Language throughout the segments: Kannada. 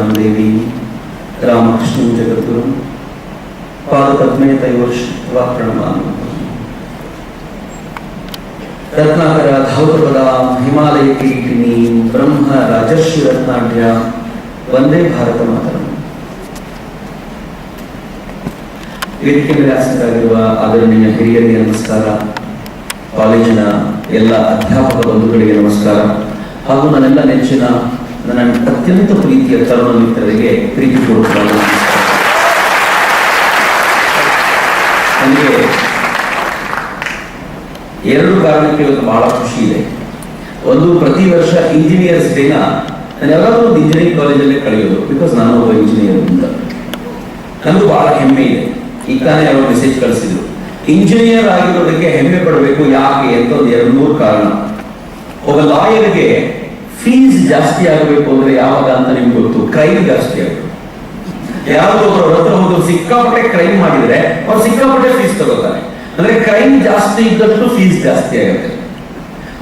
ನಾಮದೇವಿ ರಾಮಕೃಷ್ಣ ಜಗದ್ಗುರು ಪಾದಪದ್ಮೇ ತೈವರ್ಷಿತ್ವಾ ಪ್ರಣಮಾಮಿ. ರತ್ನಾಕರ ಧೌತಪದಾಂ ಹಿಮಾಲಯ ಕಿರೀಟಿನೀಂ ಬ್ರಹ್ಮ ರಾಜರ್ಷಿ ರತ್ನಾಢ್ಯ ವಂದೇ ಭಾರತ ಮಾತರಂ. ವೇದಿಕೆ ಮೇಲೆ ಆಸೀನರಾಗಿರುವ ಆದರಣೀಯ ಹಿರಿಯರಿಗೆ ನಮಸ್ಕಾರ, ಕಾಲೇಜಿನ ಎಲ್ಲ ಅಧ್ಯಾಪಕ ಬಂಧುಗಳಿಗೆ ನಮಸ್ಕಾರ, ಹಾಗೂ ನನ್ನೆಲ್ಲ ನೆಚ್ಚಿನ ನನ್ನ ಅತ್ಯಂತ ಪ್ರೀತಿಯ ತರುಣ ಮಿತ್ರರಿಗೆ ಪ್ರೀತಿಪೂರ್ವಕವಾದ ನಮಸ್ಕಾರ. ನನಗೆ ಎರಡು ಕಾರಣಕ್ಕೆ ಇವತ್ತು ಬಹಳ ಖುಷಿ ಇದೆ. ಒಂದು, ಪ್ರತಿ ವರ್ಷ ಇಂಜಿನಿಯರ್ಸ್ ಡೇನ ನಾನು ಯಾವಾಗಲೂ ಒಂದು ಇಂಜಿನಿಯರಿಂಗ್ ಕಾಲೇಜಲ್ಲೇ ಕಳೆಯೋದು, ಬಿಕಾಸ್ ನಾನು ಒಬ್ಬ ಇಂಜಿನಿಯರ್ ಅಂತ ನನಗೂ ಬಹಳ ಹೆಮ್ಮೆ ಇದೆ. ಈಗ ತಾನೇ ಅವರು ಮೆಸೇಜ್ ಕಳಿಸಿದ್ರು, ಇಂಜಿನಿಯರ್ ಆಗಿರೋದಕ್ಕೆ ಹೆಮ್ಮೆ ಪಡಬೇಕು ಯಾಕೆ ಅಂತ ಒಂದು 2-3 ಕಾರಣ. ಒಬ್ಬ ಲಾಯರ್ಗೆ ಫೀಸ್ ಜಾಸ್ತಿ ಆಗಬೇಕು ಅಂದ್ರೆ ಯಾವಾಗ ಅಂತ ನಿಮ್ಗೆ ಗೊತ್ತು? ಕ್ರೈಮ್ ಜಾಸ್ತಿ ಆಗಬೇಕು. ಯಾವ್ದು ಒಬ್ಬರ ಹತ್ರ ಹೋದ್ರು ಸಿಕ್ಕಾಪಟ್ಟೆ ಕ್ರೈಮ್ ಮಾಡಿದ್ರೆ ಅವ್ರು ಸಿಕ್ಕಾಪಟ್ಟೆ ಫೀಸ್ ತಗೋತಾರೆ. ಅಂದ್ರೆ ಕ್ರೈಮ್ ಜಾಸ್ತಿ ಇದ್ದಷ್ಟು ಫೀಸ್ ಜಾಸ್ತಿ ಆಗುತ್ತೆ.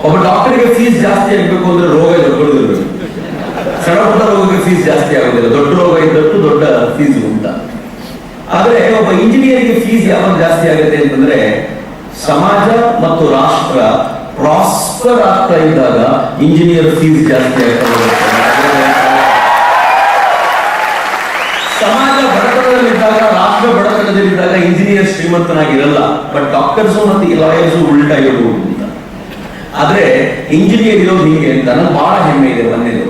ಒಬ್ಬ ಡಾಕ್ಟರ್ಗೆ ಫೀಸ್ ಜಾಸ್ತಿ ಆಗಬೇಕು ಅಂದ್ರೆ ರೋಗ ದೊಡ್ಡದಿರ್ಬೇಕು. ಸಣ್ಣ ಪುಟ್ಟ ರೋಗಕ್ಕೆ ಫೀಸ್ ಜಾಸ್ತಿ ಆಗೋದಿಲ್ಲ, ದೊಡ್ಡ ರೋಗ ಇದ್ದಷ್ಟು ದೊಡ್ಡ ಫೀಸ್ ಉಂಟ. ಆದ್ರೆ ಒಬ್ಬ ಇಂಜಿನಿಯರ್ಗೆ ಫೀಸ್ ಯಾವಾಗ ಜಾಸ್ತಿ ಆಗುತ್ತೆ ಅಂತಂದ್ರೆ ಸಮಾಜ ಮತ್ತು ರಾಷ್ಟ್ರ ಪ್ರಾಸ್ಪರ್ ಆಗ್ತಾ ಇದ್ದಾಗ ಇಂಜಿನಿಯರ್ ಫೀಸ್ ಜಾಸ್ತಿ ಆಗ್ತಾ. ಸಮಾಜ ಬಡತನದಲ್ಲಿದ್ದಾಗ, ರಾಷ್ಟ್ರ ಬಡತನದಲ್ಲಿದ್ದಾಗ ಇಂಜಿನಿಯರ್ ಶ್ರೀಮಂತನಾಗಿರಲ್ಲ. ಬಟ್ ಡಾಕ್ಟರ್ಸು ಮತ್ತು ಲಾಯರ್ಸು ಉಲ್ಟಾ ಇರಬಹುದು ಅಂತ. ಆದ್ರೆ ಇಂಜಿನಿಯರ್ ಇರೋದು ಹೀಗೆ ಅಂತ ನನಗೆ ಬಹಳ ಹೆಮ್ಮೆ ಇದೆ. ಒಂದೇದು.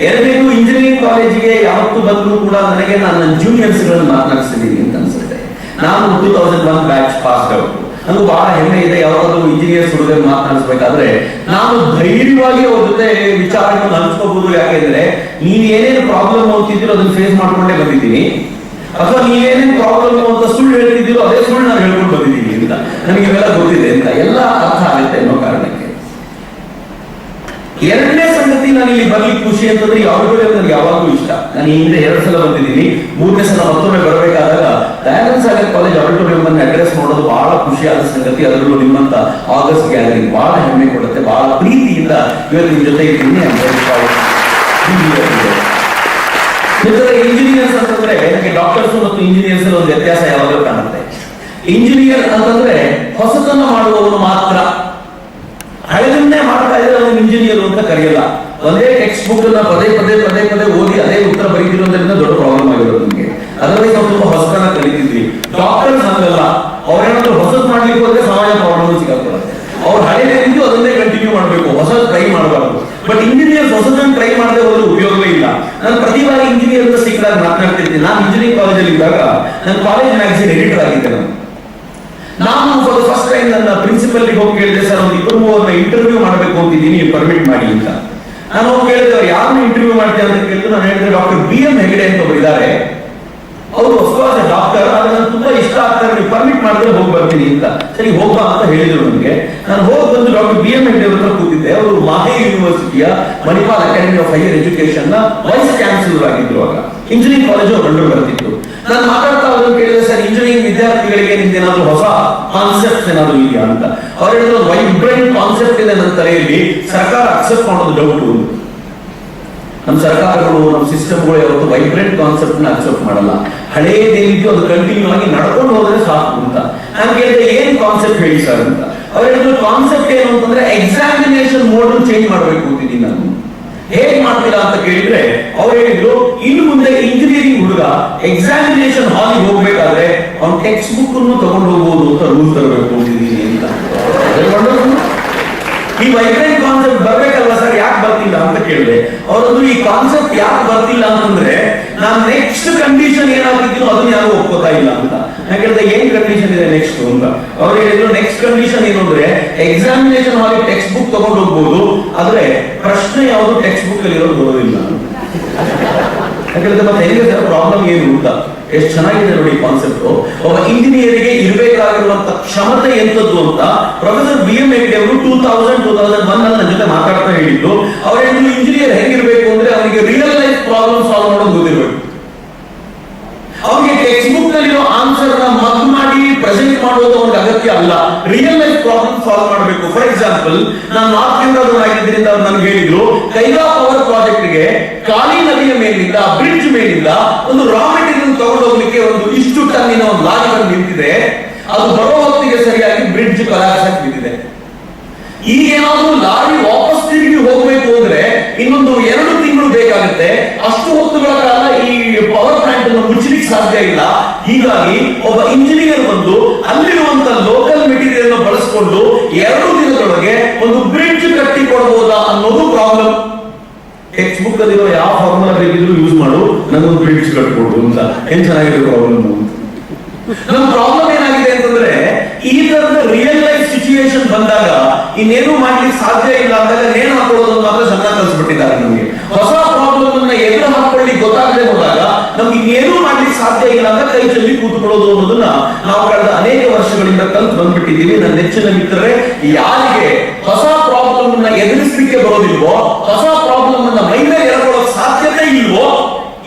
ಎರಡನೇದು, ಇಂಜಿನಿಯರಿಂಗ್ ಕಾಲೇಜಿಗೆ ಯಾವತ್ತು ಬಂದರೂ ಕೂಡ ನನಗೆ ನನ್ನ ಜೂನಿಯರ್ಸ್ ಗಳನ್ನು ಮಾತನಾಡಿಸ್ತಿದ್ದೀನಿ ಅಂತ ಅನ್ಸುತ್ತೆ. ನಾನು 2001 ಬ್ಯಾಚ್ ಪಾಸ್ ಔಟ್. ನನಗೂ ಬಹಳ ಹೆಮ್ಮೆ ಇದೆ. ಯಾವಾಗಲೂ ಇಂಜಿನಿಯರ್ಸ್ ಹುಡುಗರು ಮಾತನಾಡಿಸ್ಬೇಕಾದ್ರೆ ನಾನು ಧೈರ್ಯವಾಗಿ ಅವ್ರ ಜೊತೆ ವಿಚಾರಗಳನ್ನು ಹಂಚ್ಕೋಬಹುದು. ಯಾಕೆಂದ್ರೆ ನೀವು ಏನೇನು ಪ್ರಾಬ್ಲಮ್ ಅಂತಿದ್ದೀರೋ ಅದನ್ನ ಫೇಸ್ ಮಾಡ್ಕೊಂಡೇ ಬಂದಿದ್ದೀನಿ, ಅಥವಾ ನೀವೇನೇನು ಪ್ರಾಬ್ಲಮ್ ಅಂತ ಸುಳ್ಳು ಹೇಳ್ತಿದ್ದೀರೋ ಅದೇ ಸುಳ್ಳು ನಾನು ಹೇಳ್ಕೊಂಡು ಬಂದಿದ್ದೀನಿ ಅಂತ ನನಗೆ ಇವೆಲ್ಲ ಗೊತ್ತಿದೆ ಅಂತ ಎಲ್ಲ ಅರ್ಥ ಆಗುತ್ತೆ ಅನ್ನೋ ಕಾರಣಕ್ಕೆ. ಎರಡನೇ ಸಂಗತಿ, ನಾನು ಇಲ್ಲಿ ಬರ್ಲಿಕ್ಕೆ ಖುಷಿ ಅಂತಂದ್ರೆ ಆಡಿಟೋರಿಯಂ ನನಗೆ ಯಾವಾಗಲೂ ಇಷ್ಟ. ನಾನು ಹಿಂದೆ 2 ಸಲ ಬಂದಿದ್ದೀನಿ. 3ನೇ ಸಲ ಮತ್ತೊಮ್ಮೆ ಬರಬೇಕಾದಾಗ ದಯಾನಂದ ಸಾಗರ್ ಕಾಲೇಜ್ ಆಡಿಟೋರಿಯಂ ಅನ್ನು ಅಡ್ರೆಸ್ ಮಾಡೋದು ಬಹಳ ಖುಷಿಯಾದ ಸಂಗತಿ. ಅದರಲ್ಲೂ ನಿಮ್ಮಂತ ಆಗಸ್ಟ್ ಗ್ಯಾಲರಿಂಗ್ ಬಹಳ ಹೆಮ್ಮೆ ಕೊಡುತ್ತೆ. ಬಹಳ ಪ್ರೀತಿಯಿಂದ ಇವತ್ತು ನಿಮ್ ಜೊತೆ ಇದ್ದೀನಿ. ಇಂಜಿನಿಯರ್ಸ್ ಅಂತಂದ್ರೆ ನನಗೆ ಡಾಕ್ಟರ್ಸ್ ಮತ್ತು ಇಂಜಿನಿಯರ್ಸ್ ಒಂದು ವ್ಯತ್ಯಾಸ ಯಾವಾಗಲೂ ಕಾಣುತ್ತೆ. ಇಂಜಿನಿಯರ್ ಅಂತಂದ್ರೆ ಹೊಸತನ್ನ ಮಾಡುವವನು ಮಾತ್ರ. ಹಳೆದನ್ನೇ ಮಾಡ್ತಾ ಇದ್ರೆ ಅವನು ಇಂಜಿನಿಯರ್ ಅಂತ ಕರೆಯಲ್ಲ. ಒಂದೇ ಟೆಕ್ಸ್ಟ್ ಬುಕ್ ಅನ್ನ ಪದೇ ಪದೇ ಓದಿ ಅದೇ ಉತ್ತರ ಬರೀತಿರೋದ್ರಿಂದ ದೊಡ್ಡ ಪ್ರಾಬ್ಲಮ್ ಆಗಿರೋದು ನಿಮಗೆ. ಅದರಲ್ಲಿ ನಾವು ತುಂಬಾ ಹೊಸತನ ಕಲಿತಿದ್ವಿ. ಡಾಕ್ಟರ್ಸ್ ಹಂಗಲ್ಲ. ಅವ್ರೇನಾದ್ರೂ ಹೊಸದ್ ಮಾಡ್ಲಿಕ್ಕೆ ಹೋದ್ರೆ ಸಮಾಜ ಪ್ರಾಬ್ಲಮ್ ಸಿಗಾಕೊಳ್ಳುತ್ತೆ. ಅವ್ರು ಹಳೆದೇನಿದ್ದು ಅದನ್ನೇ ಕಂಟಿನ್ಯೂ ಮಾಡಬೇಕು, ಹೊಸದ್ ಟ್ರೈ ಮಾಡಬಾರ್ದು. ಬಟ್ ಇಂಜಿನಿಯರ್ಸ್ ಹೊಸದನ್ನು ಟ್ರೈ ಮಾಡದೆ ಹೋದ್ರೆ ಉಪಯೋಗವೇ ಇಲ್ಲ. ನಾನು ಪ್ರತಿ ಬಾರಿ ಇಂಜಿನಿಯರ್ ಅಂತ ಸಿಕ್ಕಿದಾಗ ಮಾತನಾಡ್ತಿರ್ತೀನಿ. ನಾನು ಇಂಜಿನಿಯರಿಂಗ್ ಕಾಲೇಜಲ್ಲಿ ಇದ್ದಾಗ ನಾನು ಕಾಲೇಜ್ ಮ್ಯಾಗಝಿನ್ ಎಡಿಟರ್ ಆಗಿದ್ದೆ. ನಾನು ಫಾರ್ ಫಸ್ಟ್ ಟೈಮ್ ನನ್ನ ಪ್ರಿನ್ಸಿಪಲ್ ಹೋಗಿ ಕೇಳಿದೆ, ಸರ್ ಒಂದು 2-3 ಇಂಟರ್ವ್ಯೂ ಮಾಡಬೇಕು ಅಂತಿದ್ದೀನಿ, ನೀವು ಪರ್ಮಿಟ್ ಮಾಡಿ ಅಂತ. ನಾನು ಹೋಗಿ ಕೇಳಿದೆ, ಅವ್ರು ಯಾರನ್ನು ಇಂಟರ್ವ್ಯೂ ಮಾಡ್ತೀವಿ ಅಂತ ಕೇಳಿದ್ರು. ನಾನು ಹೇಳಿದ್ರೆ ಡಾಕ್ಟರ್ BM ಹೆಗಡೆ ಅಂತ ಒಬ್ಬರು ಇದ್ದಾರೆ, ಅವರು ಅಫ್ಕೋರ್ಸ್ ಡಾಕ್ಟರ್, ಆದ್ರೆ ನಾನು ತುಂಬಾ ಇಷ್ಟ ಆಗ್ತಾರೆ, ನೀವು ಪರ್ಮಿಟ್ ಮಾಡಿದ್ರೆ ಹೋಗಿ ಬರ್ತೀನಿ ಅಂತ. ಸರಿ ಹೋಗ್ಬಾ ಅಂತ ಹೇಳಿದ್ರು ನನಗೆ. ನಾನು ಹೋಗಿ ಬಂದು ಡಾಕ್ಟರ್ BM ಹೆಗಡೆ ಅವ್ರ ಹತ್ರ ಕೂತಿದ್ದೆ. ಅವರು ಮಾಹೆ ಯೂನಿವರ್ಸಿಟಿಯ Manipal academy of higher education ನ ವೈಸ್ ಚಾನ್ಸಲರ್ ಆಗಿದ್ರು. ಆಗ ಇಂಜಿನಿಯರಿಂಗ್ ಕಾಲೇಜು ಕಂಡು ಬರ್ತಿತ್ತು. ನಾನು ಮಾತಾಡ್ತಾ ಅವ್ರನ್ನ ಕೇಳಿದೆ, ಸರ್ ಇಂಜಿನಿಯರಿಂಗ್ ವಿದ್ಯಾರ್ಥಿಗಳಿಗೆ ನಿಮ್ದೇನಾದ್ರೂ ಹೊಸ ಕಾನ್ಸೆಪ್ಟ್ ಏನಾದ್ರು ಇದೆಯಾ ಅಂತ. ಅವ್ರು ಹೇಳಿದ್ರು, ವೈಬ್ರೆಂಟ್ ಕಾನ್ಸೆಪ್ಟ್ ಇದೆ ನನ್ನ ತಲೆಯಲ್ಲಿ, ಸರ್ಕಾರ ಅಕ್ಸೆಪ್ಟ್ ಮಾಡೋದು ಡೌಟ್. ನಮ್ಮ ಸರ್ಕಾರಗಳು, ನಮ್ಮ ಸಿಸ್ಟಮ್ಗಳು ಯಾವತ್ತು ವೈಬ್ರೆಂಟ್ ಕಾನ್ಸೆಪ್ಟ್ ನ ಅಕ್ಸೆಪ್ಟ್ ಮಾಡಲ್ಲ. ಹಳೇದೇನಿದೆಯೋ ಅದು ಕಂಟಿನ್ಯೂ ಆಗಿ ನಡ್ಕೊಂಡು ಹೋದ್ರೆ ಸಾಕು ಅಂತ. ನಾನು ಕೇಳಿದೆ, ಏನ್ ಕಾನ್ಸೆಪ್ಟ್ ಹೇಳಿ ಸರ್ ಅಂತ. ಅವ್ರು ಹೇಳಿದ್ರು, ಕಾನ್ಸೆಪ್ಟ್ ಏನು ಅಂತಂದ್ರೆ ಎಕ್ಸಾಮಿನೇಷನ್ ಮೋಡ್ ಚೇಂಜ್ ಮಾಡ್ಬೇಕು ಅಂತಿದ್ದೀನಿ ನಾನು. ಹೇಗ್ ಮಾಡ್ತೀರಾ ಅಂತ ಕೇಳಿದ್ರೆ ಅವ್ರು ಹೇಳಿದ್ರು, ಇನ್ನು ಮುಂದೆ ಇಂಜಿನಿಯರಿಂಗ್ ಹುಡುಗ ಎಕ್ಸಾಮಿನೇಷನ್ ಹಾಲಿಗೆ ಹೋಗ್ಬೇಕಾದ್ರೆ ಅವ್ನ ಟೆಕ್ಸ್ಟ್ ಬುಕ್ ಅನ್ನು ತಗೊಂಡು ಹೋಗ್ಬೋದು ಅಂತ ರೂಲ್ ತರಬೇಕು ಅಂತಿದ್ದೀನಿ ಅಂತ. ಈ ವೈಬ್ರೆಂಟ್ ಕಾನ್ಸೆಪ್ಟ್ ಬರ್ಬೇಕಲ್ವಾ ಸರ್, ಯಾಕೆ ಬರ್ತಿಲ್ಲ ಅಂತ ಕೇಳಿದೆ. ಅವರದ್ದು ಈ ಕಾನ್ಸೆಪ್ಟ್ ಯಾಕೆ ಬರ್ತಿಲ್ಲ ಅಂತಂದ್ರೆ ನಾನು ನೆಕ್ಸ್ಟ್ ಕಂಡೀಷನ್ ಏನಾಗಿದ್ದೀನೋ ಅದನ್ನ ಯಾರು ಒಪ್ಕೋತಾ ಇಲ್ಲ ಅಂತ. ನಾನು ಕೇಳಿದೆ, ಏನ್ ಕಂಡೀಷನ್ ಇದೆ ನೆಕ್ಸ್ಟ್ ಅಂತ. ಅವ್ರು ಹೇಳಿದ್ರು, ನೆಕ್ಸ್ಟ್ ಕಂಡೀಷನ್ ಏನು ಅಂದ್ರೆ ಎಕ್ಸಾಮಿನೇಷನ್ ಹಾಲಿ ಟೆಕ್ಸ್ಟ್ ಬುಕ್ ತಗೊಂಡು ಹೋಗ್ಬೋದು, ಆದ್ರೆ ಪ್ರಶ್ನೆ ಯಾವುದು ಟೆಕ್ಸ್ಟ್ ಬುಕ್ ಅಲ್ಲಿ ಇರೋದು ಬರೋದಿಲ್ಲ. ಯಾಕಂದ್ರೆ ಮತ್ತೆ ಹೆಂಗೆ ಸರ್ ಪ್ರಾಬ್ಲಮ್ ಏನು ಅಂತ. ಎಷ್ಟು ಚೆನ್ನಾಗಿದೆ ನೋಡಿ ಕಾನ್ಸೆಪ್ಟ್. ಒಬ್ಬ ಇಂಜಿನಿಯರಿಗೆ ಇರಬೇಕಾಗಿರುವಂತ ಕ್ಷಮತೆ ಎಂತದ್ದು ಅಂತ ಪ್ರೊಫೆಸರ್ BM ಹೆಗ್ಡೆ ಅವರು 2001 ನನ್ನ ಜೊತೆ ಮಾತಾಡ್ತಾ ಹೇಳಿದ್ರು. ಅವ್ರು ಹೇಳಿದ್ರು, ಇಂಜಿನಿಯರ್ ಹೆಂಗಿರ್ಬೇಕು ಅಂದ್ರೆ ಅವನಿಗೆ ರಿಯಲ್ ಲೈಫ್ ಪ್ರಾಬ್ಲಮ್ ಸಾಲ್ವ್ ಮಾಡೋದು ಗೊತ್ತಿರ್ಬೇಕು. ಅವನಿಗೆ ಟೆಕ್ಸ್ಟ್ ಬುಕ್ ನಲ್ಲಿರೋ ಆನ್ಸರ್ ನ ಮಗ್ ಮಾಡಿ ಪ್ರೆಸೆಂಟ್ ಮಾಡೋದು ಅವ್ರಿಗೆ ಅಗತ್ಯ ಅಲ್ಲ. ರಿಯಲ್ ಲೈಫ್ ಪ್ರಾಬ್ಲಮ್ ಸಾಲ್ವ್ ಮಾಡಬೇಕು. ಫಾರ್ ಎಕ್ಸಾಂಪಲ್, ನಾನು ನಾರ್ತ್ ಇಂಡಿಯಾದವರಾಗಿದ್ದರಿಂದ ಅವ್ರು ನನಗೆ ಹೇಳಿದ್ರು, ಕೈಗಾ ಪವರ್ ಪ್ರಾಜೆಕ್ಟ್ ಗೆ ಕಾಳಿ ನದಿಯ ಮೇಲಿಂದ, ಬ್ರಿಡ್ಜ್ ಮೇಲಿಂದ ಒಂದು ರಾ ಮೆಟೀರಿಯಲ್ ತಗೊಂಡೋಗ್ಲಿಕ್ಕೆ ಒಂದು ಇಷ್ಟು ಟನ್ನಿನ ಒಂದು ಲಾರಿ ಬಂದು ನಿಂತಿದೆ. ಅದು ಬರೋ ಹೊತ್ತಿಗೆ ಸರಿಯಾಗಿ ಬ್ರಿಡ್ಜ್ ಕಲಾಸಕ್ಕೆ ಬಿದ್ದಿದೆ. ಈಗೇನಾದ್ರೂ ಲಾರಿ ವಾಪಸ್ ತಿರುಗಿ ಹೋಗ್ಬೇಕು ಅಂದ್ರೆ ಇನ್ನೊಂದು 2 ತಿಂಗಳು ಬೇಕಾಗುತ್ತೆ. ಅಷ್ಟು ಹೊತ್ತುಗಳ ಕಾಲ ಈ ಪವರ್ ಪ್ಲಾಂಟ್ ಅನ್ನು ಮುಚ್ಚಲಿಕ್ಕೆ ಸಾಧ್ಯ ಇಲ್ಲ. ಹೀಗಾಗಿ ಒಬ್ಬ ಇಂಜಿನಿಯರ್ ಬಂದು ಅಲ್ಲಿರುವಂತ ಲೋಕಲ್ ಮೆಟೀರಿಯಲ್ ಬಳಸಿಕೊಂಡು 2 ದಿನದೊಳಗೆ ಒಂದು ಬ್ರಿಡ್ಜ್ ಕಟ್ಟಿ ಕೊಡಬಹುದಾ ಅನ್ನೋದು ಪ್ರಾಬ್ಲಮ್. ಟೆಕ್ಸ್ಟ್ ಬುಕ್ ಅಲ್ಲಿರೋ ಯಾವ ಫಾರ್ಮುಲಾ ಬೇಕಿದ್ರು ಯೂಸ್ ಮಾಡು, ನನಗೊಂದು ಬ್ರಿಡ್ಜ್ ಕಟ್ಕೊಡು ಅಂತ. ಏನ್ ಚೆನ್ನಾಗಿದೆ ಪ್ರಾಬ್ಲಮ್. ನಮ್ಮ ಪ್ರಾಬ್ಲಮ್ ಏನಾಗಿದೆ ಅಂತಂದ್ರೆ, ಈ ತರದ ರಿಯಲ್ ಲೈಫ್ ಸಿಚುವೇಶನ್ ಬಂದಾಗ ಇನ್ನೇನು ಮಾಡ್ಲಿಕ್ಕೆ ಸಾಧ್ಯ ಇಲ್ಲ ಅಂದಾಗ ನೇಣು ಹಾಕೊಳ್ಳೋದನ್ನು ಮಾತ್ರ ಚೆನ್ನಾಗಿ ಕಲಿಸ್ಬಿಟ್ಟಿದ್ದಾರೆ ನಮಗೆ. ಹೊಸ ಪ್ರಾಬ್ಲಮ್ ಅನ್ನ ಎದುರು ಹಾಕೊಳ್ಳಿ ಗೊತ್ತಾಗದೆ ಹೋದಾಗ ನಮ್ಗೆ ಇನ್ನೇನು ಮಾಡ್ಲಿಕ್ಕೆ ಸಾಧ್ಯ ಇಲ್ಲ ಅಂತ ಕೈ ಚೆಲ್ಲಿ ಕೂತ್ಕೊಳ್ಳೋದು ಅನ್ನೋದನ್ನ ನಾವು ಕಳೆದ ಅನೇಕ ವರ್ಷಗಳಿಂದ ಕಲ್ತು ಬಂದ್ಬಿಟ್ಟಿದ್ದೀವಿ. ನನ್ನ ನೆಚ್ಚಿನ ಮಿತ್ರರೇ, ಯಾರಿಗೆ ಹೊಸ ಪ್ರಾಬ್ಲಮ್ ಅನ್ನ ಎದುರಿಸಲಿಕ್ಕೆ ಬರೋದಿಲ್ವೋ, ಹೊಸ ಪ್ರಾಬ್ಲಮ್ ಅನ್ನ ಮೈ ಮೇಲೆ ಎಳ್ಕೊಳ್ಳೋಕೆ ಸಾಧ್ಯತೆ ಇಲ್ವೋ,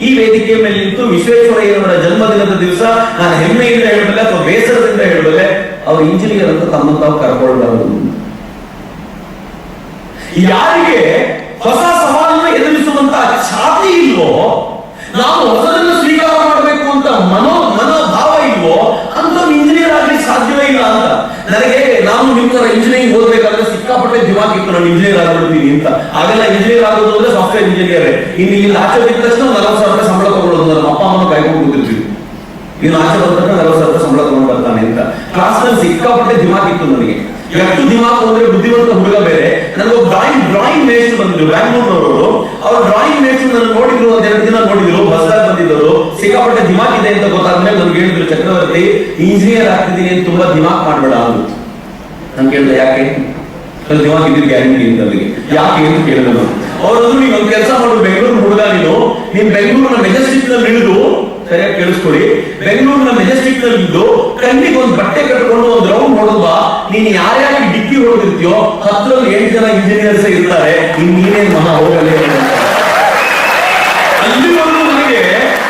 ಈ ವೇದಿಕೆ ಮೇಲೆ ನಿಂತು ವಿಶ್ವೇಶ್ವರಯ್ಯನವರ ಜನ್ಮದಿನದ ದಿವಸ ನಾನು ಹೆಮ್ಮೆಯಿಂದ ಹೇಳಬಲ್ಲೆ ಅಥವಾ ಬೇಸರದಿಂದ ಹೇಳಬಲ್ಲೆ, ಅವರು ಇಂಜಿನಿಯರ್ ಅಂತ ತಮ್ಮನ್ನು ತಾವು ಕರ್ಕೊಳ್ಬಾರದು. ಯಾರಿಗೆ ಹೊಸ ಸವಾಲನ್ನು ಎದುರಿಸುವಂತ ಛಾತಿ ಇಲ್ವೋ, ನಾವು ಹೊಸದನ್ನು ಸ್ವೀಕಾರ ಮಾಡಬೇಕು ಅಂತ ಮನೋಭಾವ ಇಲ್ವೋ, ಅಂತ ಇಂಜಿನಿಯರ್ ಆಗ್ಲಿಕ್ಕೆ ಸಾಧ್ಯವೇ ಇಲ್ಲ ಅಂತ. ನನಗೆ ನಾನು ನಿಮ್ಮ ತರ ಇಂಜಿನಿಯರಿಂಗ್ ಓದಬೇಕಾದ್ರೆ ಸಿಕ್ಕಾಪಟ್ಟೆ ದಿಮಾಗ್ ಇತ್ತು, ನಾನು ಇಂಜಿನಿಯರ್ ಆಗ್ಬಿಡ್ತೀನಿ ಅಂತ. ಆಗೆಲ್ಲ ಇಂಜಿನಿಯರ್ ಆಗೋದು ಅಂದ್ರೆ ಸಾಫ್ಟ್ವೇರ್ ಇಂಜಿನಿಯರ್. ಇನ್ನು ಇಲ್ಲಿ ಆಚೆ ಬಿದ್ದ ತಕ್ಷಣ 40,000 ರೂಪಾಯಿ ಸಂಬಳ ತಗೊಳ್ಳೋದು. ನಮ್ಮ ಅಪ್ಪ ಅಮ್ಮನ ಕಾಯ್ಕೊಂಡು ಕೂತಿರ್ತೀವಿ, ಇನ್ನು ಆಚೆ ಬಂದ ತಕ್ಷಣ 40,000 ರೂಪಾಯಿ ಸಂಬಳ ತಗೊಂಡು ಬರ್ತಾನೆ ಅಂತ. ಕ್ಲಾಸ್ ನಲ್ಲಿ ಸಿಕ್ಕಾಪಟ್ಟೆ ದಿಮಾಗ್ ಇತ್ತು ನನಗೆ. ಎಷ್ಟು ದಿಮಾಗ್ ಅಂದ್ರೆ ಬುದ್ಧಿವಂತ ಹುಡುಗ ಬೇರೆ. ನನಗೆ ಡ್ರಾಯಿಂಗ್ ಮೇಷ್ಟ್ರು ಬಂದಿದ್ರು ಬ್ಯಾಂಗ್ಳೂರ್ನವರು. ಅವ್ರ ಡ್ರಾಯಿಂಗ್ ಮೇಷ್ಟ್ರು ನನ್ನ ನೋಡಿದ್ರು, 1-2 ದಿನ ನೋಡಿದ್ರು, ಬಸ್ದಾಗ ಬಂದಿದ್ರು. ಸಿಕ್ಕಾಪಟ್ಟೆ ದಿಮಾಗ್ ಇದೆ ಅಂತ ಗೊತ್ತಾದ್ಮೇಲೆ ನನ್ಗೆ ಹೇಳಿದ್ರು, ಚಕ್ರವರ್ತಿ ಇಂಜಿನಿಯರ್ ಆಗ್ತಿದ್ದೀನಿ ಅಂತ ತುಂಬಾ ದಿಮಾಗ್ ಮಾಡ್ಬೇಡ ಅಂದ್ರು. ನಾನು ಕೇಳಿದೆ ಯಾಕೆ? ದಿಮಾಗ್ ಇದ್ದಿದ್ದು ಗ್ಯಾರಂಟಿ ಅಂತ. ಅಲ್ಲಿಗೆ ಯಾಕೆ ಅಂತ ಕೇಳಿದ್ರು ನಾನು. ಅವರು ನೀನು ಒಂದು ಕೆಲಸ ಮಾಡು, ಬೆಂಗಳೂರು ಹುಡುಗ ನೀನ್ ಬೆಂಗಳೂರಿನ ಮೆಜೆಸ್ಟಿಕ್ ನಲ್ಲಿ ಇಳಿದು, ಸರಿಯಾಗಿ ಕೇಳಿಸ್ಕೊಳ್ಳಿ, ಬೆಂಗಳೂರಿನ ಮೆಜೆಸ್ಟಿಕ್ ನಲ್ಲಿ ಇದ್ದು ಕಣ್ಣಿಗೆ ಒಂದು ಬಟ್ಟೆ ಕಟ್ಕೊಂಡು ಒಂದು ರೌಂಡ್ ಹೊಡೆದ, ನೀನ್ ಯಾರ್ಯಾರಿಗೆ ಡಿಕ್ಕಿ ಹೊಡೆದಿರ್ತೀಯೋ 10ರಲ್ಲಿ 8 ಜನ ಇಂಜಿನಿಯರ್ಸ್ ಇರ್ತಾರೆ. ಇನ್ನೇನೇನ್ ಮಹಾ ಹೋಗಲೇ. ಅಲ್ಲಿವರೆಗೂ ನನಗೆ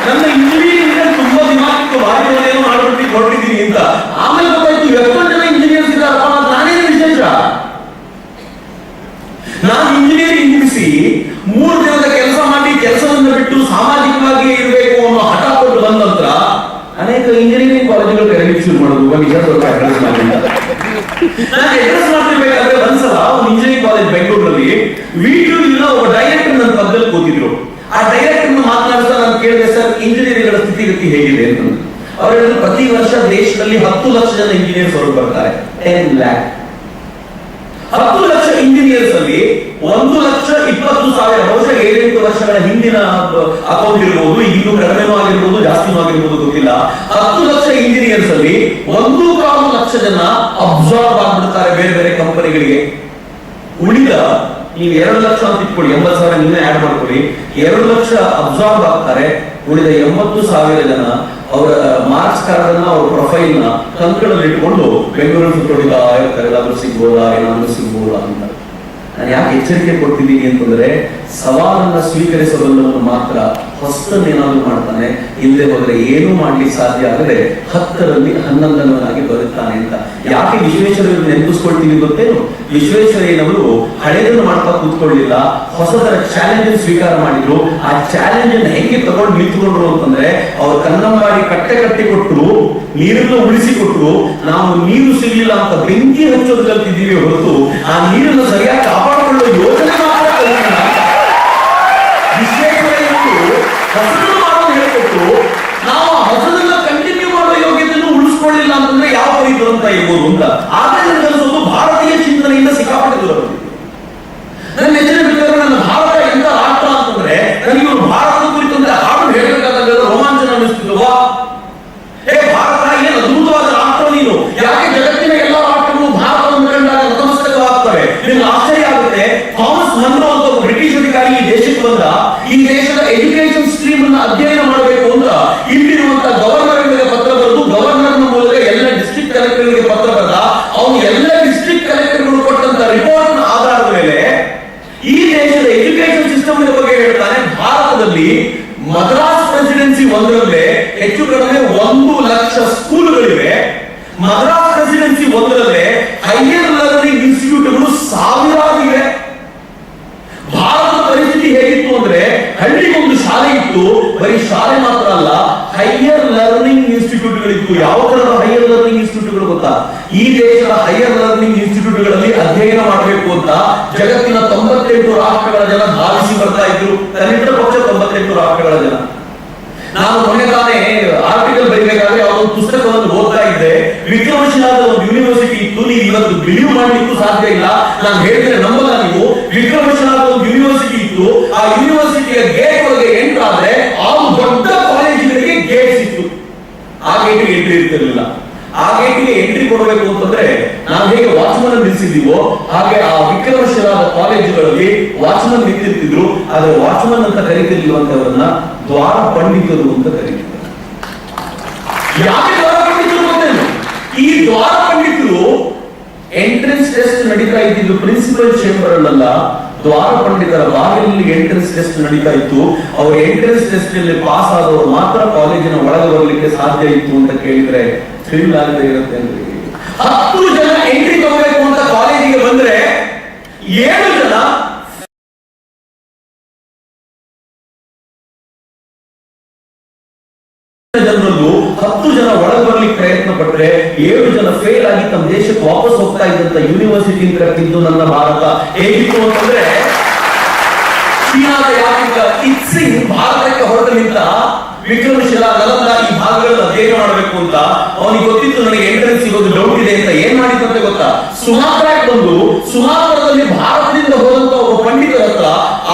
ನನ್ನ ಇಂಜಿನಿಯರಿಂಗ್ ತುಂಬಾ ದಿಮಾಗಿತ್ತು, ವಾರಿಗಳನ್ನು ಮಾಡ್ಬಿಟ್ಟು ಹೊರಟಿದ್ದೀನಿ ಅಂತ. ಆಮೇಲೆ ಗೊತ್ತಾಯ್ತು 11 ಜನ ಇಂಜಿನಿಯರ್ಸ್ ಇದ್ದಾರಪ್ಪ, ನಾನೇನು ವಿಶೇಷ. ನಾನು ಇಂಜಿನಿಯರಿಂಗ್ ಮುಗಿಸಿ 3 ದಿನದ ಕೆಲಸ ಮಾಡಿ ಕೆಲಸವನ್ನು ಬಿಟ್ಟು ಸಾಮಾಜಿಕವಾಗಿ ಇರಬೇಕು ಅನ್ನೋ ಹಠ ಕೊಟ್ಟು ಬಂದ ನಂತರ ಅನೇಕ ಇಂಜಿನಿಯರಿಂಗ್ ಕಾಲೇಜುಗಳು ಕರೆಯಲಿಕ್ಕೆ ಶುರು ಮಾಡೋದು. ನಾನು ಅಡ್ರೆಸ್ ಮಾಡ್ತಿರ್ಬೇಕಾದ್ರೆ ಒಂದ್ಸಲ ಒಂದು ಇಂಜಿನಿಯರಿಂಗ್ ಕಾಲೇಜ್ ಬೆಂಗಳೂರಿನಲ್ಲಿ ವಿಟಿಯುನ ಒಬ್ಬ ಡೈರೆಕ್ಟರ್ ನನ್ನ ಪಕ್ಕದಲ್ಲಿ ಕೂತಿದ್ರು. ಆ ಡೈರೆಕ್ಟರ್ ಮಾತನಾಡ್ತಾ ನಾನು ಕೇಳಿದೆ, ಸರ್ ಇಂಜಿನಿಯರಿಂಗ್ಗಳ ಸ್ಥಿತಿಗತಿ ಹೇಗಿದೆ ಅಂತ. ಅವರು ಹೇಳಿದ್ರು, ಪ್ರತಿ ವರ್ಷ ದೇಶದಲ್ಲಿ 10 ಲಕ್ಷ ಜನ ಇಂಜಿನಿಯರ್ಸ್ ಹೊರಗೆ ಬರ್ತಾರೆ. 10 lakh. 10 ಲಕ್ಷ ಇಂಜಿನಿಯರ್ಸ್ ಅಲ್ಲಿ 1,20,000, ಬಹುಶಃ 7-8 ವರ್ಷಗಳ ಹಿಂದಿನ ಅಕೌಂಟ್ ಇರಬಹುದು, ಇನ್ನೂ ಕಡಿಮೆನೂ ಆಗಿರ್ಬೋದು, ಜಾಸ್ತಿನೂ ಆಗಿರ್ಬೋದು, ಗೊತ್ತಿಲ್ಲ. 10 ಲಕ್ಷ ಇಂಜಿನಿಯರ್ಸ್ ಅಲ್ಲಿ 1.25 ಲಕ್ಷ ಜನ ಅಬ್ಸಾರ್ಬ್ ಆಗ್ಬಿಡ್ತಾರೆ ಬೇರೆ ಬೇರೆ ಕಂಪನಿಗಳಿಗೆ. ಉಳಿದ ನೀವು 2 ಲಕ್ಷ ಅಂತ ಇಟ್ಕೊಳ್ಳಿ, 80,000 ನಿನ್ನೆ ಆಡ್ ಮಾಡ್ಕೊಳ್ಳಿ, 2 ಲಕ್ಷ ಅಬ್ಸಾರ್ಬ್ ಆಗ್ತಾರೆ. ಉಳಿದ 80,000 ಜನ ಅವರ ಮಾರ್ಕ್ಸ್ ಕಾರ್ಡ್ ಅನ್ನ, ಅವ್ರ ಪ್ರೊಫೈಲ್ ನ ಕಂಕಣದಲ್ಲಿ ಇಟ್ಕೊಂಡು ಬೆಂಗಳೂರು ಸುತ್ತೋಡಿದ ಇರ್ತಾರೆ, ಏನಾದ್ರೂ ಸಿಗ್ಬೋದಾ ಅಂತ. ನಾನು ಯಾಕೆ ಎಚ್ಚರಿಕೆ ಕೊಡ್ತಿದ್ದೀನಿ ಅಂತಂದ್ರೆ, ಸವಾಲನ್ನ ಸ್ವೀಕರಿಸಬಲ್ಲವನು ಮಾತ್ರ ಹೊಸದನ್ನೇನಾದ್ರೂ ಮಾಡ್ತಾನೆ, ಇಲ್ಲದೆ ಹೋದ್ರೆ ಏನೂ ಮಾಡ್ಲಿಕ್ಕೆ ಸಾಧ್ಯ ಆಗದೆ 10ರಲ್ಲಿ 11 ಬರುತ್ತಾನೆ ಅಂತ. ಯಾಕೆ ವಿಶ್ವೇಶ್ವರಯ್ಯನವರು ನೆನಪಿಸ್ಕೊಳ್ತೀವಿ ಗೊತ್ತೇನು? ವಿಶ್ವೇಶ್ವರಯ್ಯನವರು ಹಳೆದನ್ನು ಮಾಡ್ತಾ ಕೂತ್ಕೊಳ್ಳಿಲ್ಲ, ಹೊಸದರ ಚಾಲೆಂಜ್ ಸ್ವೀಕಾರ ಮಾಡಿದ್ರು. ಆ ಚಾಲೆಂಜ್ ಅನ್ನು ಹೆಂಗೆ ತಗೊಂಡು ನಿಂತ್ಕೊಂಡ್ರು ಅಂತಂದ್ರೆ, ಅವ್ರು ಕನ್ನಂಬಾಡಿ ಕಟ್ಟಿ ಕೊಟ್ಟರು, ನೀರನ್ನು ಉಳಿಸಿಕೊಟ್ರು. ನಾವು ನೀರು ಸಿಗಲಿಲ್ಲ ಅಂತ ಬೆಂಕಿ ಹಚ್ಚೋದು ಕಲ್ತಿದ್ದೀವಿ ಹೊರತು ಆ ನೀರನ್ನು ಸರಿಯಾಗಿ ಕಾಪಾಡಿಕೊಳ್ಳೋ ಯೋಜನೆ ಮಾತ್ರ ಕಲಿತಿಲ್ಲ. ವಿಶ್ವೇಶ್ವರಯ್ಯನವರು ಹೊಸದನ್ನು ಮಾಡೋದು ಹೇಳಿಕೊಟ್ಟು ನಾವು ಆ ಹೊಸದನ್ನ ಕಂಟಿನ್ಯೂ ಮಾಡೋ ಯೋಗ್ಯತೆಯನ್ನು ಉಳಿಸ್ಕೊಳ್ಳಿಲ್ಲ ಅಂತಂದ್ರೆ ಯಾವ ರೀತಿ ದುರಂತ ಇರ್ಬೋದು ಅಂತ. ಆದರೆ ನನಗನ್ಸೋದು ಭಾರತೀಯ ಚಿಂತನೆಯಿಂದ ಸಿಕ್ಕಾಪಟ್ಟೆ ದೂರ ಬಂದಿದೆ. ನನ್ನ ನೆಚ್ಚಿನ ಮಿತ್ರರು, ನನ್ನ ಭಾರತ ಎಂತ ರಾಷ್ಟ್ರ ಅಂತಂದ್ರೆ ನನಗೆ ಇವರು ಭಾರತದ ಕುರಿತಂತೆ ಹಾಡು ಹೇಳಬೇಕಾದಾಗ ರೋಮಾಂಚನ ಅನ್ನಿಸ್ತಿಲ್ವಾ? ಭಾರತ ಏನು ಅದ್ಭುತವಾದ ರಾಷ್ಟ್ರ, ನೀನು ಯಾಕೆ ಜಗತ್ತಿನ ಎಲ್ಲ ರಾಷ್ಟ್ರಗಳು ಭಾರತವನ್ನು ಕಂಡಾಗ ನತಮಸ್ತಕವಾಗ್ತವೆ? ನಿಮ್ಗೆ ಆಶ್ಚರ್ಯ ಆಗುತ್ತೆ. ಥಾಮಸ್ ಮನ್ರೋ ಅಂತ ಒಬ್ಬ ಬ್ರಿಟಿಷ್ ಅಧಿಕಾರಿ ಈ ದೇಶಕ್ಕೆ ಬಂದ. ಈ ದೇಶದ ಎಜುಕೇಶನ್ ಸ್ಟ್ರೀಮ್ ಅನ್ನು ಅಧ್ಯಯನ ಮಾಡಬೇಕು ಅಂತ ಇಲ್ಲಿರುವಂತ ಗವರ್ನರ್ಗಳಿಗೆ ಪತ್ರ ಬರೆದು, ಗವರ್ನರ್ನ ಮೂಲಕ ಎಲ್ಲ ಡಿಸ್ಟ್ರಿಕ್ಟ್ ಕಲೆಕ್ಟರ್ಗಳಿಗೆ ಪತ್ರ ಬರೆದ. ಅವನು ಎಲ್ಲ ಡಿಸ್ಟ್ರಿಕ್ಟ್ ಕಲೆಕ್ಟರ್ಗಳು ಕೊಟ್ಟಂತ ರಿಪೋರ್ಟ್ ಆಧಾರದ ಮೇಲೆ ಈ ದೇಶದ ಎಜುಕೇಶನ್ ಸಿಸ್ಟಮ್ ಬಗ್ಗೆ ಹೇಳ್ತಾನೆ. ಭಾರತದಲ್ಲಿ ಮದ್ರಾಸ್ ಪ್ರೆಸಿಡೆನ್ಸಿ ಒಂದರಲ್ಲೇ ಹೆಚ್ಚು ಕಡಿಮೆ 1 ಮದ್ರಾಸ್ ಪ್ರೆಸಿಡೆನ್ಸಿ ಒಂದರಲ್ಲೇ ಹೈಯರ್ ಲರ್ನಿಂಗ್ ಇನ್ಸ್ಟಿಟ್ಯೂಟ್ಗಳು ಸಾವಿರಾರಿವೆ. ಭಾರತದ ಪರಿಸ್ಥಿತಿ ಹೇಗಿತ್ತು ಅಂದ್ರೆ ಹಳ್ಳಿಗೊಂದು ಶಾಲೆ ಇತ್ತು, ಬರೀ ಶಾಲೆ ಮಾತ್ರ ಅಲ್ಲ, ಹೈಯರ್ ಲರ್ನಿಂಗ್ ಇನ್ಸ್ಟಿಟ್ಯೂಟ್ಗಳಿತ್ತು. ಯಾವ ತರದ ಹೈಯರ್ ಲರ್ನಿಂಗ್ ಇನ್ಸ್ಟಿಟ್ಯೂಟ್ಗಳು ಗೊತ್ತಾ? ಈ ದೇಶದ ಹೈಯರ್ ಲರ್ನಿಂಗ್ ಇನ್ಸ್ಟಿಟ್ಯೂಟ್ಗಳಲ್ಲಿ ಅಧ್ಯಯನ ಮಾಡಬೇಕು ಅಂತ ಜಗತ್ತಿನ 98 ರಾಷ್ಟ್ರಗಳ ಜನ ಧಾವಿಸಿ ಬರ್ತಾ ಇದ್ರು. ಕನಿಷ್ಠ ಪಕ್ಷ 98 ರಾಷ್ಟ್ರಗಳ ಜನ. ನಾನು ಮೊನ್ನೆ ತಾನೇ ಆರ್ಟಿಕಲ್ ಬರೀಬೇಕಾದ್ರೆ ಯಾವುದೊಂದು ಪುಸ್ತಕವನ್ನು ಓದ್ತಾ ಇದ್ದೆ. ವಿಕ್ರಮಶಿಲಾದ ಒಂದು ಯೂನಿವರ್ಸಿಟಿ ಇತ್ತು, ನೀವು ಇವತ್ತು ಬಿಲೀವ್ ಮಾಡ್ಲಿಕ್ಕೂ ಸಾಧ್ಯ ಇಲ್ಲ, ನಾನು ಹೇಳಿದ್ರೆ ನಂಬಲ್ಲ ನೀವು. ವಿಕ್ರಮಶಿಲಾದ ಒಂದು ಯೂನಿವರ್ಸಿಟಿ ಇತ್ತು, ಆ ಯೂನಿವರ್ಸಿಟಿಯ ಗೇಟ್ ಒಳಗೆ ಎಂಟರ್ ಆದ್ರೆ 6 ದೊಡ್ಡ ಕಾಲೇಜುಗಳಿಗೆ ಗೇಟ್ಸ್ ಇತ್ತು. ಆ ಗೇಟಿಗೆ ಎಂಟ್ರಿ ಇರ್ತಿರ್ಲಿಲ್ಲ. ಆ ಗೇಟಿಗೆ ಎಂಟ್ರಿ ಕೊಡಬೇಕು ಅಂತಂದ್ರೆ ನಾವು ಹೇಗೆ ವಾಚ್ಮನ್ ನಿಲ್ಲಿಸಿದೀವೋ ಹಾಗೆ ಆ ವಿಕ್ರಮಶಿಲಾದ ಕಾಲೇಜುಗಳಲ್ಲಿ ವಾಚ್ಮನ್ ನಿಂತಿರ್ತಿದ್ರು. ಆದ್ರೆ ವಾಚ್ಮನ್ ಅಂತ ಕರೀತಿರ್ಲಿರುವಂತವರನ್ನ ದ್ವಾರ ಪಂಡಿತರು ಅಂತ ಕರೀತಿದ್ರು. ಯಾಕೆ ದ್ವಾರ ಪಂಡಿತರು ಗೊತ್ತೇನು? ಈ ದ್ವಾರ ಪಂಡಿತರು ಎಂಟ್ರೆನ್ಸ್ ಟೆಸ್ಟ್ ನಡೀತಾ ಇದ್ದಿದ್ದು ಪ್ರಿನ್ಸಿಪಲ್ ಚೇಂಬರ್ ಅಲ್ಲ, ದ್ವಾರ ಪಂಡಿತರ ಬಾಗಿಲಲ್ಲಿ ಎಂಟ್ರೆನ್ಸ್ ಟೆಸ್ಟ್ ನಡೀತಾ ಇತ್ತು. ಅವರು ಎಂಟ್ರೆನ್ಸ್ ಟೆಸ್ಟ್ ಅಲ್ಲಿ ಪಾಸ್ ಆದವರು ಮಾತ್ರ ಕಾಲೇಜಿನ ಒಳಗೆ ಬರಲಿಕ್ಕೆ ಸಾಧ್ಯ ಇತ್ತು ಅಂತ ಕೇಳಿದ್ರೆ ಥ್ರಿಲ್ ಆಗದೆ ಇರುತ್ತೆ ಅಂದ್ರೆ 10 ಜನ ಎಂಟ್ರಿ ತಗೋಬೇಕು ಅಂತ ಕಾಲೇಜಿಗೆ ಬಂದ್ರೆ 7 ಜನ ಜನರಲ್ಲೂ 10 ಜನ ಒಳಗೆ ಬರ್ಲಿಕ್ಕೆ ಪ್ರಯತ್ನ ಪಟ್ರೆ 7 ಜನ ಫೇಲ್ ಆಗಿ ತಮ್ಮ ದೇಶಕ್ಕೆ ವಾಪಸ್ ಹೋಗ್ತಾ ಇದ್ದಂತ ಯೂನಿವರ್ಸಿಟಿ ಕಟ್ಟಿದ್ದು ನನ್ನ ಭಾರತ. ಹೇಗಿತ್ತು ಅಂತಂದ್ರೆ ಚೀನಾದ ಯಾವಾಗ ಇತ್ಸಿಂಗ್ ಭಾರತಕ್ಕೆ ಹೊರಟು ನಿಂತ ವಿಕ್ರಮಶಿಲಾ, ನಲಂದ ಈ ಭಾಗಗಳನ್ನ ಅಧ್ಯಯನ ಮಾಡಬೇಕು ಅಂತ ಅವನಿಗೆ ಗೊತ್ತಿತ್ತು ನನಗೆ ಎಂಟ್ರೆನ್ಸ್ ಸಿಗೋದು ಡೌಟ್ ಇದೆ ಅಂತ. ಏನ್ ಮಾಡಿದಂತೆ ಗೊತ್ತಾ? ಸುಮಾತ್ರಕ್ಕೆ ಬಂದು ಸುಮಾತ್ರದಲ್ಲಿ ಭಾರತದಿಂದ ಹೋದಂತ ಒಬ್ಬ ಪಂಡಿತರ ಹತ್ರ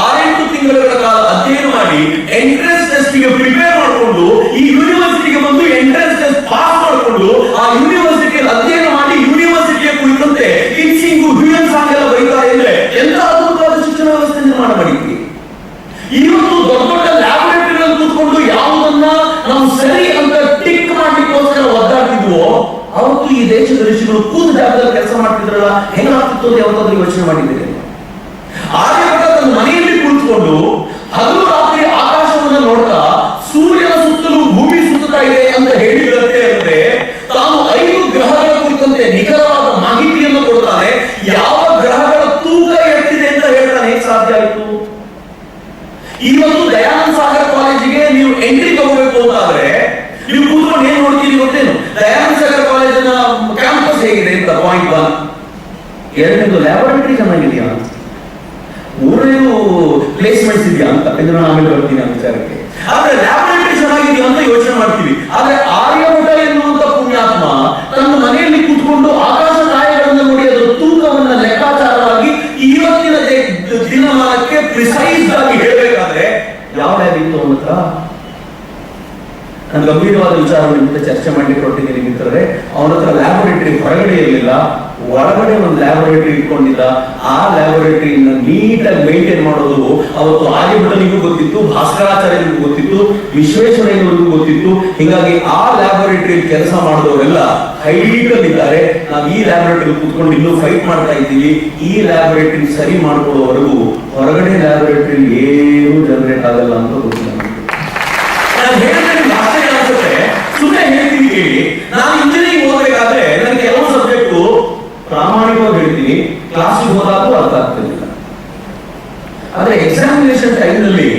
6-8 ತಿಂಗಳ ಕಾಲ ಅಧ್ಯಯನ ಮಾಡಿ ಎಂಟ್ರೆನ್ಸ್ ಟೆಸ್ಟ್ ಗೆ ಪ್ರಿಪೇರ್ ಮಾಡಿಕೊಂಡು ಈ ಯೂನಿವರ್ಸಿಟಿಗೆ ಬಂದು ಎಂಟ್ರೆನ್ಸ್ ಟೆಸ್ಟ್ ಪಾಸ್ ಮಾಡಿಕೊಂಡು ಆ ಯೂನಿವರ್ಸಿಟಿಯಲ್ಲಿ ಅಧ್ಯಯನ ಮಾಡಿ ಯೂನಿವರ್ಸಿಟಿಯ ಕುರಿತಂತೆ ಇತ್ಸಿಂಗು ಹ್ಯೂಯನ್ ಸಾಂಗ್ ಎಲ್ಲ ಬರೀತಾರೆ ಅಂದ್ರೆ ಎಂತ ಅದ್ಭುತವಾದ ಶಿಕ್ಷಣ ವ್ಯವಸ್ಥೆ ನಿರ್ಮಾಣ ಮಾಡಿದ್ವಿ. ಇವತ್ತು ದೊಡ್ಡ ದೊಡ್ಡ ಲ್ಯಾಬೊರೇಟರಿಗಳಲ್ಲಿ ಕೂತ್ಕೊಂಡು ಯಾವುದನ್ನ ನಾವು ಸರಿ ಅಂತ ಟಿಕ್ ಮಾಡ್ಲಿಕ್ಕೋಸ್ಕರ ಒದ್ದಾಡ್ತಿದ್ವೋ ಅವತ್ತು ಈ ದೇಶದ ಋಷಿಗಳು ಕೂದ ಜಾಗದಲ್ಲಿ ಕೆಲಸ ಮಾಡ್ತಿದ್ರಲ್ಲ, ಹೆಂಗಾಗ್ತಿತ್ತು ಅಂತ ಯಾವತ್ತಾದ್ರೂ ಯೋಚನೆ ಮಾಡಿದ್ದೀರಿ? ಆರ್ಯಭಟ ತನ್ನ ಮನೆಯಲ್ಲಿ ಕುಳಿತುಕೊಂಡು ಹಗಲು ರಾತ್ರಿ ಆಕಾಶವನ್ನು ನೋಡ್ತಾ ಸೂರ್ಯನ ಸುತ್ತಲೂ ಭೂಮಿ ಸುತ್ತಾ ಇದೆ ಅಂತ ಹೇಳಿದಂತೆ ಅಂದ್ರೆ ತಾನು 5 ಗ್ರಹಗಳ ಕುರಿತಂತೆ ನಿಖರವಾದ ಮಾಹಿತಿಯನ್ನು ಕೊಡ್ತಾನೆ. ಯಾವ ಗ್ರಹಗಳ ತೂಕ ಎಷ್ಟಿದೆ ಅಂತ ಹೇಳ್ತಾನೆ. ಹೇಗೆ ಸಾಧ್ಯ ಆಯಿತು? ಇವತ್ತು ದಯಾನಂದ ಸಾಗರ್ ಕಾಲೇಜಿಗೆ ನೀವು ಎಂಟ್ರಿ ತಗೋಬೇಕು ಅಂತಾದ್ರೆ ನೀವು ಕೂತ್ಕೊಂಡು ಏನ್ ನೋಡ್ತೀರಿ ಗೊತ್ತೇನು? ದಯಾನಂದ ಸಾಗರ್ ಕಾಲೇಜಿನ ಕ್ಯಾಂಪಸ್ ಹೇಗಿದೆ ಅಂತ ಪಾಯಿಂಟ್ 1. ಎರಡನೇದು ಲ್ಯಾಬೊರೇಟರಿ ಚೆನ್ನಾಗಿದೆಯಾ, 3ನೇದು ಪ್ಲೇಸ್ಮೆಂಟ್ಸ್ ಇದೆಯಾ ಅಂತ. ಇದನ್ನ ಆಮೇಲೆ ಬರ್ತೀನಿ ಆ ವಿಚಾರಕ್ಕೆ. ಆದ್ರೆ ಲ್ಯಾಬೊರೇಟರಿ ಚೆನ್ನಾಗಿದೆಯಾ ಅಂತ ಯೋಚನೆ ಮಾಡ್ತೀವಿ. ಆದ್ರೆ ಆರ್ಯಭಟ ಎನ್ನುವಂತ ಪುಣ್ಯಾತ್ಮ ತನ್ನ ಮನೆಯಲ್ಲಿ ಕೂತ್ಕೊಂಡು ಆಕಾಶ ಕಾಯಗಳನ್ನು ನೋಡಿ ಅದರ ತೂಕವನ್ನ ಲೆಕ್ಕಾಚಾರವಾಗಿ ಇವತ್ತಿನ ದಿನಮಾನಕ್ಕೆ ಪ್ರಿಸೈಸ್ ಆಗಿ ಹೇಳಬೇಕಾದ್ರೆ ಯಾವ ಲ್ಯಾಬ್ ಇತ್ತು ಅವನ ಹತ್ರ? ನಾನು ಗಂಭೀರವಾದ ವಿಚಾರವನ್ನು ಚರ್ಚೆ ಮಾಡ್ಲಿಕ್ಕೆ ಹೊರಟಿದ್ದೀನಿ ಮಿತ್ರರೇ. ಅವನ ಹತ್ರ ಲ್ಯಾಬೊರೇಟರಿ ಹೊರಗಡೆ ಇರಲಿಲ್ಲ, ಒಳಗಡೆ ಒಂದು ಲ್ಯಾಬೊರೇಟರಿ ಇಟ್ಕೊಂಡಿದ್ದ. ಆ ಲ್ಯಾಬೊರೇಟರಿನ ನೀಟಾಗಿ ಮೇಂಟೈನ್ ಮಾಡೋದು ಅವತ್ತು ಆರ್ಯಭಟನಿಗೂ ಗೊತ್ತಿತ್ತು, ಭಾಸ್ಕರಾಚಾರ್ಯನಿಗೂ ಗೊತ್ತಿತ್ತು, ವಿಶ್ವೇಶ್ವರಯ್ಯನಿಗೂ ಗೊತ್ತಿತ್ತು. ಹೀಗಾಗಿ ಆ ಲ್ಯಾಬೊರೇಟರಿ ಕೆಲಸ ಮಾಡಿದವರೆಲ್ಲ ಹೈಲೀಟಲ್ಲಿ ಇದ್ದಾರೆ. ನಾವು ಈ ಲ್ಯಾಬೊರೇಟರಿ ಕೂತ್ಕೊಂಡು ಇನ್ನೂ ಫೈಟ್ ಮಾಡ್ತಾ ಇದ್ದೀವಿ. ಈ ಲ್ಯಾಬೊರೇಟರಿ ಸರಿ ಮಾಡ್ಕೊಳ್ಳೋವರೆಗೂ ಹೊರಗಡೆ ಲ್ಯಾಬೊರೇಟರಿ ಏನು ಜನರೇಟ್ ಆಗಲ್ಲ ಅಂತ ಗೊತ್ತಿಲ್ಲ. ನಾನು ಹೇಳಿದ್ರೆ ಆಶ್ಚರ್ಯ ಅನ್ಸುತ್ತೆ, ಸುಮ್ಮನೆ ಹೇಳ್ತೀನಿ ಕೇಳಿ. ನಾನು ಇಂಜಿನಿಯರಿಂಗ್ ಓದಬೇಕಾದ್ರೆ ನನಗೆ ಕೆಲವು ಸಬ್ಜೆಕ್ಟು ಪ್ರಾಮಾಣಿಕವಾಗಿ ಹೇಳ್ತೀನಿ ಕ್ಲಾಸಿಗೆ ಹೋದಾಗೂ ಅರ್ಥ ಆಗ್ತಿರ್ಲಿಲ್ಲ. ಆದ್ರೆ ಎಕ್ಸಾಮಿನೇಷನ್ ಟೈಮ್ ನಲ್ಲಿ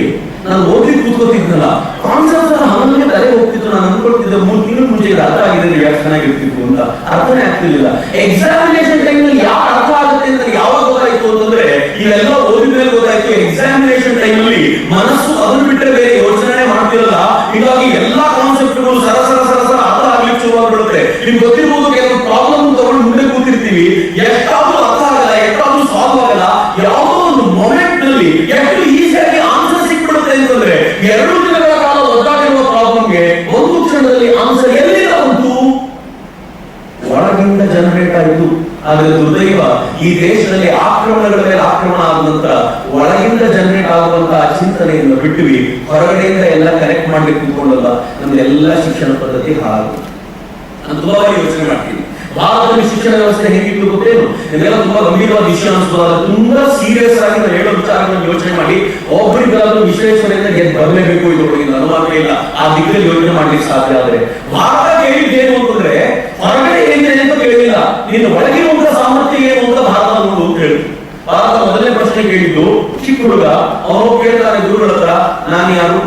ನಾನು ಓದ್ಲಿಕ್ಕೆ ಕೂತ್ಕೋತಿದ್ನಲ್ಲ, ಕಾನ್ಸೆಪ್ಟ್ ಹಂಗೆ ತಲೆ ಹೋಗ್ತಿತ್ತು. ನಾನು ಅನ್ಕೊಳ್ತಿದ್ದೆ 3 ತಿಂಗಳ ಮುಂಚೆ ಇದು ಅರ್ಥ ಆಗಿದೆ ಯಾಕೆ ಚೆನ್ನಾಗಿರ್ತಿತ್ತು ಅಂತ. ಅರ್ಥನೇ ಆಗ್ತಿರ್ಲಿಲ್ಲ. ಎಕ್ಸಾಮಿನೇಷನ್ ಟೈಮ್ ನಲ್ಲಿ ಯಾವ ಅರ್ಥ ಆಗುತ್ತೆ ಅಂತ ಯಾವಾಗ ಗೊತ್ತಾಯ್ತು ಅಂತಂದ್ರೆ ಇವೆಲ್ಲ ಓದಿದ್ಮೇಲೆ ಗೊತ್ತಾಯ್ತು. ಎಕ್ಸಾಮಿನೇಷನ್ ಟೈಮ್ ಅಲ್ಲಿ ಮನಸ್ಸು ಅದನ್ನು ಬಿಟ್ಟರೆ ಬೇರೆ ಯೋಚನೆ ಮಾಡ್ತಿರಲ್ಲ. ಹೀಗಾಗಿ ಎಲ್ಲಾ ಕಾನ್ಸೆಪ್ಟ್ಗಳು ಸರಸರ ಅರ್ಥ ಆಗ್ಲಿಕ್ಕೆ ಶುರುವಾಗ್ಬಿಡುತ್ತೆ. ನಿಮ್ಗೆ ಗೊತ್ತಿರ್ಬೋದು, ಕೆಲವು ಪ್ರಾಬ್ಲಮ್ ತಗೊಂಡು ಮುಂದೆ ಕೂತಿರ್ತೀವಿ, ಎಷ್ಟಾದ್ರೂ ಅರ್ಥ ಆಗಲ್ಲ, ಎಷ್ಟಾದ್ರೂ ಸಾಲ್ವ್ ಆಗಲ್ಲ. ಯಾವುದೋ ಒಂದು ಮೊಮೆಂಟ್ ನಲ್ಲಿ ಎಷ್ಟು ಈಸಿಯಾಗಿ ಆನ್ಸರ್ ಸಿಕ್ಬಿಡುತ್ತೆ ಅಂತಂದ್ರೆ 2 ದಿನಗಳ ಕಾಲ ಒದ್ದಾಡಿರುವ ಪ್ರಾಬ್ಲಮ್ಗೆ 1 ಕ್ಷಣದಲ್ಲಿ ಆನ್ಸರ್ ಎಲ್ಲಿಂದ ಬಂತು? ಒಳಗಿಂದ ಜನರೇಟ್ ಆಯಿತು. ಆದ್ರೆ ದುರ್ದೈವ, ಈ ದೇಶದಲ್ಲಿ ಆಕ್ರಮಣಗಳ ಮೇಲೆ ಆಕ್ರಮಣ ಆದ ನಂತರ ಒಳಗಿಂದ ಜನರೇಟ್ ಆಗುವಂತಹ ಚಿಂತನೆಯನ್ನು ಬಿಟ್ವಿ, ಹೊರಗಡೆಯಿಂದ ಎಲ್ಲ ಕನೆಕ್ಟ್ ಮಾಡ್ಲಿಕ್ಕೆ ಕೂತ್ಕೊಂಡಲ್ಲ. ನಮ್ದೆಲ್ಲ ಶಿಕ್ಷಣ ಪದ್ಧತಿ ಹಾಳು. ನಾನು ತುಂಬಾ ಯೋಚನೆ ಮಾಡ್ತೀನಿ, ಭಾರತದಲ್ಲಿ ಶಿಕ್ಷಣ ವ್ಯವಸ್ಥೆ ಹೇಗಿತ್ತು ಗೊತ್ತೇನು? ಇದೆಲ್ಲ ತುಂಬಾ ಗಂಭೀರವಾದ ವಿಷಯ ಅನ್ಸ್ಬೋದಾದ್ರೆ ತುಂಬಾ ಸೀರಿಯಸ್ ಆಗಿ ನಾವು ಹೇಳೋ ವಿಚಾರಗಳನ್ನು ಯೋಚನೆ ಮಾಡಿ ಒಬ್ಬರಿಗಾದ್ರೂ ವಿಶ್ವೇಶ್ವರಯ್ಯನ ಗೆದ್ದು ಬರಲೇಬೇಕು, ಇದರೊಳಗಿನ ಅನುಮಾನ ಇಲ್ಲ. ಆ ದಿಕ್ಕಲ್ಲಿ ಯೋಚನೆ ಮಾಡ್ಲಿಕ್ಕೆ ಸಾಧ್ಯ. ಆದ್ರೆ ಭಾರತ ಹೇಳಿದ್ದೇನು ಅಂತಂದ್ರೆ ಹೊರಗಡೆ ಪ್ರಶ್ನೆ ಕೇಳಿದ್ದು, ಚಿಕ್ಕ ಹುಡುಗ ಅವನು ಕೇಳ್ತಾರೆ ಗುರುಗಳ ಹತ್ರ, ನಾನು ಯಾರು?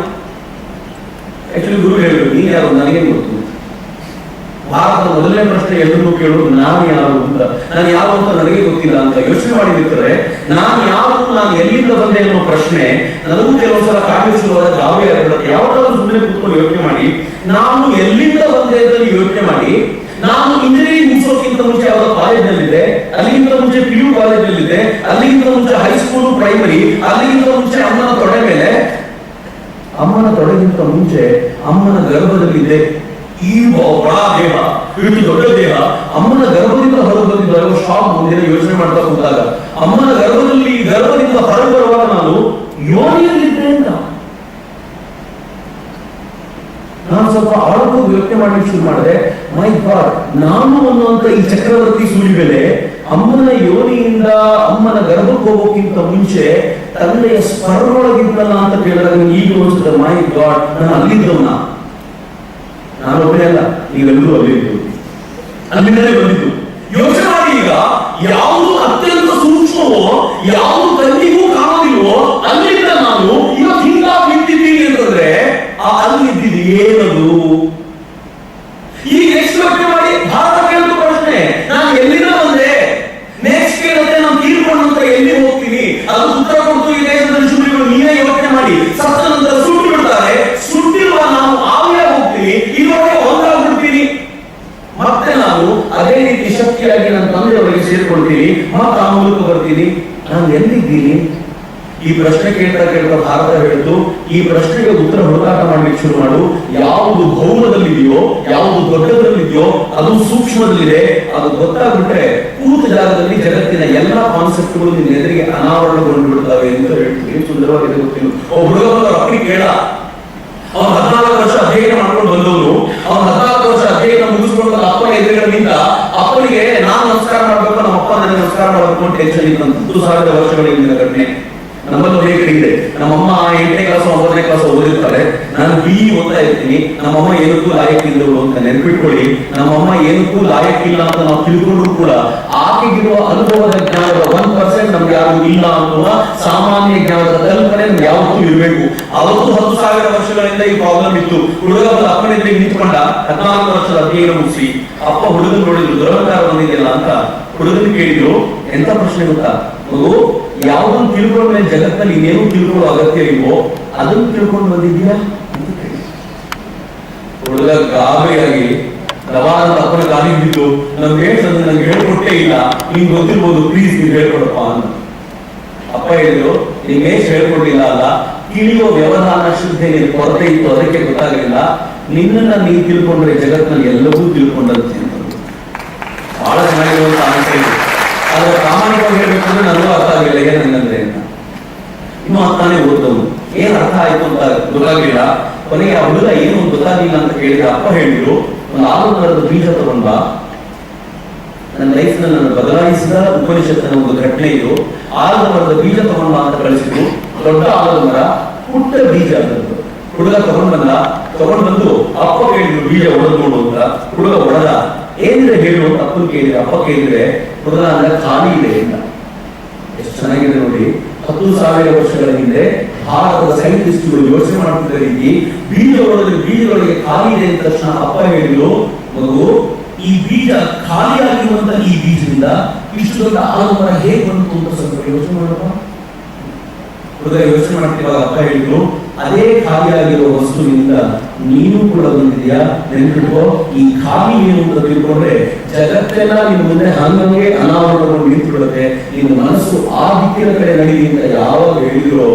ಆಕ್ಚುಲಿ ಗುರು ಹೇಳಿದ್ರು, ನೀನ್ ಯಾರು ನನಗೇನು ಗೊತ್ತು. ಭಾರತದ ಮೊದಲನೇ ಪ್ರಶ್ನೆ ಎಲ್ಲರೂ ಕೇಳೋದು ನಾನು ಯಾರು ಅಂತ. ನಾನು ಯಾರು ಅಂತ ನನಗೆ ಗೊತ್ತಿಲ್ಲ ಅಂತ ಯೋಚನೆ ಮಾಡಿರ್ತಾರೆ. ನಾನು ಯಾರು, ನಾನು ಎಲ್ಲಿಂದ ಬಂದೆ ಅನ್ನೋ ಪ್ರಶ್ನೆ ನನಗೂ ಕೆಲವೊಂದ್ಸಲ ಕಾಣಿಸುವಾಗ ಗಾಬರಿ ಆಗಿರುತ್ತೆ. ಯಾವಾಗಲೂ ಸುಮ್ಮನೆ ಕೂತ್ಕೊಂಡು ಯೋಚನೆ ಮಾಡಿ, ನಾನು ಎಲ್ಲಿಂದ ಬಂದೆ ಅಂತ ಯೋಚನೆ ಮಾಡಿ. ನಾನು ಇಂಜಿನಿಯರಿಂಗ್ ಮುಗಿಸೋಕ್ಕಿಂತ ಮುಂಚೆ ಯಾವ ಕಾಲೇಜ್ನಲ್ಲಿದ್ದೆ, ಅಲ್ಲಿಗಿಂತ ಮುಂಚೆ PU ಕಾಲೇಜ್ನಲ್ಲಿದ್ದೆ, ಅಲ್ಲಿಗಿಂತ ಮುಂಚೆ ಹೈಸ್ಕೂಲು ಪ್ರೈಮರಿ, ಅಲ್ಲಿಗಿಂತ ಮುಂಚೆ ಅಮ್ಮನ ತೊಡೆ ಮೇಲೆ, ಅಮ್ಮನ ತೊಡೆಗಿಂತ ಮುಂಚೆ ಅಮ್ಮನ ಗರ್ಭದಲ್ಲಿದ್ದೆ. ಈ ಬಹಳ ದೇಹ, ಇಷ್ಟು ದೊಡ್ಡ ದೇಹ, ಅಮ್ಮನ ಗರ್ಭದಿಂದ ಹೊರಗೆ ಬಂದಿದ್ದಾಗ ಶಾಪ್ ಮುಂದಿನ ಯೋಚನೆ ಮಾಡ್ತಾ ಕೂತಾಗ, ಅಮ್ಮನ ಗರ್ಭದಿಂದ ಹೊರಗೆ ಬರುವಾಗ ನಾನು ಯೋನಿಯಲ್ಲಿದ್ದೆ ಅಂತ ನಾನು ಸ್ವಲ್ಪ ಆಳವಾಗಿ ಯೋಚನೆ ಮಾಡ್ಲಿಕ್ಕೆ ಶುರು ಮಾಡಿದೆ. ಮೈ ಗಾಡ್, ನಾನು ಅನ್ನುವಂತ ಈ ಚಕ್ರವರ್ತಿ ಸೂಲಿಬೆಲೆ ಅಮ್ಮನ ಯೋನಿಯಿಂದ ಅಮ್ಮನ ಗರ್ಭಕ್ಕೆ ಹೋಗೋಕ್ಕಿಂತ ಮುಂಚೆ ತಂದೆಯ ಸ್ಪರ್ನೊಳಗಿದ್ದಲ್ಲ ಅಂತ ಕೇಳಿದಾಗ ಈಗ ಅನ್ಸುತ್ತೆ, ಮೈ ಗಾಡ್, ನಾನು ಅಲ್ಲಿದ್ದವನ. ನಾನು ಒಬ್ಬನೇ ಅಲ್ಲ, ನೀವೆಲ್ಲರೂ ಅಲ್ಲಿಂದಲೇ ಬಂದಿದ್ದು. ಯೋಚನೆ ಮಾಡಿ, ಈಗ ಯಾವುದು ಅತ್ಯಂತ ಸೂಕ್ಷ್ಮವೋ, ಯಾವುದು ಕಣ್ಣಿಗೂ ಕಾಣೋದಿಲ್ವೋ ಅಲ್ಲಿಂದ ನಾನು ಇವತ್ತು ಹಿಂಗಾಗಿ ನಿಂತಿದ್ದೀನಿ ಅಂತಂದ್ರೆ ಅಲ್ಲಿದ್ದಿದ್ದು ಏನದು? ಈಗ ನೆಕ್ಸ್ಟ್ ಯೋಚನೆ ಮಾಡಿ, ಭಾರತ ಕೇಳಿದ ಪ್ರಶ್ನೆ ನಾನು ಎಲ್ಲಿಂದ ಬಂದೆ, ನೆಕ್ಸ್ಟ್ ಕೇಳುತ್ತೆ ನಾನು ತೀರ್ಕೊಂಡಂತ ಎಲ್ಲಿ ಹೋಗ್ತೀನಿ, ಅದು ಉತ್ತರ ಕೊಡ್ತು ಈ ದೇಶದಲ್ಲಿ ಸುಳ್ಳುಗಳು. ನೀವೇ ಯೋಚನೆ ಮಾಡಿ, ಸತ್ತ ನಂತರ ಸುಟ್ಟು ಬಿಡ್ತಾರೆ, ಸುಟ್ಟಿರುವ ನಾವು ಆವಿಯಾಗಿ ಹೋಗ್ತೀನಿ, ಇದುವರೆಗೆ ಒಂದಾಗ್ಬಿಡ್ತೀನಿ, ಮತ್ತೆ ನಾನು ಅದೇ ರೀತಿ ಶಕ್ತಿಯಾಗಿ ನನ್ನ ತಂದೆಯವರಿಗೆ ಸೇರಿಕೊಳ್ತೀನಿ, ಮತ್ತೆ ಆ ಮೂಲಕ ಬರ್ತೀನಿ. ನಾನು ಎಲ್ಲಿದ್ದೀನಿ? ಈ ಪ್ರಶ್ನೆ ಕೇಳ್ತಾ ಭಾರತ ಹೇಳಿತು, ಈ ಪ್ರಶ್ನೆಗೆ ಉತ್ತರ ಹುಡುಕಾಟ ಮಾಡ್ಲಿಕ್ಕೆ ಶುರು ಮಾಡು. ಯಾವುದು ಭೌಮದಲ್ಲಿದೆಯೋ, ಯಾವುದು ದೊಡ್ಡದಲ್ಲಿದೆಯೋ, ಅದು ಸೂಕ್ಷ್ಮದಲ್ಲಿದೆ. ಅದು ಗೊತ್ತಾಗ್ಬಿಟ್ರೆ ಕೂತ ಜಾಗದಲ್ಲಿ ಜಗತ್ತಿನ ಎಲ್ಲಾ ಕಾನ್ಸೆಪ್ಟ್ಗಳು ನಿನ್ನ ಎದುರಿಗೆ ಅನಾವರಣಗೊಂಡು ಬಿಡ್ತವೆ ಅಂತ ಹೇಳ್ತೀವಿ. ಸುಂದರವಾಗಿದೆ, ಗೊತ್ತಿಲ್ಲ. ಹುಡುಗ ಅಪ್ಪಿ ಕೇಳ, ಅವನು 14 ವರ್ಷ ಅಧ್ಯಯನ ಮಾಡ್ಕೊಂಡು ಬಂದವನು, ಅವನು 14 ವರ್ಷ ಅಧ್ಯಯನ ಮುಗಿಸ್ಕೊಂಡು ಅಪ್ಪನ ಎದುರುಗಡೆ ನಿಂತ, ಅಪ್ಪನಿಗೆ ನಾನು ನಮಸ್ಕಾರ ಮಾಡ್ಬೇಕು, ನಮ್ಮ ಅಪ್ಪ ನನಗೆ ನಮಸ್ಕಾರ ಮಾಡಬೇಕು ಅಂತ ಟೆನ್ಷನ್ ಇತ್ತು. 10,000 ವರ್ಷಗಳ ಹಿಂದಿನ ಘಟನೆ. ನಮ್ಮಲ್ಲಿ ಅನೇಕ ಇದೆ. ನಮ್ಮಮ್ಮ 8ನೇ ಕ್ಲಾಸ್ 9ನೇ ಕ್ಲಾಸ್ ಓದಿರ್ತಾರೆ, ನಾನು BE ಓದ್ತಾ ಇರ್ತೀನಿ. ನಮ್ಮಮ್ಮ ಏನಕ್ಕೂ ಲಾಯಕ್ಕಿಲ್ಲವರು ಅಂತ ನೆನ್ಪಿಟ್ಕೊಳ್ಳಿ. ನಮ್ಮಮ್ಮ ಏನಕ್ಕೂ ಲಾಯಕ್ಕಿಲ್ಲ ಅಂತ ನಾವು ತಿಳ್ಕೊಂಡ್ರು ಕೂಡ ಆಕೆಗಿರುವ ಅನುಭವದ ಜ್ಞಾನದ 1% ನಮ್ಗೆ ಯಾರು ಇಲ್ಲ ಅನ್ನುವ ಸಾಮಾನ್ಯ ಜ್ಞಾನದ ಕಲ್ಪನೆ ನಮ್ಗೆ ಯಾವತ್ತೂ ಇರಬೇಕು. ಅವತ್ತು 10,000 ವರ್ಷಗಳಿಂದ ಈ ಪ್ರಾಬ್ಲಮ್ ಇತ್ತು. ಹುಡುಗ ಅಪ್ಪನ ಎದುರಿಗೆ ನಿಂತ್ಕೊಂಡ, 14 ವರ್ಷದ ಅಧ್ಯಯನ ಮುಗಿಸಿ, ಅಪ್ಪ ಹುಡುಗನ್ ನೋಡಿದ್ರು, ದುರಹಂಕಾರ ಬಂದಿದೆಯಲ್ಲ ಅಂತ ಹುಡುಗನ್ ಕೇಳಿದ್ರು. ಎಂತ ಪ್ರಶ್ನೆ ಗೊತ್ತಾ? ಮಗು, ಯಾವುದನ್ನು ತಿಳ್ಕೊಂಡ್ರೆ ಜಗತ್ತಲ್ಲಿ ಇನ್ನೇನು ತಿಳ್ಕೊಳ್ಳೋ ಅಗತ್ಯ ಇಲ್ವೋ ಅದನ್ನು ತಿಳ್ಕೊಂಡು ಬಂದಿದ್ಯಾ ಅಂತ ಕೇಳಿ. ಹುಡುಗ ಗಾಬರಿಯಾಗಿ ರವಾನ ಅಪ್ಪನ ಕಾಲಿಗೆ ಬಿದ್ದು, ನಂಗೆ ಹೇಳ್ಕೊಟ್ಟೇ ಇಲ್ಲ, ನಿಂಗೆ ಗೊತ್ತಿರ್ಬೋದು, ಪ್ಲೀಸ್ ನೀವು ಹೇಳ್ಕೊಡಪ್ಪ ಅಂತ. ಅಪ್ಪ ಹೇಳಿದ್ರು, ನಿಂಗೆ ಹೇಳ್ಕೊಡ್ಲಿಲ್ಲ ಅಲ್ಲ, ತಿಳಿಯುವ ವ್ಯವಧಾನ ಶುದ್ಧೆ ಕೊರತೆ ಇತ್ತು, ಅದಕ್ಕೆ ಗೊತ್ತಾಗಲಿಲ್ಲ. ನಿನ್ನನ್ನ ನೀನು ತಿಳ್ಕೊಂಡ್ರೆ ಜಗತ್ತಿನಲ್ಲಿ ಎಲ್ಲವೂ ತಿಳ್ಕೊಂಡಂತೆ ಅಂತ ಬಹಳ ಚೆನ್ನಾಗಿರುವಂತ ಆನ್ಸರ್ ಇದೆ. ಆದ್ರೆ ಪ್ರಾಮಾಣಿಕವಾಗಿ ಹೇಳ್ಬೇಕಂದ್ರೆ ನನಗೂ ಅರ್ಥ ಆಗಿಲ್ಲ ಏನಂದ್ರೆ ಅಂತ. ಇನ್ನು ಅರ್ಥನೇ ಓದವನು, ಏನ್ ಅರ್ಥ ಆಯ್ತು ಅಂತ ಗೊತ್ತಾಗ್ಲಿಲ್ಲ. ಕೊನೆಗೆ ಆ ಹುಡುಗ ಏನು ಗೊತ್ತಾಗಿಲ್ಲ ಅಂತ ಕೇಳಿದ್ರೆ ಅಪ್ಪ ಹೇಳಿದ್ರು, ಒಂದು ಆಲದ ಬೀಜ ತಗೊಂಡ, ನನ್ನ ಲೈಫ್ ನಲ್ಲಿ ನಾನು ಬದಲಾಯಿಸಿದ ಉಪನಿಷತ್ತಿನ ಒಂದು ಘಟನೆ ಇದು. ಆಲದ ಮರದ ಬೀಜ ತಗೊಂಡ ಅಂತ ಕಳಿಸಿದ್ರು. ದೊಡ್ಡ ಆಲದ ಮರ, ಪುಟ್ಟ ಬೀಜ ಅದರದ್ದು. ಹುಡುಗ ತಗೊಂಡ್ ಬಂದು ಅಪ್ಪ ಕೇಳಿದ್ರು ಬೀಜ ಒಡೆದು ನೋಡು ಅಂತ. ಹುಡುಗ ಒಡೆದ. ಏನಿದೆ ಹೇಳು ಅಂತ ಅಪ್ಪನ ಕೇಳಿದ್ರೆ, ಅಪ್ಪ ಕೇಳಿದ್ರೆ ಹುಡುಗ ಅಂದ್ರೆ ಖಾಲಿ ಇದೆ ಅಂತ. ಎಷ್ಟು ಚೆನ್ನಾಗಿದೆ ನೋಡಿ. 10,000 ವರ್ಷಗಳ ಹಿಂದೆ ಭಾರತದ ಸೈಂಟಿಸ್ಟ್ಗಳು ಯೋಚನೆ ಮಾಡ್ತಿದ್ದ ರೀತಿ ಬೀಜಗಳಿಗೆ ಖಾಲಿ ಇದೆ ಅಂತ ತಕ್ಷಣ ಅಪ್ಪ ಹೇಳಿದ್ರು, ಮಗು, ಈ ಬೀಜ ಖಾಲಿಯಾಗಿರುವಂತ ಈ ಬೀಜದಿಂದ ಇಷ್ಟು ದೊಡ್ಡ ಆಲದ ಮರ ಹೇಗೆ ಬಂತು ಅಂತ ಸ್ವಲ್ಪ ಯೋಚನೆ ಮಾಡಪ್ಪ. ಹುಡುಗ ಯೋಚನೆ ಮಾಡ್ತಿರುವಾಗ ಅಪ್ಪ ಹೇಳಿದ್ರು, ಅದೇ ಖಾಲಿಯಾಗಿರುವ ವಸ್ತುವಿನಿಂದ ನೀನು ಕೂಡ ಬಂದಿದ್ಯಾ, ನೆನ್ಪಿಟ್ಕೋ. ಈ ಖಾಲಿ ಏನು ಅಂತ ತಿಳ್ಕೊಂಡ್ರೆ ಜಗತ್ತೆಲ್ಲ ನಿನ್ನ ಮುಂದೆ ಹಂಗಂಗೆ ಅನಾವರಣಗೊಂಡು ನಿಂತುಬಿಡುತ್ತೆ. ನಿನ್ನ ಮನಸ್ಸು ಆ ದಿಕ್ಕಿನ ಕಡೆ ನಡೀಲಿ ಅಂತ ಯಾವಾಗ ಹೇಳಿದ್ರು,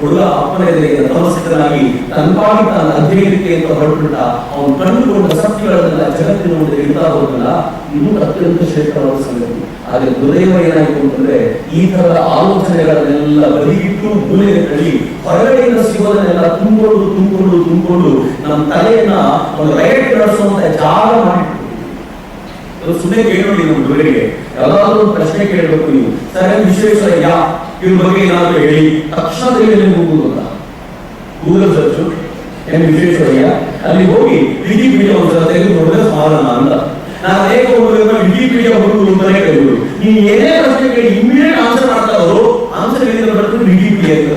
ಹುಡುಗ ಅಪ್ಪನ ಎದುರಿಗೆ ನತಮಸ್ತಕನಾಗಿ ತನ್ಪಾಗಿ ತಾನು ಅಧ್ಯಯನಕ್ಕೆ ಅಂತ ಹೊರಟುಬಿಟ್ಟ. ಅವನು ಕಂಡುಕೊಂಡ ಸತ್ಯಗಳನ್ನೆಲ್ಲ ಜಗತ್ತಿನ ಮುಂದೆ ಇಡ್ತಾ ಹೋಗಲ್ಲ. ಇದು ಅತ್ಯಂತ ಶ್ರೇಷ್ಠವಾದ ಸಂಗತಿ. ಆದ್ರೆ ದುರ್ದೈವ ಏನಾಯ್ತು ಅಂತಂದ್ರೆ, ಈ ತರದ ಆಲೋಚನೆಗಳನ್ನೆಲ್ಲ ಬದಿಗಿಟ್ಟು ಮೂಲೆಗೆ ತಳ್ಳಿ ಹೊರಗಡೆಯಿಂದ ಸಿಗೋದನ್ನೆಲ್ಲ ತುಂಬಿಕೊಂಡು ನಮ್ಮ ತಲೆಯನ್ನ ಒಂದು ರೈಟ್ ನಡೆಸುವಂತ ಜಾಗ ಮಾಡಿಟ್ಟು ಸುಮ್ಮನೆ ಕೇಳಿ. ನಮ್ಮ ದುರ್ಗೆ ಯಾವ್ದಾದ್ರು ಒಂದು ಪ್ರಶ್ನೆ ಕೇಳಬೇಕು ನೀವು, ಸರ್ ವಿಶ್ವೇಶ್ವರಯ್ಯ ಇವ್ರ ಬಗ್ಗೆ ಏನಾದ್ರು ಹೇಳಿ, ತಕ್ಷಣ ಹೋಗುವುದಲ್ಲ. ಗೂಗಲ್ ಸರ್ಚ್ ವಿಶ್ವೇಶ್ವರಯ್ಯ, ಅಲ್ಲಿ ಹೋಗಿ ವಿಕಿಪೀಡಿಯಾ ಒಂದ್ಸಲ ತೆಗೆದು ನೋಡಿದ್ರೆ ಸಮಾಧಾನ ಅಂತ. ನಾನು ಅನೇಕ ವಿಕಿಪೀಡಿಯಾ ಹುಡುಗರು ಅಂತಾನೆ ಕರೀಬೋದು. ನೀವು ಏನೇ ಪ್ರಶ್ನೆ ಕೇಳಿ ಇಮಿಡಿಯೇಟ್ ಆನ್ಸರ್ ಮಾಡ್ತಾ ಅವರು ಆನ್ಸರ್ ಹೇಳಿದ್ರೆ ಬರ್ತದೆ ಡಿಟಿಪಿ ಅಂತ.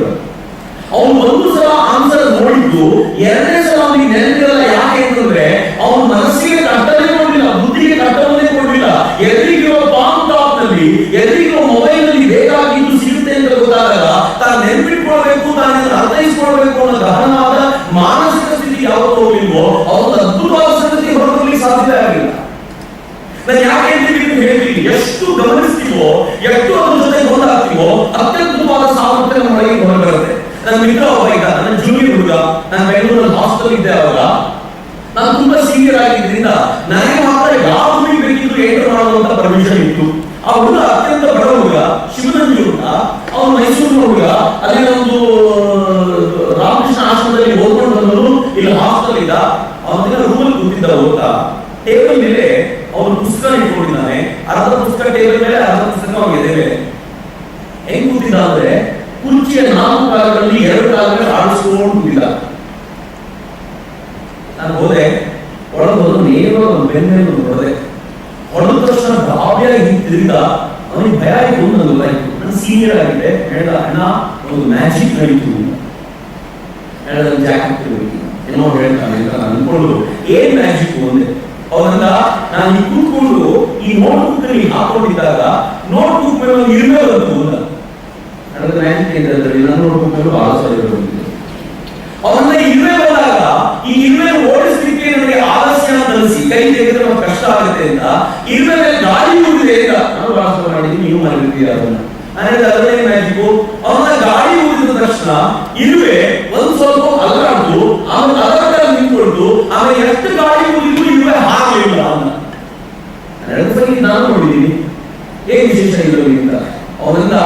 ಅವನು ಒಂದು ಸಲ ಆನ್ಸರ್ ನೋಡಿದ್ದು ಎರಡನೇ ಸಲ ಅವನಿಗೆ ನೆನಪಿರಲ್ಲ. ಯಾಕೆ ಅಂತಂದ್ರೆ ಅವನ ಮನಸ್ಸಿಗೆ ಕಟ್ಟನೆ ಕೊಡಲಿಲ್ಲ, ಬುದ್ಧಿಗೆ ಕಟ್ಟನೆ ಕೊಡಲಿಲ್ಲ. ಎದುರಿಗಿರೋ ಪಾಮ್ ಟಾಪ್ ನಲ್ಲಿ, ಎದುರಿಗಿರೋ ಮೊಬೈಲ್ ನಲ್ಲಿ ಬೇಕಾಗಿದ್ದು ಸಿಗುತ್ತೆ ಅಂತ ಗೊತ್ತಾದಾಗ ತಾನು ನೆನಪಿಟ್ಕೊಳ್ಬೇಕು, ತಾನು ಅರ್ಥೈಸ್ಕೊಳ್ಬೇಕು ಅನ್ನೋ ಗಹನವಾದ ಮಾನಸಿಕ ಸ್ಥಿತಿ ಯಾವತ್ತೂ ಹೋಗಿಲ್ವೋ ಅವತ್ತು ಅದ್ಭುತವಾದ ಸಂಗತಿ ಹೊರಬರಲಿಕ್ಕೆ ಸಾಧ್ಯ ಆಗಿಲ್ಲ. ನಾನು ಯಾಕೆ ಹೇಳ್ತೀನಿ, ಎಷ್ಟು ಗಮನಿಸ್ತೀವೋ, ಎಷ್ಟು ಅದ್ರ ಜೊತೆ ಗೊತ್ತಾಗ್ತೀವೋ ಅತ್ಯದ್ಭುತವಾದ ಸಾಮರ್ಥ್ಯ ನಮ್ಮ ಒಳಗೆ ಹೊರಬರುತ್ತೆ. ನನ್ನ ಮಿತ್ರ ಒಬ್ಬ ಇದ್ದ, ನನ್ನ ಜೂನಿಯರ್ ಹುಡುಗ. ನಾನು ಬೆಂಗಳೂರಲ್ಲಿ ಹಾಸ್ಟೆಲ್ ಇದ್ದೆ ಅವಾಗ. ನಾನು ತುಂಬಾ ಸೀನಿಯರ್ ಆಗಿದ್ರಿಂದ ನನಗೆ ಮಾತ್ರ ಯಾವ ರೂಮಿಗೆ ಬೇಕಿದ್ರು ಎಂಟರ್ ಮಾಡುವಂತ ಪರ್ಮಿಷನ್ ಇತ್ತು. ಆ ಹುಡುಗ ಅತ್ಯಂತ ಬಡ ಹುಡುಗ, ಶಿವನಂಜಿ ಹುಡುಗ. ಅವನು ಮೈಸೂರಿನ ಹುಡುಗ. ಅಲ್ಲಿ ಒಂದು ರಾಮಕೃಷ್ಣ ಆಶ್ರಮದಲ್ಲಿ ಓದ್ಕೊಂಡು ಬಂದವರು ಇಲ್ಲಿ ಹಾಸ್ಟೆಲ್ ಇದ್ದ. ಅವನಿಗೆ ರೂಮಲ್ಲಿ ಕೂತಿದ್ದ ಓದ್ತಾ. ಟೇಬಲ್ ಮೇಲೆ ಅವನು ಪುಸ್ತಕ ಇಟ್ಕೊಂಡಿದ್ದಾನೆ. ಅರ್ಧ ಪುಸ್ತಕ ಟೇಬಲ್ ಮೇಲೆ, ಅರ್ಧ ಪುಸ್ತಕ ಅವನ ಎದೆ ಮೇಲೆ. ಹೆಂಗ್ ಕೂತಿದ್ದ ಅಂದ್ರೆ ಕುರ್ಚಿಯ 4 ಕಾಲಗಳಲ್ಲಿ 2 ಕಾಲಗಳಲ್ಲಿ ಆಡಿಸ್ಕೊಂಡು ಕೂತಿದ್ದ. ನಾನು ಹೋದೆ, ಒಳಗೆ ಹೋದ ನೇರವಾಗಿ ಒಂದು ಬೆನ್ನ ಮೇಲೆ ಹೊಡೆದೆ. ಹೊಡೆದ ತಕ್ಷಣ ಭಾವ್ಯಾಗಿ ತಿರುಗಿದ. ಅವನಿಗೆ ಭಯ ಆಯ್ತು, ನನಗೆ ಗೊತ್ತಾಯ್ತು. ನಾನು ಸೀನಿಯರ್ ಆಗಿದೆ. ಹೇಳ್ದ, ಅಣ್ಣ ಒಂದು ಮ್ಯಾಜಿಕ್ ನಡೀತು. ಹೇಳ್ದ, ಜಾಕೆಟ್ ಏನೋ ಹೇಳ್ತಾನೆ ಅಂತ ನಾನು ಅನ್ಕೊಂಡು ಏನ್ ಮ್ಯಾಜಿಕ್ ಅಂದೆ. ಅವನಂದ, ನಾನು ಈ ಕೂತ್ಕೊಂಡು ಈ ನೋಟ್ ಬುಕ್ ಅಲ್ಲಿ ಹಾಕೊಂಡಿದ್ದಾಗ ನೋಟ್ ಬುಕ್ ಮೇಲೆ ಒಂದು ಇರುವೆ ಬಂತು ಅಂತ. ಮ್ಯಾಜಿಕ್ ಏನಿದೆ, ನನ್ನ ನೋಟ್ ಬುಕ್ ಮೇಲೆ ಬಹಳ ಸಲ ಅವನ್ನ ಇರುವೆ ಹೋದಾಗ ಈ ಇರುವೆ ಓಡಿಸ್ಲಿಕ್ಕೆ ನನಗೆ ಆಲಸ್ಯ ತರಿಸಿ ಕೈ ತೆಗೆದ್ರೆ ನಮ್ಗೆ ಕಷ್ಟ ಆಗುತ್ತೆ ಅಂತ ಇರುವೆ ಮೇಲೆ ಗಾಳಿ ಊದಿದೆ ಅಂತ ನಾನು ಭಾಷಣ ಮಾಡಿದ್ದೀನಿ. ನೀವು ಮಾಡಿರ್ತೀರ ಅದನ್ನ. ಅದನ್ನೇ ಮ್ಯಾಜಿಕ್. ಅವನ ಗಾಳಿ ಊದಿದ ತಕ್ಷಣ ಇರುವೆ ಒಂದು ಸ್ವಲ್ಪ ಅಲರಾಡ್ತು, ಆಮೇಲೆ ಅದರ ನಿಂತ್ಕೊಳ್ತು. ಆಮೇಲೆ ಎಷ್ಟು ಗಾಳಿ ಊದಿದ್ರು ಇರುವೆ ಹಾಗಲಿಲ್ಲ. ಅವನ ನಾನು ನೋಡಿದ್ದೀನಿ. ಏನ್ ವಿಶೇಷ ಇರುವೆ ಅಂತ ಅವರಿಂದ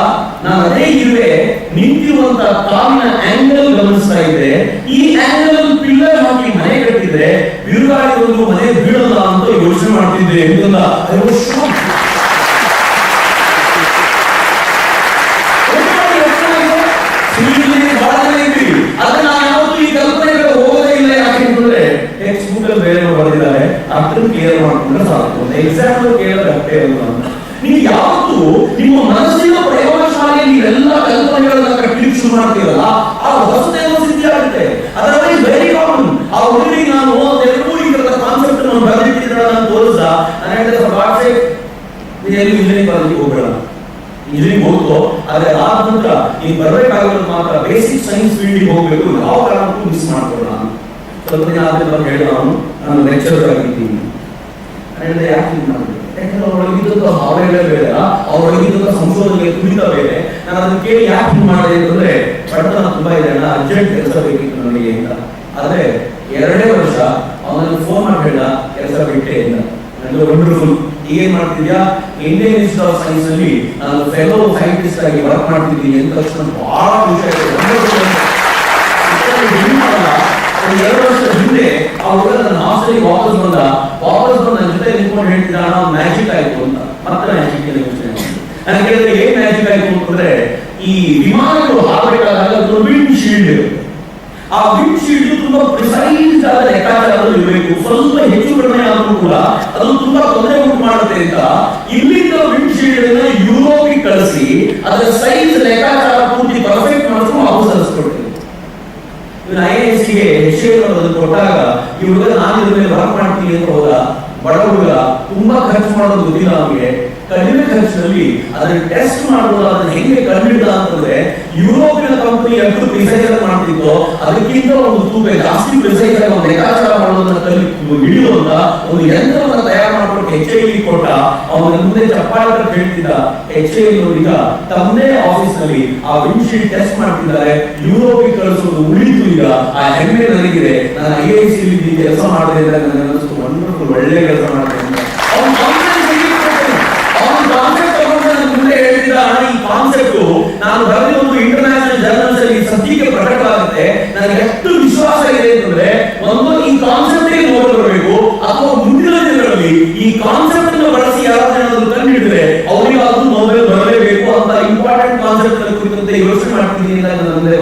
ನಾನು ಅದೇ ಇರುವೆ ನಿಂತಿರುವಂತ ಕಾಲಿನ ಆಂಗಲ್ ಗಮನಿಸ್ತಾ ಇದ್ದೆ. ಈ ಆಂಗಲ್ ಪಿಲ್ಲರ್ ಹಾಕಿ ಮನೆ ಕಟ್ಟಿದ್ರೆ ಬಿರುಗಾಳಿ ಒಂದು ಮನೆ ಬೀಳಲ್ಲ ಅಂತ ಯೋಚನೆ ಮಾಡ್ತಿದ್ದೆ. ಅದನ್ನ ಯಾವತ್ತೂ ಈ ಕಲ್ಪನೆಗಳು ಹೋಗೋದೇ ಇಲ್ಲ. ಯಾಕೆಂತಂದ್ರೆ ಟೆಕ್ಸ್ಟ್ ಬುಕ್ ಅಲ್ಲಿ ಬೇರೆ ಬರೆದಿದ್ದಾರೆ, ಅಷ್ಟನ್ನು ಕ್ಲಿಯರ್ ಮಾಡ್ಕೊಂಡ್ರೆ ಸಾಕು. ಎಕ್ಸಾಮ್ ಕೇಳಿದ್ರೆ ಅಷ್ಟೇ ಅಲ್ಲ ಅಂತ. ನೀವು ಯಾವತ್ತು ನಿಮ್ಮ ಮನಸ್ಸಿನ ಪ್ರಯೋಗಶಾಲೆಯಲ್ಲಿ ನೀವೆಲ್ಲ ಕಲ್ಪನೆಗಳನ್ನ ಕಟ್ಟಲಿಕ್ಕೆ ಶುರು ಮಾಡ್ತೀರಲ್ಲ, ಆ ಹೊಸದೇನೋ ಸಿದ್ಧಿ ಆಗುತ್ತೆ. ಅದರಲ್ಲಿ ವೆರಿ ಕಾಮನ್. ಆ ಹುಡುಗಿಗೆ ನಾನು ಎಲ್ಲರೂ ಈ ತರದ ಕಾನ್ಸೆಪ್ಟ್ ನಾನು ಬರೆದಿಟ್ಟಿದ್ರೆ ನಾನು ತೋರಿಸ, ನಾನು ಹೇಳಿದ್ರೆ ಭಾಷೆ ಇಂಜಿನಿಯರಿಂಗ್ ಕಾಲೇಜಿಗೆ ಹೋಗಬೇಡ, ಇಂಜಿನಿಯರಿಂಗ್ ಹೋಗ್ತೋ, ಆದ್ರೆ ಆದ ನಂತರ ನೀನು ಬರಬೇಕಾಗಿರೋದು ಮಾತ್ರ ಬೇಸಿಕ್ ಸೈನ್ಸ್ ಫೀಲ್ಡ್ ಹೋಗ್ಬೇಕು. ಯಾವ ಕಾರಣಕ್ಕೂ ಮಿಸ್ ಮಾಡ್ಕೊಳ್ಳೋಣ. ಸ್ವಲ್ಪ ದಿನ ಆದ್ಮೇಲೆ ಹೇಳಿದ ನಾನು ಲೆಕ್ಚರರ್ ಆಗಿದ್ದೀನಿ. ಹೇಳಿದ್ರೆ ಯಾಕೆ ಮಾಡಬೇಕು, ಯಾಕಂದ್ರೆ ಅವರೊಳಗಿದ್ದಂತ ಭಾವನೆಗಳೇ ಬೇರೆ, ಅವರೊಳಗಿದ್ದಂತ ಸಂಶೋಧನೆಗೆ ಕುರಿತ ಬೇರೆ. ನಾನು ಅದನ್ನ ಕೇಳಿ ಯಾಕೆ ಮಾಡಿದೆ ಅಂತಂದ್ರೆ ಬಡತನ ತುಂಬಾ ಇದೆ ಅಣ್ಣ, ಅರ್ಜೆಂಟ್ ಕೆಲಸ ಬೇಕಿತ್ತು ನನಗೆ ಅಂತ. ಆದ್ರೆ 2ನೇ ವರ್ಷ ಅವನನ್ನು ಫೋನ್ ಮಾಡಿ ಹೇಳ ಕೆಲಸ ಬಿಟ್ಟೆ ಅಂತ. ನನಗೆ ವಂಡರ್ಫುಲ್. ಏನ್ ಮಾಡ್ತಿದ್ಯಾ? ಇಂಡಿಯನ್ ಇನ್ಸ್ಟಿಟ್ಯೂಟ್ ಆಫ್ ಸೈನ್ಸ್ ಅಲ್ಲಿ ನಾನು ಫೆಲೋ ಸೈಂಟಿಸ್ಟ್ ಆಗಿ ವರ್ಕ್ ಮಾಡ್ತಿದ್ದೀನಿ ಅಂತ ತಕ್ಷಣ ಬಹಳ ವಿಷಯ ಇದೆ. 2 ವರ್ಷದ ಹಿಂದೆ ಆ ಹುಡುಗ ನನ್ನ ಹಾಸ್ಟೆಲ್ಗೆ ವಾಪಸ್ ಬಂದ ನನ್ನ ಜೊತೆ ನಿಂತ್ಕೊಂಡು ಹೇಳ್ತಿದ್ದ, ನಾವು ಮ್ಯಾಜಿಕ್ ಆಯ್ತು ಅಂತ. ಮತ್ತೆ ಮ್ಯಾಜಿಕ್ ಯೋಚನೆ ಮಾಡಿ ನಾನು ಕೇಳಿದ್ರೆ ಏನ್ ಮ್ಯಾಜಿಕ್ ಆಯ್ತು ಅಂತಂದ್ರೆ, ಈ ವಿಮಾನಗಳು ಹಾರಬೇಕಾದಾಗ ವಿಂಡ್ ಶೀಲ್ಡ್ ಇರುತ್ತೆ. ಆ ವಿಂಡ್ ಶೀಲ್ಡ್ ತುಂಬಾ ಪ್ರಿಸೈಸ್ ಆದ ಲೆಕ್ಕಾಚಾರದಲ್ಲಿ ಇರಬೇಕು. ಸ್ವಲ್ಪ ಹೆಚ್ಚು ಕಡಿಮೆ ಆದ್ರೂ ಕೂಡ ಅದು ತುಂಬಾ ತೊಂದರೆ ಉಂಟು ಮಾಡುತ್ತೆ ಅಂತ ಇಲ್ಲಿಂದ ವಿಂಡ್ ಶೀಲ್ಡ್ ಅನ್ನ ಯುರೋಪಿಗೆ ಕಳಿಸಿ ಅದರ ಸೈಜ್ ಲೆಕ್ಕಾಚಾರ ಪೂರ್ತಿ ಪರ್ಫೆಕ್ಟ್ ಮಾಡಿದ್ರು ವಾಪಸ್ ತರಿಸ್ಕೊಡ್ತೀವಿ. IAS ಗೆ ಹೆಚ್ಚು ಕೊಟ್ಟಾಗ ಈ ಹುಡುಗ ನಾನು ಇದ್ರ ಮೇಲೆ ವರ್ಕ್ ಮಾಡ್ತೀನಿ ಅಂತ ಹೋದ. ಬಡ ಹುಡುಗ, ತುಂಬಾ ಖರ್ಚು ಮಾಡೋದು ಗೊತ್ತಿಲ್ಲ ಅವನಿಗೆ. ಕಡಿಮೆ ಖರ್ಚಿನಲ್ಲಿ ಅದನ್ನ ಟೆಸ್ಟ್ ಮಾಡೋದು, ಅದನ್ನ ಹೆಂಗೆ ಕಂಡುಹಿಡಿದ ಅಂತಂದ್ರೆ ಯುರೋಪಿನ ಕಂಪನಿ ಎಷ್ಟು ಪ್ರಿಸೈಸ್ ಮಾಡ್ತಿದ್ದೋ ಅದಕ್ಕಿಂತ ಒಂದು ತೂಕ ಜಾಸ್ತಿ ಪ್ರಿಸೈಸ್ ಆಗಿ ಒಂದು ಲೆಕ್ಕಾಚಾರ ಮಾಡೋದನ್ನ ಹಿಡಿಯುವಂತ ಒಂದು ಯಂತ್ರವನ್ನ ತಯಾರು ಮಾಡ್ಕೊಂಡು HIL ಕೊಟ್ಟ. ಅವನ ಮುಂದೆ ಚಪ್ಪಾಳ ಹೇಳ್ತಿದ್ದ. HIL ಈಗ ತಮ್ಮದೇ ಆಫೀಸ್ ನಲ್ಲಿ ಆ ವಿಂಡ್ಶೀಲ್ಡ್ ಟೆಸ್ಟ್ ಮಾಡ್ತಿದ್ದಾರೆ. ಯುರೋಪಿಗೆ ಕಳಿಸೋದು ಉಳಿತು. ಈಗ ಆ ಹೆಮ್ಮೆ ನನಗಿದೆ. ನಾನು IISc ಕೆಲಸ ಮಾಡಿದೆ ಅಂತ ನನಗೆ ಅನಿಸ್ತು. ವಂಡರ್ಫುಲ್, ಒಳ್ಳೆ ಕೆಲಸ ಮಾಡಿದೆ ಅಂತ. ಈ ಕಾನ್ಸೆಪ್ಟ್ ನಾನು ಬರೆದ ಒಂದು ಇಂಟರ್ನ್ಯಾಷನಲ್ ಜರ್ನಲ್ಸ್ ಅಲ್ಲಿ ಸದ್ಯಕ್ಕೆ ಪ್ರಕಟವಾಗುತ್ತೆ. ನನಗೆ ಎಷ್ಟು ವಿಶ್ವಾಸ ಇದೆ ಅಂತಂದ್ರೆ, ಒಂದು ಈ ಕಾನ್ಸೆಪ್ಟ್ ನೋಡಬೇಕು ಅಥವಾ ಮುಂದಿನ ದಿನಗಳಲ್ಲಿ ಈ ಕಾನ್ಸೆಪ್ಟ್ ಅನ್ನು ಬಳಸಿ ಯಾರಾದ್ರೂ ಕಂಡು ಹಿಡಿದ್ರೆ ಅವರಿಗೆ ಅದು ಮೊಬೈಲ್ ಬರಲೇಬೇಕು ಅಂತ ಇಂಪಾರ್ಟೆಂಟ್ ಕಾನ್ಸೆಪ್ಟ್ ಕುರಿತಂತೆ ಯೋಚನೆ ಮಾಡ್ತಿದ್ದೀನಿ. ಅಂದ್ರೆ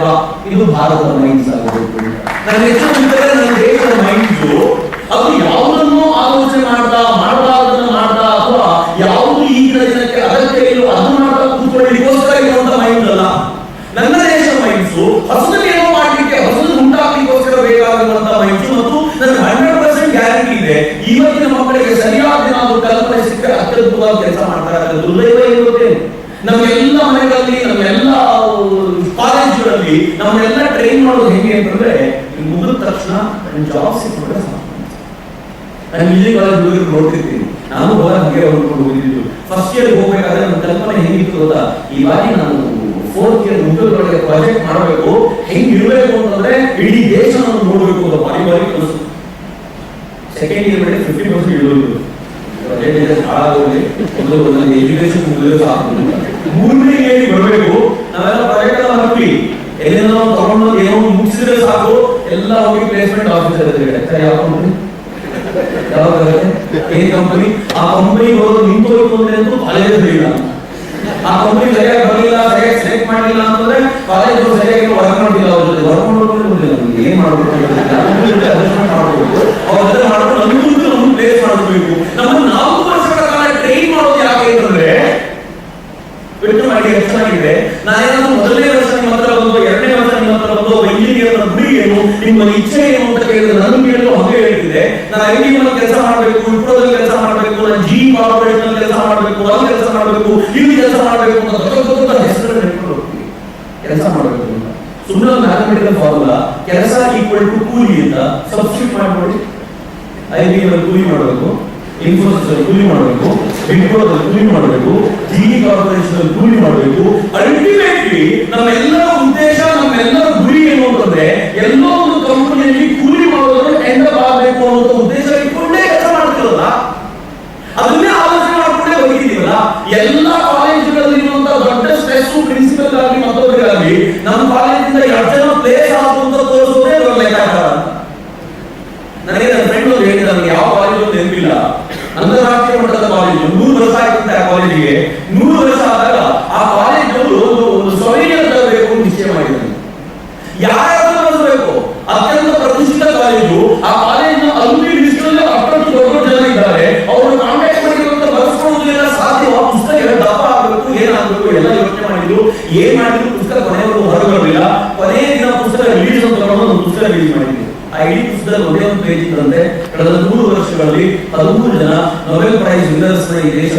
ಇದು ಭಾರತದ ಮೈಂಡ್ಸ್ ಆಗಬೇಕು. ನನ್ನ ಹೆಚ್ಚು ನನ್ನ ದೇಶದ ಮೈಂಡ್ಸ್ ಅದು ಯಾವುದನ್ನು ಆಲೋಚನೆ ಮಾಡಬಾರದನ್ನು ಮಾಡ್ತಾ ಅಥವಾ ಯಾವುದು ಈಗಿನ ದಿನಕ್ಕೆ ಅಗತ್ಯ ಇಲ್ಲೋ ಅದನ್ನು ಮಾಡ್ತಾ ಕೂತ್ಕೊಳ್ಳಿಗೋಸ್ಕರ ಇರುವಂತ ಮೈಂಡ್ ಅಲ್ಲ. ಏನಿದೆ, ಇವತ್ತಿನ ಮಕ್ಕಳಿಗೆ ಸರಿಯಾದ ಏನಾದ್ರು ಕಲ್ಪನೆ ಸಿಕ್ಕರೆ ಅತ್ಯದ್ಭುತವಾಗಿ ಕೆಲಸ ಮಾಡ್ತಾರೆ. ದುರ್ದೈವ ಇರುತ್ತೆ, ನಮ್ಮೆಲ್ಲ ಮನೆಗಳಲ್ಲಿ, ನಮ್ಮೆಲ್ಲ ಕಾಲೇಜುಗಳಲ್ಲಿ ನಮ್ಮೆಲ್ಲ ಟ್ರೈನ್ ಮಾಡೋದು ಹೆಂಗೆ ಅಂತಂದ್ರೆ, ಮುಗಿದ ತಕ್ಷಣ ಜಾಬ್ ಸಿಕ್ಕಿದ್ರೆ ಸಾಕು. ನಾನು ಇಂಜಿನಿಯರಿಂಗ್ ಕಾಲೇಜ್ ಹುಡುಗರು ನೋಡ್ತಿರ್ತೀನಿ, ನಾನು ಹೋದಾಗ ಹಾಗೆ ಹೊಂದ್ಕೊಂಡು ಹೋಗಿದ್ದು. ಫಸ್ಟ್ ಇಯರ್ ಹೋಗ್ಬೇಕಾದ್ರೆ ನನ್ನ ಕಲ್ಪನೆ ಹೆಂಗಿತ್ತು ಗೊತ್ತಾ, ಈ ಬಾರಿ ನಾನು 4th ಇಯರ್ ಮುಗಿದೊಳಗೆ ಪ್ರಾಜೆಕ್ಟ್ ಮಾಡಬೇಕು, ಹೆಂಗಿರ್ಬೇಕು ಅಂತಂದ್ರೆ ಇಡೀ ದೇಶ ನಾನು ನೋಡ್ಬೇಕು ಅಂತ ಬಾರಿ ಬಾರಿ ಕನಸು. ಸೆಕೆಂಡ್ ಇಯರ್ ಮೇಲೆ 50% ಇಳಿದು ಎಜುಕೇಶನ್ ಮುಗಿದ್ರೆ ಸಾಕು. 3ನೇ ಇಯರ್ ಬರಬೇಕು, ನಾವೆಲ್ಲ ಪ್ರಾಜೆಕ್ಟ್ ಎಲ್ಲ ಹಾಕಿ ಎಲ್ಲೇನೋ ತಗೊಂಡು ಏನೋ ಮುಗಿಸಿದ್ರೆ ಸಾಕು, ಎಲ್ಲ ಹೋಗಿ ಪ್ಲೇಸ್ಮೆಂಟ್ ಆಫೀಸರ್ ಇರುತ್ತೆ. ಯಾವ ಕಂಪನಿ ಏನ್ ಕಂಪನಿ, ಆ ಕಂಪನಿ ಬರೋದು ನಿಂತೋಯ್ತು ಅಂದ್ರೆ ಅಂತೂ ಕಾಲೇಜ್ ಬರೀಲ್ಲ. ಆ ಕಂಪನಿ ಸರಿಯಾಗಿ ಬರಲಿಲ್ಲ, ಸರಿಯಾಗಿ ಸೆಲೆಕ್ಟ್ ಮಾಡಲಿಲ್ಲ ಅಂತಂದ್ರೆ ಕಾಲೇಜ್ ಸರಿಯಾಗಿ ವರ್ಕ್ ಮಾಡಿಲ್ಲ, ಅವ್ರ ಜೊತೆ ವರ್ಕ್ ಮಾಡೋದು ಏನ್ ಮಾಡ್ಬೇಕು, ಅವ್ರ ಜೊತೆ ಮಾಡ್ಕೊಂಡು ನಮ್ಗೆ ಪ್ಲೇಸ್ ಮಾಡಬೇಕು. ನಮ್ಮನ್ನು 4 ವರ್ಷಗಳ ಕಾಲ ಟ್ರೈನ್ ಮಾಡೋದು ಯಾಕೆ ಅಂತಂದ್ರೆ, ಬಿಟ್ಟು ಮಾಡಿ ಹೆಚ್ಚಾಗಿದೆ. ನಾನೇನಾದ್ರೂ ಮೊದಲನೇ ವರ್ಷ ನಿಮ್ಮ ಹತ್ರ ಬಂದು, 2ನೇ ವರ್ಷ ನಿಮ್ಮ ಹತ್ರ ಬಂದು ಇಂಜಿನಿಯರ್ ಗುರಿ ಏನು, ನಿಮ್ಮ ಇಚ್ಛೆ ಏನು ಅಂತ ಕೇಳಿದ್ರೆ ನನಗೆ ಕೇಳಲು ಹಾಗೆ ಹೇಳ್ತಿದೆ, ನಾನು ಐಟಿಎಂ ಕೆಲಸ ಮಾಡಬೇಕು, ವಿಪ್ರೋದಲ್ಲಿ ಕೆಲಸ ಮಾಡಬೇಕು, ನಾನು ಜಿ ಕಾರ್ಪೊರೇಷನ್ ಕೆಲಸ ಮಾಡಬೇಕು, ಅಲ್ಲಿ ಕೆಲಸ ಮಾಡಬೇಕು, ಇಲ್ಲಿ ಕೆಲಸ ಮಾಡಬೇಕು ಅಂತ ದೊಡ್ಡ ಹೆಸರುಗಳು ಹೇಳ್ಕೊಂಡು ಹೋಗ್ತೀವಿ. ಕೆಲಸ ಮಾಡಬೇಕು ಅಂತ ಸುಮ್ಮನೆ ಮ್ಯಾಥಮೆಟಿಕಲ್ ಫಾರ್ಮುಲಾ, ಕೆಲಸ ಈಕ್ವಲ್ ಟು ಕೂಲಿ ಅಂತ ಸಬ್ಸ್ಟಿಟ್ಯೂಟ್ ಮಾಡ್ಕೊಳ್ಳಿ. ಐಟಿಎಂ ಅಲ್ಲಿ ಕೂಲಿ ಮಾಡಬೇಕು, ಇನ್ಫೋಸಿಸ್ ಅಲ್ಲಿ ಕೂಲಿ ಮಾಡಬೇಕು, ವಿಪ್ರೋದಲ್ಲಿ ಕೂಲಿ ಮಾಡಬೇಕು, ಜಿ ಕಾರ್ಪೊರೇಷನ್ ಅಲ್ಲಿ ಕೂಲಿ ಮಾಡಬೇಕು. ಅಲ್ಟಿಮೇಟ್ಲಿ ನಮ್ಮೆಲ್ಲರ ಉದ್ದೇಶ, ನಮ್ಮೆಲ್ಲರ ಗುರಿ ಏನು ಅಂತಂದ್ರೆ, ಎಲ್ಲೋ ಒಂದು ಕಂಪನಿಯಲ್ಲಿ ಕೂಲಿ ಮಾಡೋದು ಎಂಡ್ ಆಗಬೇಕು ಅನ್ನೋ ಉದ್ದೇಶ ಇಟ್ಕೊಂಡೇ ಕೆಲಸ ಮಾಡ್ತಿರಲ್ಲ, ಅದನ್ನೇ ಆಲೋಚನೆ ಮಾಡ್ಕೊಂಡೇ ಬದುಕಿದೀವಲ್ಲ. ಎಲ್ಲ ಕಾಲೇಜುಗಳಲ್ಲಿ ಇರುವಂತಹ ದೊಡ್ಡ ಸ್ಟ್ರೆಸ್ ಪ್ರಿನ್ಸಿಪಲ್ ಆಗಲಿ ಮತ್ತೊಬ್ಬರಿಗಾಗಲಿ, ನಮ್ಮ ಕಾಲೇಜಿಂದ 2 ಜನ ಪ್ಲೇಸ್ ಆಗುವ ಅಂತ ತೋರಿಸೋದೇ ದೊಡ್ಡ ಲೆಕ್ಕಾಚಾರ. ನನಗೆ ನನ್ನ ಫ್ರೆಂಡ್ ಒಂದು ಹೇಳಿದ, ನನಗೆ ಯಾವ ಕಾಲೇಜು ನೆನಪಿಲ್ಲ, ಅಂತಾರಾಷ್ಟ್ರೀಯ ಮಟ್ಟದ ಕಾಲೇಜು, 100 ವರ್ಷ ಆಗಿರುತ್ತೆ ಆ ಕಾಲೇಜಿಗೆ. 100 ವರ್ಷ ಆದಾಗ ಆ ಕಾಲೇಜು ಒಂದು ಸೌಲಭ್ಯ ತರಬೇಕು ಅಂತ ನಿಶ್ಚಯ ಮಾಡಿದ್ದಾರೆ. ಯಾರಾದ್ರೂ ಬರಬೇಕು, ಅತ್ಯಂತ ಪ್ರತಿಷ್ಠಿತ ಕಾಲೇಜು, ಆ ಕಾಲೇಜಿನ ಅಲ್ಯೂಮಿನಿ ಲಿಸ್ಟ್ನಲ್ಲಿ ಅಷ್ಟೊಂದು ದೊಡ್ಡ ಜನ ಇದ್ದಾರೆ, ಅವರು ಕಾಂಟ್ಯಾಕ್ಟ್ ಮಾಡಿರುವಂತ ಬರ್ಸ್ಕೊಳ್ಳೋದಿಲ್ಲ ಸಾಧ್ಯವ, ಪುಸ್ತಕ ದಪ್ಪ ಆಗಬೇಕು, ಏನಾಗಬೇಕು ಎಲ್ಲ ಯೋಚನೆ ಮಾಡಿದ್ರು. ಏನ್ ಮಾಡಿದ್ರು ಪುಸ್ತಕ ಕೊನೆಯವರೆಗೂ ಹೊರಬರಲಿಲ್ಲ. ಕೊನೆಯ ದಿನ ಪುಸ್ತಕ ರಿಲೀಸ್ ಅಂತ ಒಂದು ಪುಸ್ತಕ ರಿಲೀಸ್ ಮಾಡಿದ್ರು. ಆ ಇಡೀ ಪುಸ್ತಕದಲ್ಲಿ ಒಂದೇ ಒಂದು ಪೇಜ್ ಇದ್ದಂತೆ, ಕಳೆದ 100 ವರ್ಷಗಳಲ್ಲಿ 13 ಜನ ನೊಬೆಲ್ ಪ್ರೈಸ್ ವಿನ್ನರ್ಸ್ ಈ ದೇಶ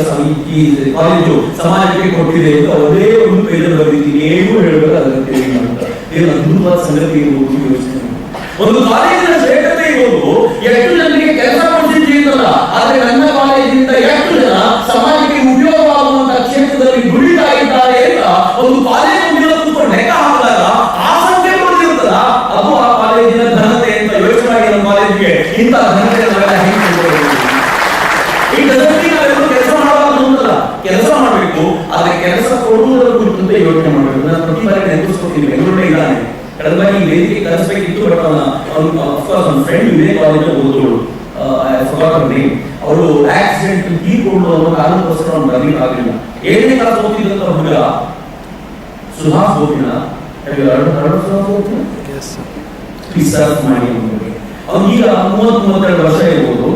ಈ ಕಾಲೇಜು ಸಮಾಜಕ್ಕೆ ಕೊಟ್ಟಿದೆ ಅಂತ ಒಂದೇ ಒಂದು ಪೇಜ್ ಬರೆದಿದ್ದೀನಿ. ಏನು ಹೇಳಬೇಕು ಅದಕ್ಕೆ ಏನು ಅದ್ಭುತವಾದ ಸಂಗತಿ ಇರಬಹುದು. ಯೋಚನೆ ಒಂದು ಕಾಲೇಜಿನ ಶ್ರೇಷ್ಠತೆ ಇರೋದು ಎಷ್ಟು ಜನರಿಗೆ ಕೆಲಸ ಕೊಡ್ತಿದ್ವಿ ಅಂತಲ್ಲ, ಆದ್ರೆ ನನ್ನ ಕಾಲೇಜಿನಿಂದ ಎಷ್ಟು ಜನ ಸಮಾಜಕ್ಕೆ ಉಪಯೋಗವಾಗುವಂತಹ ಕ್ಷೇತ್ರದಲ್ಲಿ ದುಡಿತಾ ಇದ್ದಾರೆ ಅಂತ ಒಂದು ಕಾಲೇಜು ಕೂತ್ಕೊಂಡು ಲೆಕ್ಕ ಹಾಕಿದಾಗ ಆ ಸಂಖ್ಯೆ ಕೊಡ್ತಿರ್ತಲ್ಲ, ಅದು ಆ ಕಾಲೇಜಿನ ಘನತೆ ಅಂತ ಯೋಚನೆ ಮಾಡಿ. ನಮ್ಮ ಕಾಲೇಜಿಗೆ ಇಂತಹ ಘನತೆ ಈ ಘನತೆ ನಾವೆಲ್ಲರೂ ಕೆಲಸ ಮಾಡಬಾರ್ದು ಅಂತಲ್ಲ, ಕೆಲಸ ಮಾಡಬೇಕು, ಆದ್ರೆ ಕೆಲಸ ಕೊಡುವುದರ ಕುರಿತಂತೆ ಯೋಚನೆ ಮಾಡಬೇಕು. ನಾನು ಪ್ರತಿ ಬಾರಿ ನೆನಪಿಸ್ಕೊಡ್ತೀನಿ, ಬೆಂಗಳೂರೇ ಇದ್ದಾನೆ, ಕಳೆದ ಬಾರಿ ಈ ವೇದಿಕೆ ಕಲಿಸಬೇಕಿತ್ತು, ಬಟ್ ಅವನ ಫ್ರೆಂಡ್ ಇದೇ ಕಾಲೇಜ್ ಓದಿದ್ರು, ಅವರು ಆಕ್ಸಿಡೆಂಟ್ ತೀರ್ಕೊಂಡು ಅವರ ಕಾರಣಕ್ಕೋಸ್ಕರ ಅವ್ನು ಬರಲಿಕ್ಕೆ ಆಗಲಿಲ್ಲ. 7ನೇ ಕ್ಲಾಸ್ ಓದ್ತಿದ್ದಂತ ಹುಡುಗ ಸುಹಾಸ್ ಗೋಪಿನ ಮಾಡಿ ಅವ್ನು ಈಗ 30-32 ವರ್ಷ ಇರ್ಬೋದು.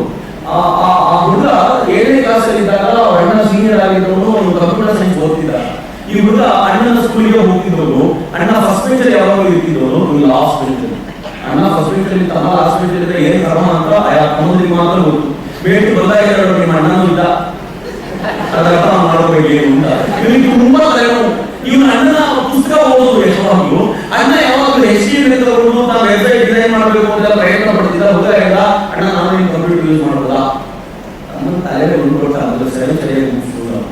ಆ ಹುಡುಗ 7ನೇ ಕ್ಲಾಸ್ ಅಲ್ಲಿ ಇದ್ದಾಗ ಅವ್ರ ಅಣ್ಣ ಸೀನಿಯರ್ ಆಗಿದ್ದವನು, ಒಂದು ಕಂಪ್ಯೂಟರ್ ಸೈನ್ಸ್ ಓದ್ತಿದ್ದ. ಈ ಹುಡುಗ ಅಣ್ಣನ ಸ್ಕೂಲಿಗೆ ಹೋಗ್ತಿದ್ದವನು, ಅಣ್ಣ ಫಸ್ಟ್ ಬೆಂಚ್ ಅಲ್ಲಿ ಯಾವಾಗ ಇರ್ತಿದ್ದವನು, ಲಾಸ್ಟ್ ಬೆಂಚ್ ಅಲ್ಲಿ. ಅಣ್ಣ ಫಸ್ಟ್ ಬೆಂಚ್ ಅಲ್ಲಿ ತಮ್ಮ ಲಾಸ್ಟ್ ಬೆಂಚ್ ಅಲ್ಲಿ ಏನ್ ಕ್ರಮ ಅಂತ ತಮ್ಮದಿಗೆ ಮಾತ್ರ ಗೊತ್ತು. ಬೇಟು ಬಂದಾಗ ನಿಮ್ಮ ಅಣ್ಣನೂ ಇದ್ದ, ಅದರ ಅರ್ಥ ಮಾಡಬೇಕು ಏನು ಅಂತ ಇವನಿಗೆ ತುಂಬಾ ತಲೆನೋವು. ಇವನ ಅಣ್ಣನ ಪುಸ್ತಕ ಓದೋದು ಯಾವಾಗಲೂ, ಅಣ್ಣ ಯಾವಾಗಲೂ HTML ತಗೊಂಡು ನಾವು ವೆಬ್ಸೈಟ್ ಡಿಸೈನ್ ಮಾಡಬೇಕು ಅಂತ ಪ್ರಯತ್ನ ಪಡ್ತಿದ್ದ. ಹುಡುಗ ಹೇಳ್ದ, ಅಣ್ಣ ನಾನು ನಿಮ್ ಕಂಪ್ಯೂಟರ್ ಯೂಸ್ ಮಾಡೋದಾ? ಅಣ್ಣ ತಲೆ ಒಂದು ಕೊಟ್ಟ, ಅದ್ರ ಸರಿಯಾಗಿ ಮುಗಿಸ್ಬೋದ.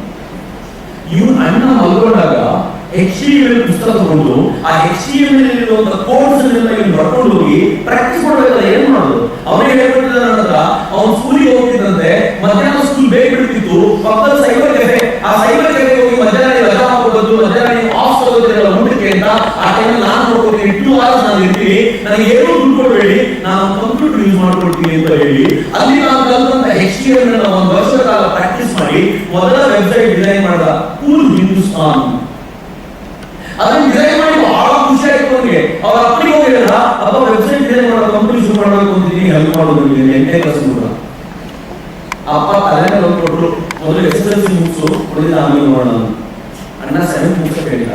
ಇವನ್ ಅಣ್ಣ ಮಲ್ಕೊಂಡಾಗ HTML ಪುಸ್ತಕ ತಗೊಂಡು ಆ HTML ಇರುವಂತಹ ಕೋಡ್ಸ್ ಎಲ್ಲ ಇಲ್ಲಿ ಬರ್ಕೊಂಡು ಹೋಗಿ ಪ್ರಾಕ್ಟೀಸ್ ಮಾಡಬೇಕಲ್ಲ. ಏನ್ ಮಾಡೋದು? ಅವನೇ ಹೇಳ್ಕೊಟ್ಟಿದ್ದ ನನ್ನ ಹತ್ರ. ಅವ್ನು ಸ್ಕೂಲಿಗೆ ಹೋಗ್ತಿದ್ದಂತೆ, ಮಧ್ಯಾಹ್ನ ಸ್ಕೂಲ್ ಬೇಗ ಬಿಡ್ತಿತ್ತು, ಪಕ್ಕದ ಸೈಬರ್ ಕೆಫೆ, ಆ ಸೈಬರ್ ಕೆಫೆ ಹೋಗಿ ಮಧ್ಯಾಹ್ನ ರಜಾ ಹಾಕೋದು, ಮಧ್ಯಾಹ್ನ ಆಫ್ ತಗೋತಿರಲ್ಲ ಊಟಕ್ಕೆ ಅಂತ. ಆ ಟೈಮ್ ನಾನು ನೋಡ್ಕೊತೀನಿ, 2 hours ನಾನು ಇರ್ತೀನಿ, ನನಗೆ ಏನೂ ದುಡ್ಡು ಕೊಡಬೇಡಿ, ನಾನು ಕಂಪ್ಯೂಟರ್ ಯೂಸ್ ಮಾಡ್ಕೊಡ್ತೀನಿ ಅಂತ ಹೇಳಿ ಅಲ್ಲಿ ನಾನು ಕಲಿತಂತ HTML ಅನ್ನ 1 ವರ್ಷದ ಕಾಲ ಪ್ರಾಕ್ಟೀಸ್ ಮಾಡಿ ಮೊದಲ ವೆಬ್ಸೈಟ್ ಡಿಸೈನ್ ಮಾಡಿದ ಕೂಲ್ ಹಿಂದೂಸ್ತಾನ್. ಅದನ್ನ ಡಿಸೈನ್ ಮಾಡಿ ಬಹಳ ಖುಷಿ ಆಯ್ತು ಅವನಿಗೆ. ಅವ್ರ ಅಪ್ಪನಿಗೆ ಹೋಗಿ ಹೇಳಿದ, ಅಪ್ಪ ವೆಬ್ಸೈಟ್ ಡಿಸೈನ್ ಮಾಡೋ ಕಂಪನಿ ಶುರು ಮಾಡಬೇಕು ಅಂತಿದ್ದೀನಿ, ಹೆಲ್ಪ್ ಮಾಡೋದು 8ನೇ ಕ್ಲಾಸ್ ಕೂಡ. ಅಪ್ಪ ತಲೆನೇ ಒಂದು ಕೊಟ್ಟರು, ಮೊದಲು SSLC ಮುಗಿಸು, ಉಳಿದ ಆಮೇಲೆ ನೋಡೋಣ. ಅಣ್ಣ 7th ಮುಗಿಸಕ್ಕೆ ಹೇಳಿದ,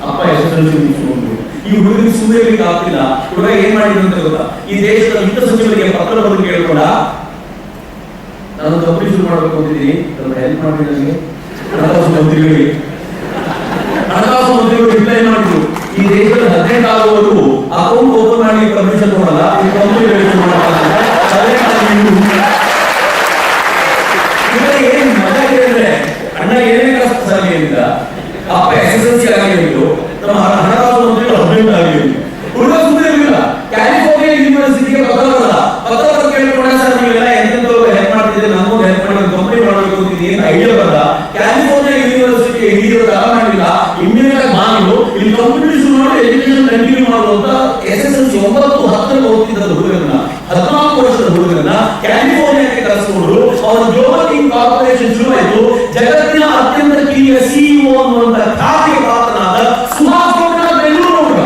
ಅಪ್ಪ SSLC ಮುಗಿಸ್ಕೊಂಡು. ಈ ಹುಡುಗರಿಗೆ ಸುಮ್ಮನೆ ಇರ್ಲಿಕ್ಕೆ ಆಗ್ತಿಲ್ಲ. ಹುಡುಗ ಏನ್ ಮಾಡಿದ್ರು ಅಂತ ಗೊತ್ತಾ, ಈ ದೇಶದ ವಿತ್ತ ಸಚಿವರಿಗೆ ಪತ್ರ ಬರೆದು ಕೇಳ್ಕೊಂಡ, ನಾನು ಕಂಪನಿ ಶುರು ಮಾಡಬೇಕು ಅಂತಿದ್ದೀನಿ, ಹೆಲ್ಪ್ ಮಾಡಿ ನನಗೆ. ಹಣಕಾಸು ಮಂತ್ರಿಗಳಿಗೆ ರಿಪ್ಲೈ ಮಾಡಿದ್ರು, ಈ ದೇಶದಲ್ಲಿ 18 ಆಗುವವರೆಗೂ ಅಕೌಂಟ್ ಓಪನ್ ಮಾಡಿ ಪರ್ಮಿಷನ್ ಕೊಡಲ್ಲ, ಈ ಕಂಪನಿ ಏನ್ ಮಜಾ ಕೇಳಿದ್ರೆ ಅಣ್ಣ ಏನೇ ಕಷ್ಟ ಸರಿ ಏನಿಲ್ಲ, ಅಪ್ಪ SSLC ಆಗಿತ್ತು, ನಮ್ಮ ಹಣಕಾಸು ಮಂತ್ರಿಗಳು 18 ಆಗಿತ್ತು. ಹುಡುಗ ಸುಮ್ಮನೆ ಇರಲಿಲ್ಲ, ಕ್ಯಾಲಿಫೋರ್ನಿಯಾ ಯೂನಿವರ್ಸಿಟಿಗೆ ಪತ್ರ ಕೇಳ್ಕೊಂಡ, ಸರ್ ನೀವೆಲ್ಲ ಎಂತೆಂತವ್ರು ಹೆಲ್ಪ್ ಮಾಡ್ತಿದ್ದೀರಿ, ನಮಗೂ ಹೆಲ್ಪ್ ಮಾಡಿ ಕಂಪನಿ ಮಾಡಬೇಕು ಅಂತಿದ್ದೀನಿ, ಏನು ಐಡಿಯಾ ಬರಲ್ಲ. ಕ್ಯಾಲಿಫೋರ್ನಿಯಾ ಯೂನಿವರ್ಸಿಟಿ ಹಿಡಿಯೋದು ಮಾಡಲಿಲ್ಲ, ಇಮ್ಮಿಡಿಯೇಟ್ ನಾನು ಇಲ್ಲಿ ಕಂಪ್ಯೂಟರ್ ಶುರು ಮಾಡಿ ಎಜುಕೇಶನ್ ಕಂಟಿನ್ಯೂ ಮಾಡುವಂತ SSLC 9, 10 ಓದ್ತಿದ್ದ ಹುಡುಗರನ್ನ, 14 ವರ್ಷದ ಹುಡುಗರನ್ನ ಕ್ಯಾಲಿಫೋರ್ನಿಯಾಕ್ಕೆ ಕರೆಸಿಕೊಂಡು ಅವರ ಗ್ಲೋಬಲ್ ಕಿಂಗ್ ಕಾರ್ಪೊರೇಷನ್ ಶುರು ಆಯಿತು. ಜಗತ್ತಿನ ಅತ್ಯಂತ ಕಿರಿಯ CEO ಅನ್ನುವಂತ ಖ್ಯಾತಿಗೆ ಪಾತ್ರನಾದ ಸುಭಾಷ್ ಗೌಡ ಬೆಂಗಳೂರು ಹುಡುಗ.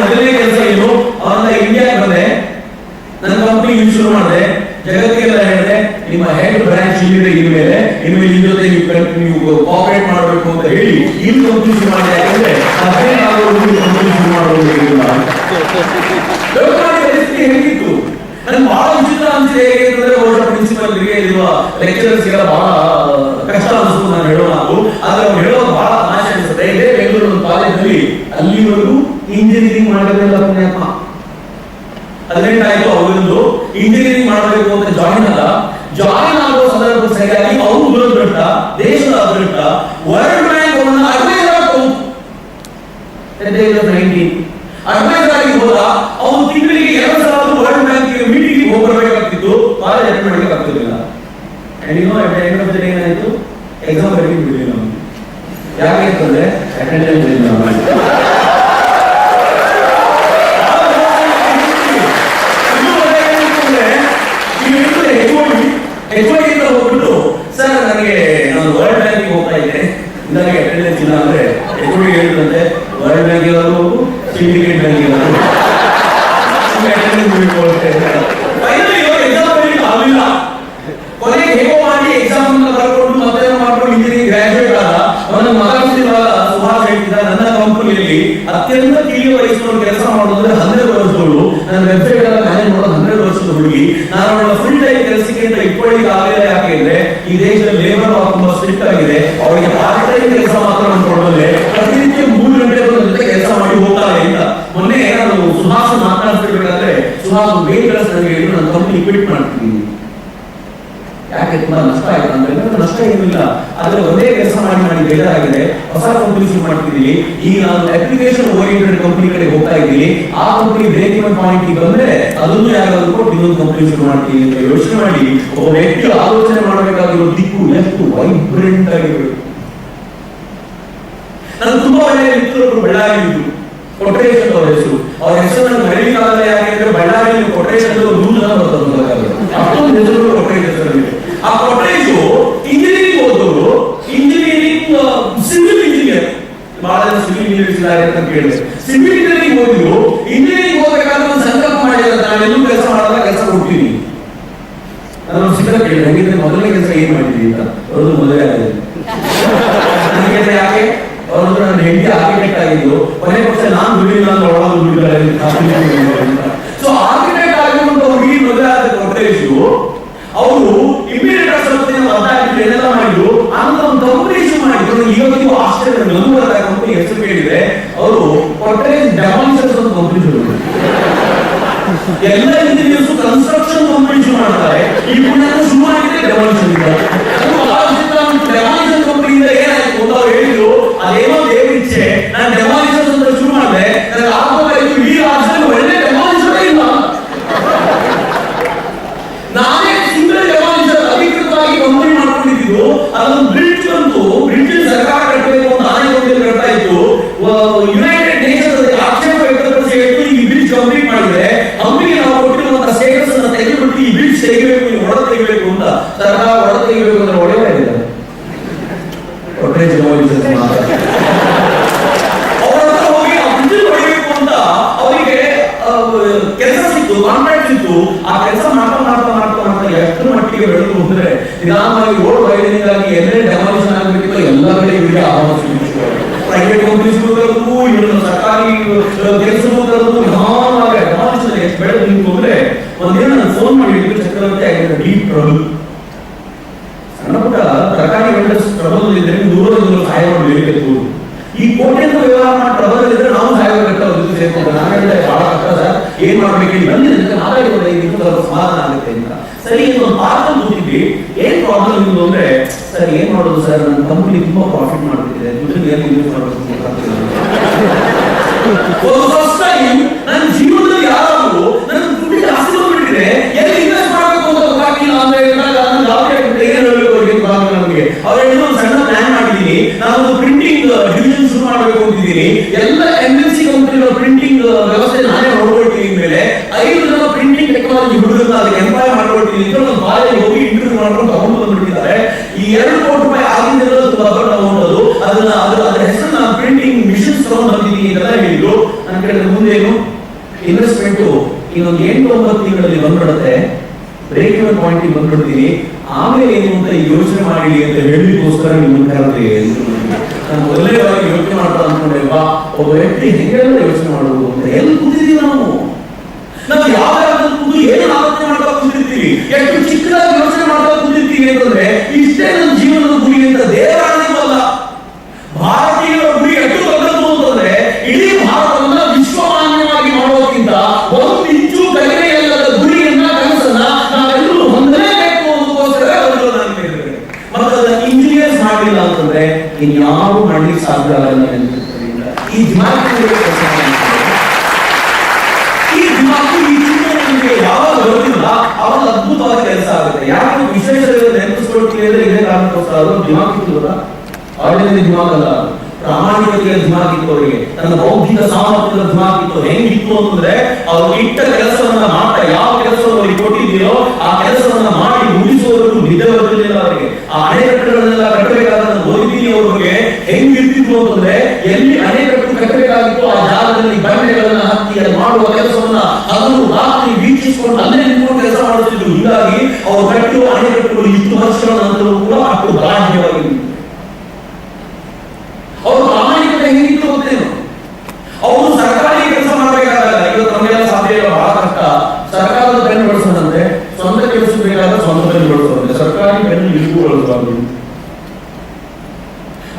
ಮೊದಲನೇ ಕೆಲಸ ಏನು, ಅವನ ಇಂಡಿಯಾಗೆ ಬಂದೆ, ನನ್ನ ಕಂಪನಿ ಶುರು ಮಾಡಿದೆ, ಜಗತ್ತಿಗೆಲ್ಲ ಹೇಳಿದೆ ನಿಮ್ಮ ಹೆಡ್ ಬ್ರಾಂಚ್ ಇಲ್ಲಿದೆ, ಇನ್ಮೇಲೆ ಇನ್ಮೇಲೆ ಈ ಜೊತೆ ನೀವು ಕೋಆಪರೇಟ್ ಮಾಡಬೇಕು ಅಂತ ಹೇಳಿ ಇಲ್ಲಿ ಕಂಪನಿ ಶುರು ಮಾಡಿದೆ. ಯಾಕಂದ್ರೆ ಕಂಪನಿ ಶುರು ಮಾಡೋದಿಲ್ಲ. ಪರಿಸ್ಥಿತಿ ಹೇಗಿತ್ತು ನನ್ಗೆ ಬಹಳ ವಿಚಿತ್ರ ಅನ್ಸಿದೆ. ಹೇಗೆ ಬಹುಶಃ ಪ್ರಿನ್ಸಿಪಲ್ ಇರುವ ಲೆಕ್ಚರರ್ಸ್ ಗೆಲ್ಲ ಬಹಳ ಕಷ್ಟ ಅನಿಸ್ತು ನಾನು ಹೇಳೋ ಮಾತು. ಆದ್ರೆ ಅವ್ರು ಹೇಳೋದು ಬಹಳ ಆಸೆ ಅನಿಸುತ್ತೆ. ಇದೇ ಬೆಂಗಳೂರು ಒಂದು ಕಾಲೇಜಲ್ಲಿ ಅಲ್ಲಿವರೆಗೂ ಇಂಜಿನಿಯರಿಂಗ್ ಮಾಡೋದಿಲ್ಲ ಪುಣ್ಯಪ್ಪ. 18 ಆಯ್ತು, ಅವರೊಂದು ಇಂಜಿನಿಯರಿಂಗ್ ಮಾಡಬೇಕು ಅಂತ ಜಾಯಿನ್ ಆಗುವ ಸಂದರ್ಭ ಸರಿಯಾಗಿ ಅವರು ದುರದೃಷ್ಟ, ದೇಶದ ಅದೃಷ್ಟ, ವರ್ಲ್ಡ್ ಬ್ಯಾಂಕ್ ಅವರನ್ನ ಅಡ್ವೈಸರ್ ಆಗಿ ಹೋದ. ಅವನು ತಿಂಗಳಿಗೆ 2 ಸಲ ವರ್ಲ್ಡ್ ಬ್ಯಾಂಕ್ ಮೀಟಿಂಗ್ ಹೋಗಬೇಕಾಗ್ತಿತ್ತು, ಕಾಲೇಜ್ ಅಟೆಂಡ್ ಮಾಡಲಿಕ್ಕೆ ಆಗ್ತಿರ್ಲಿಲ್ಲ. ಏನಾಯ್ತು, ಎಕ್ಸಾಮ್ ಬರೀಲಿಕ್ಕೆ ಬಿಡಲಿಲ್ಲ. ಯಾಕೆ ಅಂತಂದ್ರೆ ಅಟೆಂಡೆನ್ಸ್ ಇಲ್ಲ. ಹೋಗ್ಬಿಟ್ಟು ಸರ್ ನನಗೆ ನಾನು ವರ್ಲ್ಡ್ ಬ್ಯಾಂಕ್ ಹೋಗ್ತಾ ಇದ್ದೆ, ನನಗೆ ಅಟೆಂಡೆನ್ಸ್ ಇಲ್ಲ ಅಂದ್ರೆ ಹೇಳಿದಂತೆ ವರ್ಲ್ಡ್ ಬ್ಯಾಂಕ್ ಇರೋದು ಸಿಂಡಿಕೇಟ್ ಬ್ಯಾಂಕ್ ಇರೋದು ಆಗಲಿಲ್ಲ. ಕೊನೆಗೆ ಹೇಗೋ ಮಾಡಿ ಎಕ್ಸಾಮ್ ಬರ್ಕೊಂಡು ಮತ್ತೆ ಮಾಡ್ಕೊಂಡು ಇಂಜಿನಿಯರಿಂಗ್ ಗ್ರಾಜುಯೇಟ್ ಆದ. ಅವನ ಮಗ ಸುಭಾಷ್ ಹೇಳ್ತಿದ್ದ, ನನ್ನ ಕಂಪನಿಯಲ್ಲಿ ಅತ್ಯಂತ ಕಿರಿಯ ವಯಸ್ಸಿನವರು ಕೆಲಸ ಮಾಡೋದ್ರೆ 12 ವರ್ಷದವಳು, ನನ್ನ ವೆಬ್ಸೈಟ್ ಎಲ್ಲ ಮ್ಯಾನೇಜ್ ಮಾಡೋದು 12 ವರ್ಷದ ಹುಡುಗಿ. ನಾನು ಅವಳ ಫುಲ್ ಟೈಮ್ ಕೆಲಸಕ್ಕೆ ಅಂತ ಇಟ್ಕೊಳ್ಳಿಕ್ಕೆ ಆಗಲಿಲ್ಲ. ಯಾಕೆ ಅಂದ್ರೆ ಈ ದೇಶದಲ್ಲಿ ಲೇಬರ್ ಲಾ ತುಂಬಾ ಸ್ಟ್ರಿಕ್ಟ್ ಆಗಿದೆ. ಅವರಿಗೆ ಪಾರ್ಟ್ ಟೈಮ್ ಕೆಲಸ ಮಾತ್ರ ಕೊಡಬಲ್ಲೆ, ಪ್ರತಿನಿತ್ಯ 3 ಗಂಟೆ ಜೊತೆ ಕೆಲಸ ಮಾಡಿ ಹೋಗ್ತಾರೆ ಅಂತ. ಮೊನ್ನೆ ನಾನು ಸುಭಾಷ್ ಮಾತನಾಡ್ತಿರ್ಬೇಕಾದ್ರೆ ಸುಭಾಷ್ ಬೇಗ ಕೆಲಸ ನನಗೆ ಹೇಳಿದ್ರು, ನನ್ನ ಕಂಪನಿ ಕ್ವಿಟ್ ಮಾಡ್ತೀನಿ. ಯಾಕೆ ತುಂಬಾ ನಷ್ಟ ಆಯ್ತು ಅಂದ್ರೆ ನಷ್ಟ ಏನಿಲ್ಲ, ಆದ್ರೆ ಒಂದೇ ಕೆಲಸ ಮಾಡಿ ಬೇಜಾರಾಗಿದೆ, ಹೊಸ ಕಂಪನಿ ಶುರು ಮಾಡ್ತಿದ್ದೀನಿ. ಈಗ ನಾನು ಅಪ್ಲಿಕೇಶನ್ ಓರಿಯೆಂಟೆಡ್ ಕಂಪನಿ ಕಡೆ ಹೋಗ್ತಾ ಇದ್ದೀನಿ. ಆ ಕಂಪನಿ ಬ್ರೇಕ್ ಇವನ್ ಪಾಯಿಂಟ್ ಬಂದ್ರೆ ಅದನ್ನು ಯಾರಾದ್ರೂ ಕೊಟ್ಟು ಇನ್ನೊಂದು ಕಂಪನಿ ಶುರು ಮಾಡ್ತೀನಿ ಅಂತ ಯೋಚನೆ ಮಾಡಿ ಒಬ್ಬ ವ್ಯಕ್ತಿ ಆಲೋಚನೆ ಮಾಡಬೇಕಾಗಿರೋ ದಿಕ್ಕು ಎಷ್ಟು ವೈಬ್ರೆಂಟ್ ಆಗಿರಬೇಕು. ನಾನು ತುಂಬಾ ಒಳ್ಳೆಯ ಮಿತ್ರರು ಬಳ್ಳಾರಿಯಿದ್ರು, ಕೊಟ್ರೇಶನ್ ಅವರ ಹೆಸರು. ಅವ್ರ ಹೆಸರು ನನಗೆ ಮರೀಲಿಕ್ಕಾಗಲ್ಲ. ಯಾಕೆಂದ್ರೆ ಬಳ್ಳಾರಿಯಲ್ಲಿ ಕೊಟ್ರೇಶನ್ ಅಷ್ಟೊಂದು ಹೆಸರು ಕೊಟ್ರೇಶನ್. ಆ ಕೊಟ್ರೇಶು ಇಂಜಿನಿಯರಿಂಗ್ ಓದೋರು, ಇಂಜಿನಿಯರಿಂಗ್ ಸಿವಿಲ್ ಇಂಜಿನಿಯರ್, ಬಹಳ ಜನ ಸಿವಿಲ್ ಇಂಜಿನಿಯರ್ಸ್ ಇದ್ದಾರೆ ಅಂತ ಕೇಳಿದ್ರೆ ಸಿವಿಲ್ ಇಂಜಿನಿಯರಿಂಗ್ ಓದಿದ್ರು. ಇಂಜಿನಿಯರಿಂಗ್ ಓದಬೇಕಾದ್ರೆ ಒಂದು ಸಂಕಲ್ಪ ಮಾಡಿದ್ರೆ ನಾವೆಲ್ಲೂ ಕೆಲಸ ಮಾಡಲ್ಲ, ಕೆಲಸ ಕೊಡ್ತೀನಿ. ನಾನು ಸಿಕ್ಕ ಕೇಳಿದೆ, ಹಾಗಿದ್ರೆ ಮೊದಲನೇ ಕೆಲಸ ಏನ್ ಮಾಡಿದ್ವಿ ಅಂತ. ಅವ್ರದ್ದು ಮೊದಲೇ ಆಗಿದೆ. ನನಗೆ ಯಾಕೆ ಅವ್ರದ್ದು ನನ್ನ ಹೆಂಡತಿ ಆರ್ಕಿಟೆಕ್ಟ್ ಆಗಿದ್ದು, ಕೊನೆ ಪಕ್ಷ ನಾನು ದುಡಿಲ್ಲ ಅಂತ ಒಳಗೆ ದುಡಿದಾರೆ. ಸೊ ಆರ್ಕಿಟೆಕ್ಟ್ ಆಗಿರುವಂತ ಹುಡುಗಿ ಮದುವೆ ಆದ ಕೊಟ್ರೇಶು ಅವರು ಇಮಿಡಿಯೇಟ್ ಏನೆಲ್ಲ ಮಾಡಿದ್ರು ಅಂತ ಒಂದು ಕಂಪನಿ ಮಾಡಿದ್ರು. ಇವತ್ತಿಗೂ ಆಶ್ಚರ್ಯ, ನಂಬರ್ ಕಂಪನಿ ಹೆಸರು ಕೇಳಿದ್ರೆ ಅವರು ಕೊಟ್ರೇಶ್ ಡೆಮಾಲಿಷರ್ಸ್ ಅಂತ ಕಂಪನಿ ಶುರು ಮಾಡಿದ್ರು. ಎಲ್ಲ ಇಂಜಿನಿಯರ್ಸ್ ಕನ್ಸ್ಟ್ರಕ್ಷನ್ ಕಂಪನಿ ಶುರು ಮಾಡ್ತಾರೆ. ಈ ಪುಣ್ಯ ಶುರು ಮಾಡಿದ್ರೆ ಡೆಮಾಲಿಷನ್ ಇದೆ. ಡೆಮಾಲಿಷನ್ ಕಂಪನಿಯಿಂದ ಏನಾಯ್ತು ಅಂತ ಅವ್ರು ಹೇಳಿದ್ರು, ಅದೇನೋ ದೇವರಿಚ್ಛೆ, ನಾನು ಡೆಮಾಲಿಷನ್ ಅಂತ ಶುರು ಮಾಡಿದೆ, ನನಗೆ ಆಗೋದಾಯ್ತು ಈ ರಾಜ್ಯದಲ್ಲಿ ಒಳ್ಳೆ ಡೆಮಾಲಿಷನ್ ಇಲ್ಲ. ನಾನೇ ಸಿಂಗಲ್ ಡೆಮಾಲಿಷನ್ ಅಧಿಕೃತವಾಗಿ ಕಂಪನಿ ಮಾಡ್ಕೊಂಡಿದ್ದು. ಅದೊಂದು ಬ್ರಿಡ್ಜ್ ಬಂತು, ಬ್ರಿಡ್ಜ್ ಸರ್ಕಾರ ಕಟ್ಟಬೇಕು ಅಂತ ಆನೆಗೊಂಡು ಕಟ್ತಾ ಇತ್ತು. ಯುನೈಟೆಡ್ ನೇಷನ್ಸ್ ಆಕ್ಷೇಪ ವ್ಯಕ್ತಪಡಿಸಿ ಹೇಳ್ತು, ಈ ಬ್ರಿಡ್ಜ್ ಕಂಪ್ಲೀಟ್ ಮಾಡಿದ್ರೆ ಕಂಪನಿಗೆ ನಾವು ಕೊಟ್ಟಿರುವಂತಹ ಸ್ಟೇಟಸ್ ಅನ್ನು ತೆಗೆದುಬಿಟ್ಟು ಈ ಬ್ರಿಡ್ಜ್ ತೆಗಿಬೇಕು, ಒಡ ತೆಗಿಬೇಕು ಅಂತ ಸರ್ಕಾರ ಒಡ ತೆಗಿಬೇಕು ಅಂದ್ರೆ ಒಳ್ಳೆಯದಾಗಿದೆ. ಕೊಟ್ರೇಶ್ ಡೆಮಾಲಿಷನ್ ಅವರ ಹತ್ರ ಹೋಗಿ ಆ ಬ್ರಿಡ್ಜ್ ಹೊಡಿಬೇಕು ಅಂತ ಅವರಿಗೆ ಕೆಲಸ ಸಿಕ್ತು, ಕಾಂಟ್ರಾಕ್ಟ್ ಸಿಕ್ತು. ಆ ಕೆಲಸ ಮಾಡ್ತಾ ಎಷ್ಟು ಮಟ್ಟಿಗೆ ಬೆಳೆದು ಹೋದ್ರೆ ನಿಧಾನವಾಗಿ ರೋಡ್ ವೈಡನಿಂಗ್ ಆಗಿ ಎಲ್ಲೇ ಡೆಮಾಲಿಷನ್ ಆಗಬೇಕಿತ್ತು ಎಲ್ಲ ಕಡೆ ಇವರಿಗೆ ಆಹ್ವಾನ ಪ್ರೈವೇಟ್ ಕಂಪನಿ ಸರ್ಕಾರಿ ಕೆಲಸ ಟ್ರಬಲ್. ಸಣ್ಣ ಪುಟ್ಟ ತರಕಾರಿ ವೆಂಡರ್ಸ್ ಟ್ರಬಲ್ ಇದ್ರೆ ನೂರು ಸಹಾಯ ಮಾಡಬೇಕು. ಈ ಕೋಟೆಯಿಂದ ವ್ಯವಹಾರ ಮಾಡಿ ಟ್ರಬಲ್ ಇದ್ರೆ ನಾವು ಸಹಾಯ ಜೊತೆ ಸೇರ್ಕೊಂಡು ನಾನು ಹೇಳಿದೆ ಬಹಳ ಕಷ್ಟ ಸರ್, ಏನ್ ಮಾಡ್ಬೇಕು ಬನ್ನಿ ನನಗೆ ಮಾತಾಡಿದ್ರೆ ಸಮಾಧಾನ ಆಗುತ್ತೆ ಅಂತ. ಸರಿ, ಒಂದು ಪಾರ್ಕ್ ಕೂತಿದ್ವಿ, ಏನ್ ಪ್ರಾಬ್ಲಮ್ ನಿಮ್ದು ಅಂದ್ರೆ, ಸರ್ ಏನ್ ಮಾಡೋದು ಸರ್, ನನ್ನ ಕಂಪನಿ ತುಂಬಾ ಪ್ರಾಫಿಟ್ ಮಾಡ್ತಿದೆ, ದುಡ್ಡು ಏನು ಇನ್ವೆಸ್ಟ್ ಮಾಡಬೇಕು ನನ್ನ ಜೀವನದಲ್ಲಿ ಯಾರಾದ್ರು ನನ್ನ ದುಡ್ಡು ಜಾಸ್ತಿ ಬಂದ್ಬಿಟ್ಟಿದೆ, ಎಲ್ಲಿ ಇನ್ವೆಸ್ಟ್ ಮಾಡಬೇಕು ಅಂತ ಗೊತ್ತಾಗಿಲ್ಲ ಅಂದ್ರೆ ಏನ್ ಹೇಳಬೇಕು ನಮಗೆ. ಅವ್ರಿಗೆ ಒಂದು ಸಣ್ಣ ಪ್ಲಾನ್ ಮಾಡಿದೀನಿ, ನಾನು ಪ್ರಿಂಟಿಂಗ್ ಡಿವಿಷನ್ ಶುರು ಮಾಡಬೇಕು ಅಂತಿದ್ದೀನಿ, ಎಲ್ಲ MNC ಕಂಪನಿಗಳ ಪ್ರಿಂಟಿಂಗ್ ವ್ಯವಸ್ಥೆ ನಾನೇ ನೋಡ್ಕೊಳ್ತೀನಿ. ಮೇಲೆ 5 ಜನ ಪ್ರಿಂಟಿಂಗ್ ಟೆಕ್ನಾಲಜಿ ಹುಡುಗರನ್ನ ಅದಕ್ಕೆ ಎಂಪ್ಲಾಯ್ ಮಾಡ್ಕೊಳ್ತೀನಿ ಅಂತ ಒಂದು ಕಾಲೇಜ್ ಹೋಗಿ ಇಂಟರ್ವ್ಯೂ ಮಾಡ್ಕೊಂಡು ತಗೊಂಡು ಬಂದ್ಬಿಟ್ಟಿದ್ದಾರೆ. ಈ 2 ಕೋಟಿ ರೂಪಾಯಿ ಆಗಿಂದ ತುಂಬಾ ದೊಡ್ಡ ಅಮೌಂಟ್ ಅದು. ಅದರ ಹೆಸರು ನಾನು ಪ್ರಿಂಟಿಂಗ್ ಮಿಷನ್ಸ್ ತಗೊಂಡು ಬಂದಿದ್ದೀನಿ ಇದೆಲ್ಲ ಹೇಳಿದ್ರು. ನನ್ನ ಕಡೆ ಮುಂದೇನು ಇನ್ವೆಸ್ಟ್ಮೆಂಟ್ ಇನ್ನೊಂದು 8-9 ತಿಂಗಳಲ್ಲಿ ಬಂದ್ಬಿಡುತ್ತೆ, ಬ್ರೇಕ್ ಇವನ್ ಪಾಯಿಂಟ್ ಬಂದ್ಬಿಡ್ತೀನಿ, ಆಮೇಲೆ ಏನು ಅಂತ ಯೋಚನೆ ಮಾಡಿ ಅಂತ ಹೇಳಿಗೋಸ್ಕರ ನಿಮ್ಮನ್ನು ಕರೆದೆ. ನಾನು ಮೊದಲನೇದಾಗಿ ಯೋಚನೆ ಮಾಡ್ತಾ ಅನ್ಕೊಂಡೆಲ್ವಾ, ಒಬ್ಬ ವ್ಯಕ್ತಿ ಹೆಂಗೆಲ್ಲ ಯೋಚನೆ ಮಾಡುವುದು ಅಂತ. ಎಲ್ಲಿ ಕೂತಿದ್ದೀವಿ ನಾವು ಯಾವ ಕೂತು ಏನು ಆಲೋಚನೆ ಮಾಡ್ತಾ ಕೂತಿರ್ತೀವಿ, ಎಷ್ಟು ಚಿಕ್ಕದಾಗಿ ಯೋಚನೆ ಮಾಡ್ತಾ ಕೂತಿರ್ತೀವಿ ಅಂತಂದ್ರೆ ಇಷ್ಟೇ ನನ್ನ ಜೀವನದ ಗುರಿ ಅಂತ. ದೇವರಾಣಿವಲ್ಲ, ಭಾರತೀಯರ ಗುರಿ ಎಷ್ಟು ದೊಡ್ಡದು ಅಂತಂದ್ರೆ ಇಡೀ ಭಾರತವನ್ನ ವಿಶ್ವಮಾನ್ಯವಾಗಿ ಮಾಡೋಕ್ಕಿಂತ 1 ಇಂಚು ಕಡಿಮೆಯಲ್ಲದ ಗುರಿಯನ್ನ ಕನಸನ್ನ ನಾವೆಲ್ಲರೂ ಹೊಂದಲೇಬೇಕು ಅನ್ನೋದಕ್ಕೋಸ್ಕರ ಅವರು ನಾನು ಹೇಳಿದ್ದೇನೆ. ಮತ್ತೆ ಅದನ್ನ ಇಂಜಿನಿಯರ್ಸ್ ಮಾಡಲಿಲ್ಲ ಅಂತಂದ್ರೆ ಇನ್ಯಾರು ಮಾಡ್ಲಿಕ್ಕೆ ಸಾಧ್ಯ ಆಗಲ್ಲ. ಈ ಯಾವಾಗ ಬರುತ್ತಿಲ್ಲ ಅವಾಗ ಅದ್ಭುತವಾದ ಕೆಲಸ ಆಗುತ್ತೆ. ಯಾಕೆ ವಿಶೇಷ ನೆನಪಿಸ್ಕೊಳ್ತೀವಿ ಅಂದ್ರೆ ಇದೇ ಕಾರಣಕ್ಕೋಸ್ಕರ ಅದು ದಿಮಾಕ್ ಇತ್ತು, ಆರ್ಡಿನರಿ ದಿಮಾಕ್ ಅಲ್ಲ, ಪ್ರಾಮಾಣಿಕತೆಯ ದಿಮಾಕ್ ಇತ್ತು ಅವರಿಗೆ, ತನ್ನ ಬೌದ್ಧಿಕ ಸಾಮರ್ಥ್ಯದ ದಿಮಾಕ್ ಇತ್ತು. ಹೆಂಗಿತ್ತು ಅಂತಂದ್ರೆ ಅವರು ಇಟ್ಟ ಕೆಲಸವನ್ನ ಮಾಡ್ತಾ, ಯಾವ ಕೆಲಸವನ್ನು ಅವರಿಗೆ ಕೊಟ್ಟಿದ್ದೀರೋ ಆ ಕೆಲಸವನ್ನ ಮಾಡಿ ಮುಗಿಸುವವರೆಗೂ ನಿದ್ದೆ ಬರಲಿಲ್ಲ ಅವರಿಗೆ. ಆ ಅಣೆಕಟ್ಟುಗಳನ್ನೆಲ್ಲ ಕಟ್ಟಬೇಕಾದ ಓದಿದ್ದೀನಿ ಅವರಿಗೆ ಹೆಂಗಿರ್ತಿದ್ರು ಅಂತಂದ್ರೆ, ಎಲ್ಲಿ ಅಣೆಕಟ್ಟು ಕಟ್ಟಬೇಕಾಗಿತ್ತು ಆ ಜಾಗದಲ್ಲಿ ಬಂಡೆಗಳನ್ನ ಹತ್ತಿ ಮಾಡುವ ಕೆಲಸವನ್ನ ಹಗಲು ರಾತ್ರಿ ವೀಕ್ಷಿಸಿಕೊಂಡು ಅಲ್ಲೇ ನಿಂತ್ಕೊಂಡು ಕೆಲಸ ಮಾಡುತ್ತಿದ್ರು. ಹೀಗಾಗಿ ಅವರು ಕಟ್ಟುವ ಅಣೆಕಟ್ಟುಗಳು ಇಷ್ಟು ವರ್ಷಗಳ ನಂತರವೂ ಕೂಡ ಅಷ್ಟು ಬಲಾಢ್ಯವಾಗಿತ್ತು. ಅವರು ಪ್ರಾಮಾಣಿಕತೆ ಹೆಂಗಿತ್ತು ಗೊತ್ತೇನು, ಅವರು ಸರ್ಕಾರಿ ಕೆಲಸ ಮಾಡಬೇಕಾಗಲ್ಲ. ಇವತ್ತು ನಮಗೆಲ್ಲ ಸಾಧ್ಯ ಇಲ್ಲ, ಬಹಳ ಕಷ್ಟ. ಸರ್ಕಾರದ ಪೆನ್ ಬಳಸೋದಂತೆ, ಸ್ವಂತ ಕೆಲಸ ಬೇಕಾದ್ರೆ ಸ್ವಂತ ಪೆನ್ ಬಳಸೋದಂತೆ, ಸರ್ಕಾರಿ ಪೆನ್ ಇಲ್ಲಿಗೂ ಬಳಸಬಾರದು.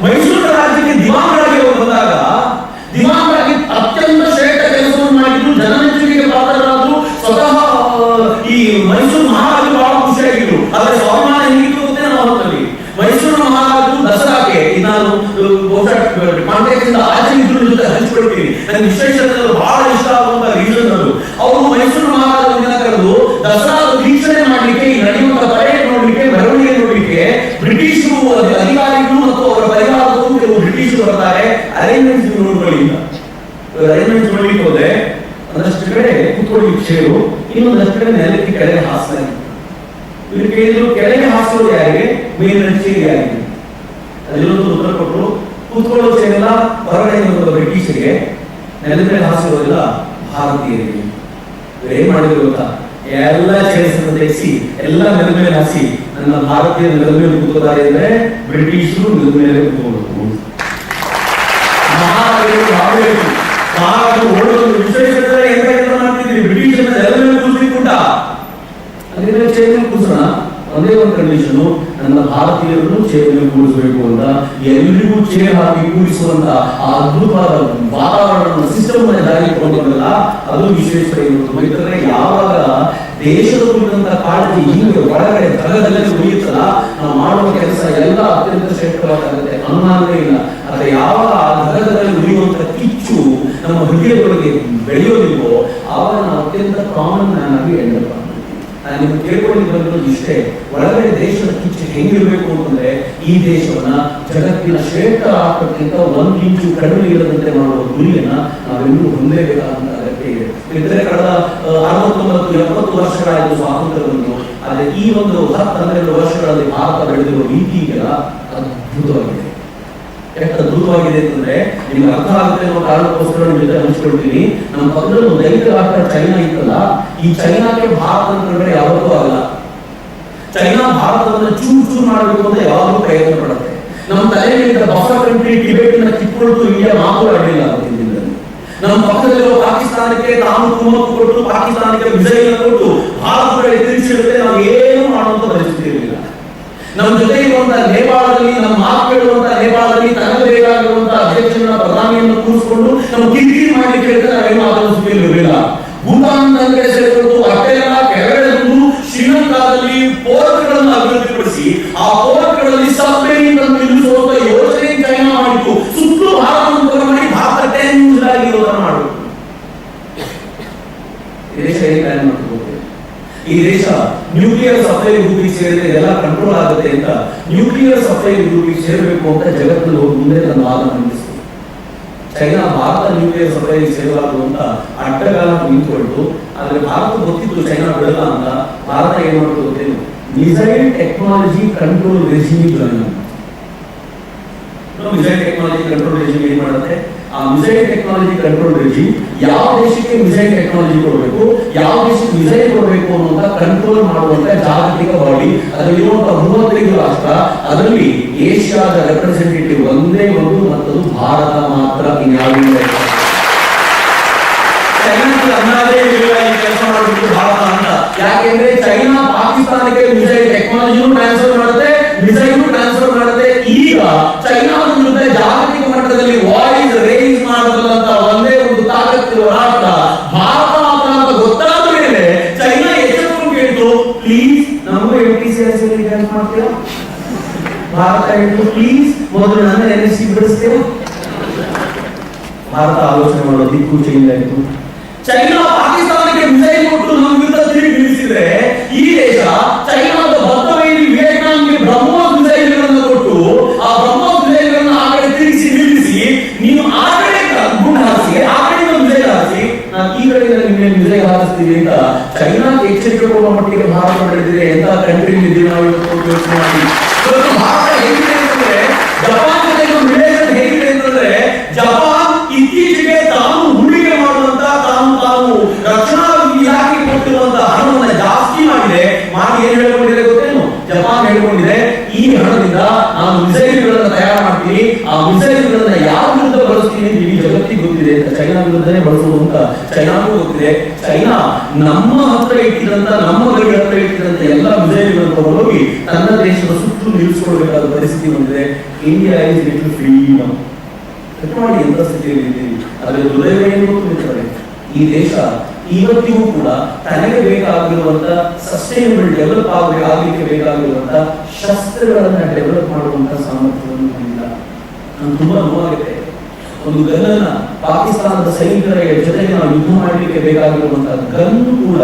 ಮೈಸೂರು ರಾಜ್ಯಕ್ಕೆ ದಿವಾನ್ಗಳಾಗಿ ಅವರು ಬಂದಾಗ ದಿವಾನ್ಗಳಾಗಿ ಅತ್ಯಂತ ಶ್ರೇಷ್ಠ ಕೆಲಸವನ್ನು ಮಾಡಿದ್ರು, ಜನಮೆಚ್ಚುಗೆಗೆ ಪಾತ್ರರಾದ್ರು. ಸ್ವತಃ ಈ ಮೈಸೂರು ಮಹಾರಾಜರು ಬಹಳ ಖುಷಿಯಾಗಿದ್ರು. ಆದರೆ ಸ್ವಾಭಿಮಾನ ಹೆಂಗಿತ್ತು ಗೊತ್ತೇ ನಾವು ಮೈಸೂರು ಮಹಾರಾಜರು ದಸರಾಗೆ ನಾನು ಕಾಂಟ್ಯಾಕ್ಟ್ ಇಂದ ಆಚೆ ಇದ್ರ ಜೊತೆ ಹಂಚ್ಕೊಳ್ತೀನಿ. ನನಗೆ ವಿಶ್ವೇಶ್ವರಯ್ಯನವರು ಬಹಳ ಇಷ್ಟ ಆಗುವಂತ ರೀಸನ್ ಅದು. ಅವರು ಮೈಸೂರು ಮಹಾರಾಜರನ್ನ ಕರೆದು ದಸರಾ ವೀಕ್ಷಣೆ ಮಾಡ್ಲಿಕ್ಕೆ, ಈ ನಡೆಯುವಂತ ಪರೇಡ್ ನೋಡ್ಲಿಕ್ಕೆ, ಮೆರವಣಿಗೆ ನೋಡ್ಲಿಕ್ಕೆ ಬ್ರಿಟಿಷರು ಅಧಿಕಾರಿಗಳು ಮತ್ತು ಅವರ ಪರಿವಾರದವರು ಕೆಲವು ಬ್ರಿಟಿಷರು ಬರ್ತಾರೆ. ಅರೇಂಜ್ಮೆಂಟ್ಸ್ ನೋಡ್ಕೊಳ್ಳಿಲ್ಲ. ಅರೇಂಜ್ಮೆಂಟ್ಸ್ ನೋಡ್ಲಿಕ್ಕೆ ಹೋದ್ರೆ ಒಂದಷ್ಟು ಕಡೆ ಕೂತ್ಕೊಳ್ಳಿಕ್ಕೆ ಚೇರು, ಇನ್ನೊಂದಷ್ಟು ಕಡೆ ನೆಲಕ್ಕೆ ಕೆಳಗೆ ಹಾಸ್ಯ. ಇವ್ರು ಕೇಳಿದ್ರು ಕೆಳಗೆ ಹಾಸಿರೋದು ಯಾರಿಗೆ, ಮೇಲಿನ ಚೇರ್ ಯಾರಿಗೆ? ಅದೆಲ್ಲೊಂದು ಉತ್ತರ ಕೊಟ್ಟರು, ಕೂತ್ಕೊಳ್ಳೋ ಚೇರೆಲ್ಲ ಹೊರಗಡೆ ಬ್ರಿಟಿಷರಿಗೆ, ನೆಲದ ಮೇಲೆ ಹಾಸಿರೋದಿಲ್ಲ ಭಾರತೀಯರಿಗೆ. ಏನ್ ಮಾಡಿದ್ರು ಗೊತ್ತಾ, ಎಲ್ಲ ಚೇರ್ಸ್ ತೆಗೆಸಿ ಎಲ್ಲ ನೆಲದ ಮೇಲೆ ಹಾಸಿ ನನ್ನ ಭಾರತೀಯ ನೆಲದ ಮೇಲೆ ಕೂತ್ಕೋತಾರೆ ಅಂದ್ರೆ ಬ್ರಿಟಿಷರು ನೆಲದ ಮೇಲೆ ಕೂತ್ಕೊಳ್ಬೇಕು. ಮಹಾರಾಜರು ಓಡೋದು ವಿಶ್ವೇಶ್ವರ ಎಂತ ಕೆಲಸ ಮಾಡ್ತಿದ್ರಿ, ಬ್ರಿಟಿಷರ ನೆಲದ ಮೇಲೆ ಕೂತ್ಕೊಂಡ ಅದರಿಂದ ಚೇರ್ ಮೇಲೆ ಕೂರ್ಸೋಣ. ಒಂದೇ ಒಂದು ಕಂಡೀಷನ್, ನನ್ನ ಭಾರತೀಯರನ್ನು ಚೇರ್ ಮೇಲೆ ಕೂರಿಸಬೇಕು ಅಂತ. ಎಲ್ರಿಗೂ ಚೇರ್ ಹಾಕಿ ಕೂರಿಸುವಂತ ಆ ಅದ್ಭುತವಾದ ವಾತಾವರಣ ಸಿಸ್ಟಮ್ ಜಾರಿ ತಗೊಂಡಿರಲ್ಲ, ಅದು ವಿಶ್ವೇಶ್ವರಯ್ಯ. ಮೈತ್ರೆ ಯಾವಾಗ ದೇಶದ ಕುರಿತಂತ ಕಾಳಜಿ ಹಿಂಗೆ ಒಳಗಡೆ ಜಗದಲ್ಲೇ ಉಳಿಯುತ್ತಲ್ಲ, ನಾವು ಮಾಡುವ ಕೆಲಸ ಎಲ್ಲ ಅತ್ಯಂತ ಶ್ರೇಷ್ಠವಾಗುತ್ತೆ, ಅನುಮಾನವೇ ಇಲ್ಲ. ಆದ್ರೆ ಯಾವಾಗ ಆ ಜಗದಲ್ಲಿ ಉಳಿಯುವಂತ ಕಿಚ್ಚು ನಮ್ಮ ಹೃದಯದೊಳಗೆ ಬೆಳೆಯೋದಿಲ್ವೋ ಆವಾಗ ನಾವು ಅತ್ಯಂತ ಕಾಮನ್ ಮ್ಯಾನ್ ಆಗಿ ಎಂಡಪ್ಪ. ನಾನು ನಿಮ್ಗೆ ಕೇಳ್ಕೊಂಡಿರೋದು ಇಷ್ಟೇ, ಒಳಗಡೆ ದೇಶದ ಕಿಚ್ಚು ಹೆಂಗಿರ್ಬೇಕು ಅಂತಂದ್ರೆ ಈ ದೇಶವನ್ನ ಜಗತ್ತಿನ ಶ್ರೇಷ್ಠ ರಾಷ್ಟ್ರಕ್ಕಿಂತ 1 ಇಂಚು ಕಡಿಮೆ ಇರದಂತೆ ಮಾಡುವ ಗುರಿಯನ್ನ ನಾವೆಲ್ಲರೂ ಹೊಂದಲೇಬೇಕಾದಂತ ಅಗತ್ಯ ಇದೆ. ಇದ್ರೆ ಕಳೆದ 69-70 ವರ್ಷಗಳಾಯಿತು ಸ್ವಾತಂತ್ರ್ಯ ಬಂದು, ಆದ್ರೆ ಈ ಒಂದು 10-12 ವರ್ಷಗಳಲ್ಲಿ ಭಾರತ ಬೆಳೆದಿರುವ ರೀತಿ ಇದೆಲ್ಲ ಅದ್ಭುತವಾಗಿದೆ. ಎಷ್ಟು ಅದ್ಭುತವಾಗಿದೆ ಅಂತಂದ್ರೆ ನಿಮ್ಗೆ ಅರ್ಥ ಆಗುತ್ತೆ ಅನ್ನೋ ಕಾರಣಕ್ಕೋಸ್ಕರ ನಿಮ್ ಜೊತೆ ಹಂಚ್ಕೊಳ್ತೀನಿ. ನಮ್ಮ ಪಕ್ಕದಲ್ಲಿ ಒಂದು ದೈಹಿಕ ರಾಷ್ಟ್ರ ಚೈನಾ ಇತ್ತಲ್ಲ, ಈ ಚೈನಾಕ್ಕೆ ಭಾರತ ಅಂತಂದ್ರೆ ಯಾವತ್ತೂ ಆಗಲ್ಲ. ಚೈನಾ ಭಾರತವನ್ನ ಚೂರು ಚೂರು ಮಾಡಬೇಕು ಅಂತ ಯಾವಾಗಲೂ ಪ್ರಯತ್ನ ಪಡುತ್ತೆ. ನಮ್ಮ ತಲೆಯಿಂದ ಬಫರ್ ಕಂಟ್ರಿ ಟಿಬೆಟ್ ನ ಕಿತ್ಕೊಳ್ತು ಇಂಡಿಯಾ ಮಾತುಗಳಾಗಲಿಲ್ಲ ಅವತ್ತಿನ ದಿನದಲ್ಲಿ. ನಮ್ಮ ಪಕ್ಕದಲ್ಲಿರುವ ಪಾಕಿಸ್ತಾನಕ್ಕೆ ತಾನು ಕುಮ್ಮಕ್ಕು ಕೊಟ್ಟು ಪಾಕಿಸ್ತಾನಕ್ಕೆ ವಿಜಯ ಕೊಟ್ಟು ಭಾರತದಲ್ಲಿ ತಿರುಗಿಸಿರುತ್ತೆ, ನಾವು ಏನು ಮಾಡುವಂತ ನಮ್ಮ ಜೊತೆ ಇರುವಂತಹ ನೇಪಾಳದಲ್ಲಿ, ನಮ್ಮ ಮಾತು ಕೇಳುವಂತಹ ನೇಪಾಳದಲ್ಲಿ ತನಗೆ ಬೇಕಾಗಿರುವಂತಹ ಅಧ್ಯಕ್ಷರನ್ನ ಪ್ರಧಾನಿಯನ್ನು ಕೂರಿಸಿಕೊಂಡು ನಮ್ಮ ಕಿರಿಕಿರಿ ಮಾಡ್ಲಿಕ್ಕೆ ಹೇಳ್ತಾರೆ. ನಾವೇನು ಅದನ್ನು ಸುದ್ದಿಯಲ್ಲಿರಲಿಲ್ಲ. ಭೂತಾನ್ ಕಡೆ ಸೇರಿಕೊಂಡು ಅಷ್ಟೆಲ್ಲ ಕೆಳಗಡೆ ಬಂದು ಶ್ರೀಲಂಕಾದಲ್ಲಿ ಪೋರ್ಟ್ಗಳನ್ನು ಅಭಿವೃದ್ಧಿಪಡಿಸಿ ಆ ಪೋರ್ಟ್ಗಳಲ್ಲಿ ಸಬ್ಮರೀನ್ ಅನ್ನು ನಿಲ್ಲಿಸುವಂತ ಯೋಜನೆ ಚೈನಾ ಮಾಡಿತು. ಸುತ್ತಲೂ ಭಾರತವನ್ನು ಮಾಡಿ ಭಾರತ ಟೆನ್ಸ್ ಆಗಿರೋದನ್ನು ಮಾಡಬೇಕು. ಈ ದೇಶ ಹೇಗೆ ಪ್ಲಾನ್ ಮಾಡ್ಕೋಬೇಕು? ಈ ದೇಶ ನ್ಯೂಕ್ಲಿಯರ್ ಸಪ್ಲೈ ಗ್ರೂಪಿಗೆ ಸೇರಿದ್ರೆ ಇದೆಲ್ಲ ಕಂಟ್ರೋಲ್ ಆಗುತ್ತೆ ಅಂತ ನ್ಯೂಕ್ಲಿಯರ್ ಸಪ್ಲೈ ಗ್ರೂಪಿಗೆ ಸೇರಬೇಕು ಅಂತ ಜಗತ್ತಿನಲ್ಲಿ ಹೋಗಿ ಮುಂದೆ ನನ್ನ ವಾದ ಮಂಡಿಸಿತು. ಚೈನಾ ಭಾರತ ನ್ಯೂಕ್ಲಿಯರ್ ಸಪ್ಲೈ ಸೇರಲಾರದು ಅಂತ ಅಡ್ಡಗಾಲ ನಿಂತ್ಕೊಂಡು, ಆದ್ರೆ ಭಾರತ ಗೊತ್ತಿತ್ತು ಚೈನಾ ಬಿಡಲ್ಲ ಅಂತ. ಭಾರತ ಏನ್ ಮಾಡೋದು ಗೊತ್ತೇನು? Missile technology control regime join. Missile technology control regime ಏನ್ ಮಾಡುತ್ತೆ? ಆ ಮಿಸೈಲ್ ಟೆಕ್ನಾಲಜಿ ಕಂಟ್ರೋಲ್ ರೆಜಿಮ್ ಯಾವ ದೇಶಕ್ಕೆ ಮಿಸೈಲ್ ಟೆಕ್ನಾಲಜಿ ಕೊಡಬೇಕು, ಯಾವ ದೇಶಕ್ಕೆ ಮಿಸೈಲ್ ಕೊಡಬೇಕು ಅನ್ನುವಂತ ಕಂಟ್ರೋಲ್ ಮಾಡುವಂತ ಜಾಗತಿಕ ಬಾಡಿ. ಅದರಲ್ಲಿರುವಂತಹ 35 ರಾಷ್ಟ್ರ, ಅದರಲ್ಲಿ ಏಷ್ಯಾದ ರೆಪ್ರೆಸೆಂಟೇಟಿವ್ ಒಂದೇ ಒಂದು, ಮತ್ತದು ಭಾರತ ಮಾತ್ರ. ಇನ್ಯಾವುದಿಲ್ಲ. ಚೈನಾಕ್ಕೆ ಅಂದಾಜೇ ಇಲ್ಲ ಈ ಕೆಲಸ ಮಾಡಬೇಕು ಭಾರತ ಅಂತ. ಯಾಕೆಂದ್ರೆ ಚೈನಾ ಪಾಕಿಸ್ತಾನಕ್ಕೆ ಮಿಸೈಲ್ ಟೆಕ್ನಾಲಜಿನೂ ಟ್ರಾನ್ಸ್ಫರ್ ಮಾಡುತ್ತೆ, ಮಿಸೈಲ್ ಟ್ರಾನ್ಸ್ಫರ್ ಮಾಡುತ್ತೆ. ಈಗ ಚೈನಾದ ವಿರುದ್ಧ ಜಾಗತಿಕ ಮಟ್ಟದಲ್ಲಿ ವಾಯ್ಸ್ ರೇಸ್ ಮಾಡಬಲ್ಲಂತ ಒಂದೇ ಒಂದು ತಾಕತ್ತಿರುವ ರಾಷ್ಟ್ರ ಭಾರತ ಮಾತ್ರ ಅಂತ ಗೊತ್ತಾದ ಮೇಲೆ ಚೈನಾ ಎಚ್ಚರಿಕೆ ಕೇಳಿತು, ಪ್ಲೀಸ್ ನಮಗೂ MTCS ಹೆಲ್ಪ್ ಮಾಡ್ತೀರಾ? ಭಾರತ ಹೇಳಿತು, ಪ್ಲೀಸ್ ಮೊದಲು ನನ್ನ NSC ಬಿಡಿಸ್ತೀರಾ? ಭಾರತ ಆಲೋಚನೆ ಮಾಡೋ ದಿಕ್ಕು ಚೇಂಜ್ ಆಯಿತು. ಚೈನಾ ಪಾಕಿಸ್ತಾನಕ್ಕೆ ಮಿಸೈಲ್ ಕೊಟ್ಟು ನಮ್ಮ ವಿರುದ್ಧ ತಿರುಗಿ ನಿಲ್ಲಿಸಿದ್ರೆ, ಈ ದೇಶ ಚೈನಾದ ಬದ್ಧವೇಲಿ ವಿಯೆಟ್ನಾಂಗೆ ಬ್ರಹ್ಮೋಸ್ ಮಿಸೈಲ್ಗಳನ್ನು ಕೊಟ್ಟು ಆ ಬ್ರಹ್ಮೋಸ್ ಮಿಸೈಲ್ಗಳನ್ನು ಆ ಕಡೆ ತಿರುಗಿಸಿ ನಿಲ್ಲಿಸಿ, ನೀವು ಆ ಕಡೆ ಗುಂಡು ಹಾರಿಸಿ, ಆ ಕಡೆ ಮಿಸೈಲ್ ಹಾರಿಸಿ, ನಾನು ಈ ಕಡೆಯಿಂದ ನಿಮಗೆ ಮಿಸೈಲ್ ಹಾರಿಸ್ತೀವಿ ಅಂತ ಚೈನಾಕ್ಕೆ ಎಚ್ಚರಿಕೆ ಕೊಡುವ ಮಟ್ಟಿಗೆ ಭಾರತ ನಡೆದಿದೆ. ಎಂತ ಕಂಟ್ರಿ ಇದ್ದೀವಿ ನಾವು ಇವತ್ತು ಯೋಚನೆ ಮಾಡಿ. ಭಾರತ ಹೇಗಿದೆ ಅಂತಂದ್ರೆ, ಜಪಾನ್ ಜೊತೆ ರಿಲೇಷನ್ ಹೇಗಿದೆ ಅಂತಂದ್ರೆ, ಜಪಾನ್ ಇತ್ತೀಚೆಗೆ ತಾನು ಹೂಡಿಕೆ ಮಾಡುವಂತ ತಾನು ರಕ್ಷಣಾ ಇಲಾಖೆ ಕೊಟ್ಟಿರುವಂತಹ ಹಣವನ್ನು ಜಾಸ್ತಿ ಮಾಡಿ ಏನ್ ಹೇಳ್ಕೊಂಡಿದೆ ಗೊತ್ತೇನು? ಜಪಾನ್ ಹೇಳ್ಕೊಂಡಿದೆ, ಈ ಹಣದಿಂದ ನಾನು ಮಿಸೈಲ್ಗಳನ್ನು ತಯಾರು ಮಾಡ್ತೀನಿ, ಆ ಮಿಸೈಲ್ಗಳನ್ನ ಯಾವ ವಿರುದ್ಧ ಬಳಸ್ತೀನಿ ಅಂತ ಇಡೀ ಜಗತ್ತಿಗೆ ಗೊತ್ತಿದೆ ಅಂತ. ಚೈನಾ ವಿರುದ್ಧನೇ ಬಳಸುವುದು ಅಂತ ಚೈನಾಗೂ ಗೊತ್ತಿದೆ. ಚೈನಾ ನಮ್ಮ ಹತ್ರ ಇಟ್ಟಿದಂತ, ನಮ್ಮ ಗಡಿ ಹತ್ರ ಇಟ್ಟಿದಂತ ಎಲ್ಲ ಮಿಸೈಲ್ಗಳನ್ನು ತಗೊಂಡೋಗಿ ತನ್ನ ದೇಶದ ಸುತ್ತಲೂ ನಿಲ್ಲಿಸಿಕೊಳ್ಬೇಕಾದ ಪರಿಸ್ಥಿತಿ ಬಂದಿದೆ. ಇಂಡಿಯಾ ಇಸ್ ಲಿಟಲ್ ಫ್ರೀಡಮ್ ಮಾಡಿ ಎಂತ ಸ್ಥಿತಿಯಲ್ಲಿ ಇದ್ದೀವಿ. ಅದರ ದುರ್ದೈವ ಏನು ಗೊತ್ತಿರುತ್ತದೆ, ಈ ದೇಶ ಇವತ್ತಿಗೂ ಕೂಡ ತನಗೆ ಬೇಕಾಗಿರುವಂತ ಸಸ್ಟೈನಬಲ್ ಡೆವಲಪ್ ಆಗಲಿಕ್ಕೆ ಬೇಕಾಗಿರುವಂತ ಶಸ್ತ್ರಗಳನ್ನ ಡೆವಲಪ್ ಮಾಡುವಂತ ಸಾಮರ್ಥ್ಯವನ್ನು ಹೊಂದಿಲ್ಲ. ನಮ್ಗೆ ತುಂಬಾ ನೋವಾಗುತ್ತೆ. ಒಂದು ಗನ್ನ ಪಾಕಿಸ್ತಾನದ ಸೈನಿಕರ ಜೊತೆಗೆ ನಾವು ಯುದ್ಧ ಮಾಡಲಿಕ್ಕೆ ಬೇಕಾಗಿರುವಂತಹ ಗನ್ನು ಕೂಡ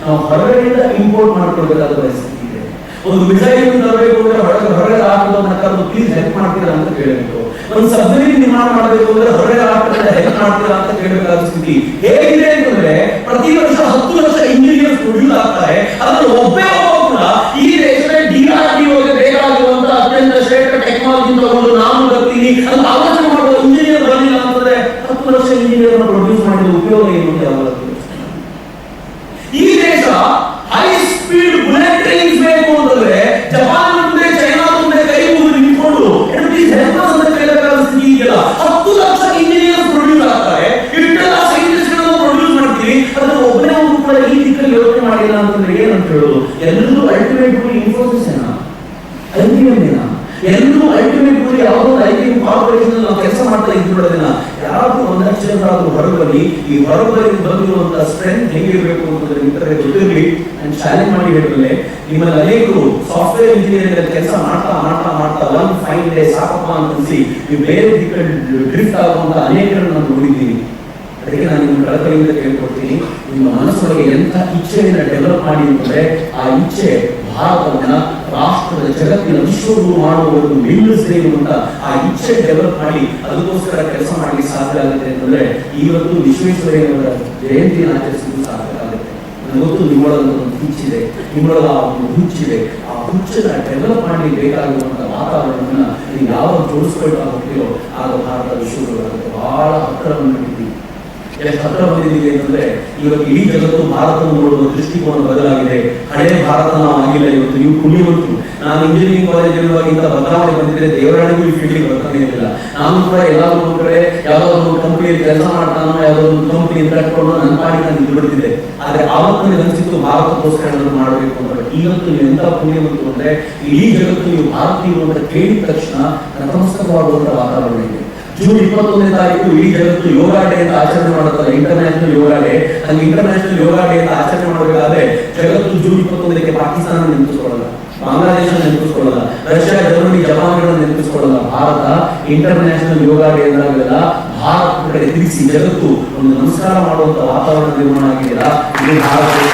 ನಾವು ಹೊರಗಡೆಯಿಂದ ಇಂಪೋರ್ಟ್ ಮಾಡ್ಕೊಳ್ಬೇಕಾದ ಪರಿಸ್ಥಿತಿ ಇದೆ. ಒಂದು ಮಿಸೈಲ್ ತರಬೇಕು ಅಂದ್ರೆ ಹೊರಗಡೆ ಹಾಕೋದನ್ನ ಪ್ಲೀಸ್ ಹೆಲ್ಪ್ ಮಾಡ್ತೀರಾ ಅಂತ ಕೇಳಬೇಕು. ಒಂದು ಸಬ್ಮರೀನ್ ನಿರ್ಮಾಣ ಮಾಡಬೇಕು ಅಂದ್ರೆ ಹೊರಗಡೆ ರಾಷ್ಟ್ರದಿಂದ ಹೆಲ್ಪ್ ಮಾಡ್ತೀರಾ ಅಂತ ಕೇಳಬೇಕಾದ ಸ್ಥಿತಿ ಹೇಗಿದೆ ಅಂತಂದ್ರೆ, ಪ್ರತಿ ವರ್ಷ 10 ಲಕ್ಷ ಇಂಜಿನಿಯರ್ಸ್ ಪ್ರೊಡ್ಯೂಸ್ ಆಗ್ತಾರೆ. ಅದನ್ನು ಒಬ್ಬೇ ಕೂಡ ಈ ದೇಶದ DRDOಗೆ ಬೇಕಾಗಿರುವಂತ ಅತ್ಯಂತ ಶ್ರೇಷ್ಠ ಟೆಕ್ನಾಲಜಿ ತಗೊಂಡು ನಾನು ಬರ್ತೀನಿ ಅಂತ ಆಲೋಚನೆ ಮಾಡುವ ಇಂಜಿನಿಯರ್ ಬರಲಿಲ್ಲ ಅಂತಂದ್ರೆ 10 ಲಕ್ಷ ಇಂಜಿನಿಯರ್ ಪ್ರೊಡ್ಯೂಸ್ ಮಾಡಿದ ಉಪಯೋಗ ಏನು ಅಂತ ಯಾವಾಗ ಈ ದೇಶ ಹೈ ಸ್ಪೀಡ್ ಬುಲೆಟ್ ಟ್ರೈನ್ಸ್ ಬೇಕು ಅಂತಂದ್ರೆ ಜಪಾನ್ ಮುಂದೆ, ಚೈನಾ ಮುಂದೆ ಕೈ ಮುಗಿದು ನಿಂತ್ಕೊಂಡು ಕೇಳಬೇಕಾದ ಸ್ಥಿತಿ ಇದೆಯಲ್ಲ. 10 ಲಕ್ಷ ಇಂಜಿನಿಯರ್ಸ್ ಪ್ರೊಡ್ಯೂಸ್ ಆಗ್ತಾರೆ, ಇಷ್ಟೆಲ್ಲ ಸೈಂಟಿಸ್ಟ್ ಗಳನ್ನು ಪ್ರೊಡ್ಯೂಸ್ ಮಾಡ್ತೀವಿ. ಅದನ್ನು ಒಬ್ಬನೇ ಒಂದು ಕೂಡ ಈ ದಿಕ್ಕಲ್ಲಿ ಯೋಚನೆ ಮಾಡಿಲ್ಲ ಅಂತಂದ್ರೆ ಏನಂತ ಹೇಳೋದು? ಎಲ್ಲರೂ ಅಲ್ಟಿಮೇಟ್ ಇನ್ಫೋಸಿಸ್ ಏನಾ, IBM ಏನಾ, ಎಲ್ಲರೂ ಅಲ್ಟಿಮೇಟ್ ಯಾವುದೋ IBM ಕಾರ್ಪೊರೇಷನ್ ನಾವು ಕೆಲಸ ಮಾಡ್ತಾ ಇದ್ಬಿಡೋದಿಲ್ಲ. ಯಾರಾದ್ರೂ ಒಂದಷ್ಟು ಜನರಾದ್ರೂ ಹೊರಬನ್ನಿ, ಈ ಹೊರಬರಿ ಬಂದಿರುವಂತಹ ಸ್ಟ್ರೆಂತ್ ಹೇಗಿರಬೇಕು ಅಂತಂದ್ರೆ ಮಿತ್ರರಿಗೆ ಗೊತ್ತಿರಲಿ. ನಾನು ಚಾಲೆಂಜ್ ಮಾಡಿ ಹೇಳಿದ್ರೆ, ನಿಮ್ಮಲ್ಲಿ ಅನೇಕರು ಸಾಫ್ಟ್ವೇರ್ ಇಂಜಿನಿಯರಿಂಗ್ ಕೆಲಸ ಮಾಡ್ತಾ ಮಾಡ್ತಾ ಮಾಡ್ತಾ ಒನ್ ಫೈನ್ ಡೇ ಸಾಕಪ್ಪ ಅಂತ ಅನ್ಸಿ ನೀವು ಬೇರೆ ದಿಕ್ಕಲ್ಲಿ ಡ್ರಿಫ್ಟ್ ಆಗುವಂತ ಅನೇಕರನ್ನು ನಾನು ನೋಡಿದ್ದೀನಿ. ಅದಕ್ಕೆ ನಾನು ನಿಮ್ಮ ಕಳಕಳಿಯಿಂದ ಕೇಳ್ಕೊಡ್ತೀನಿ, ನಿಮ್ಮ ಮನಸ್ಸೊಳಗೆ ಎಂಥ ಇಚ್ಛೆಯನ್ನು ಡೆವಲಪ್ ಮಾಡಿ ಅಂತಂದ್ರೆ ಆ ಇಚ್ಛೆ ಭಾರತವನ್ನ ರಾಷ್ಟ್ರದ ಜಗತ್ತಿನ ವಿಶ್ವಗುರು ಮಾಡುವುದು ನಿಲ್ಲಿಸದೇ ಇರುವಂತ ಆ ಇಚ್ಛೆ ಡೆವಲಪ್ ಮಾಡಿ ಅದಕ್ಕೋಸ್ಕರ ಕೆಲಸ ಮಾಡಲಿಕ್ಕೆ ಸಾಧ್ಯ ಆಗುತ್ತೆ ಅಂತಂದ್ರೆ ಇವತ್ತು ವಿಶ್ವೇಶ್ವರಯ್ಯನವರ ಜಯಂತಿಯನ್ನು ಆಚರಿಸಲು ಸಾಧ್ಯ ಆಗುತ್ತೆ. ನನಗೊತ್ತು ನಿಮ್ಮೊಳಗೆ ಒಂದು ಹುಚ್ಚಿದೆ, ನಿಮ್ಮೊಳಗ ಒಂದು ಹುಚ್ಚಿದೆ. ಆ ಹುಚ್ಚನ್ನ ಡೆವಲಪ್ ಮಾಡಲಿಕ್ಕೆ ಬೇಕಾಗಿರುವಂತಹ ವಾತಾವರಣವನ್ನ ನೀವು ಯಾವಾಗ ಜೋಡಿಸ್ಕೊಳ್ತಾ ಹೋಗ್ತೀರೋ ಆಗ ಭಾರತ ವಿಶ್ವಗುರು ಆಗುತ್ತೆ. ಬಹಳ ಹತ್ತಿರವನ್ನು ನೋಡಿದ್ದೀವಿ. ಎಷ್ಟು ಹತ್ರ ಬಂದಿದ್ದೀವಿ ಅಂತಂದ್ರೆ ಇವತ್ತು ಇಡೀ ಜಗತ್ತು ಭಾರತವನ್ನು ನೋಡುವ ದೃಷ್ಟಿಕೋನ ಬದಲಾಗಿದೆ. ಹಳೆ ಭಾರತ ನಾವು ಆಗಿಲ್ಲ. ಇವತ್ತು ನೀವು ಕುಣಿಯುವಂತು ನಾನು ಇಂಜಿನಿಯರಿಂಗ್ ಕಾಲೇಜ್ ಇರುವಾಗ ಇಂಥ ಬದಲಾವಣೆ ಬಂದಿದ್ರೆ ದೇವರಾಣಿಗೂ ಈ ಫೀಲ್ಡಿಗೆ ಬರ್ತಾನೆ ಇರಲಿಲ್ಲ. ನಾನು ಕೂಡ ಎಲ್ಲಾದ್ರೂ ಒಂದು ಕಡೆ ಯಾವ್ದಾದ್ರು ಒಂದು ಕಂಪನಿಯಲ್ಲಿ ಕೆಲಸ ಮಾಡ್ತಾನೋ ಯಾವ್ದಾದ್ರು ಒಂದು ಕಂಪನಿ ಕಟ್ಕೊಂಡು ನನ್ನ ಪಾಡಿ ನಾನು ಇದು ಬಿಡ್ತಿದ್ದೆ. ಆದ್ರೆ ಆವತ್ತು ನನಗೆ ಅನಿಸಿತ್ತು ಭಾರತಕ್ಕೋಸ್ಕರ ಏನಾದ್ರು ಮಾಡಬೇಕು ಅಂತ. ಇವತ್ತು ನೀವು ಎಂತ ಪುಣ್ಯವಂತು ಅಂದ್ರೆ ಇಡೀ ಜಗತ್ತು ನೀವು ಭಾರತೀಯರು ಅಂತ ಕೇಳಿದ ತಕ್ಷಣ ನತಮಸ್ತಕವಾಗುವಂತ ವಾತಾವರಣ ಇದೆ. ಜೂನ್ 21ನೇ ತಾರೀಕು ಇಡೀ ಜಗತ್ತು ಯೋಗ ಡೇ ಅಂತ ಆಚರಣೆ ಮಾಡುತ್ತದೆ, ಇಂಟರ್ನ್ಯಾಷನಲ್ ಯೋಗ ಡೇ. ಹಂಗೆ ಇಂಟರ್ನ್ಯಾಷನಲ್ ಯೋಗ ಡೇ ಅಂತ ಆಚರಣೆ ಮಾಡಬೇಕಾದ್ರೆ ಜಗತ್ತು ಜೂನ್ 21ಕ್ಕೆ ಪಾಕಿಸ್ತಾನ ನೆನಪಿಸ್ಕೊಳ್ಳಲ್ಲ, ಬಾಂಗ್ಲಾದೇಶ ನೆನಪಿಸ್ಕೊಳ್ಳಲ್ಲ, ರಷ್ಯಾ, ಜರ್ಮನಿ, ಜಪಾನ್ಗಳನ್ನು ನೆನಪಿಸ್ಕೊಳ್ಳಲ್ಲ. ಭಾರತ ಇಂಟರ್ನ್ಯಾಷನಲ್ ಯೋಗ ಡೇ ಅಂದಾಗೆಲ್ಲ ಭಾರತ ಕಡೆ ತಿರುಗಿಸಿ ಜಗತ್ತು ಒಂದು ನಮಸ್ಕಾರ ಮಾಡುವಂತ ವಾತಾವರಣ ನಿರ್ಮಾಣ ಆಗಿಲ್ಲ. ಇದು ಭಾರತದ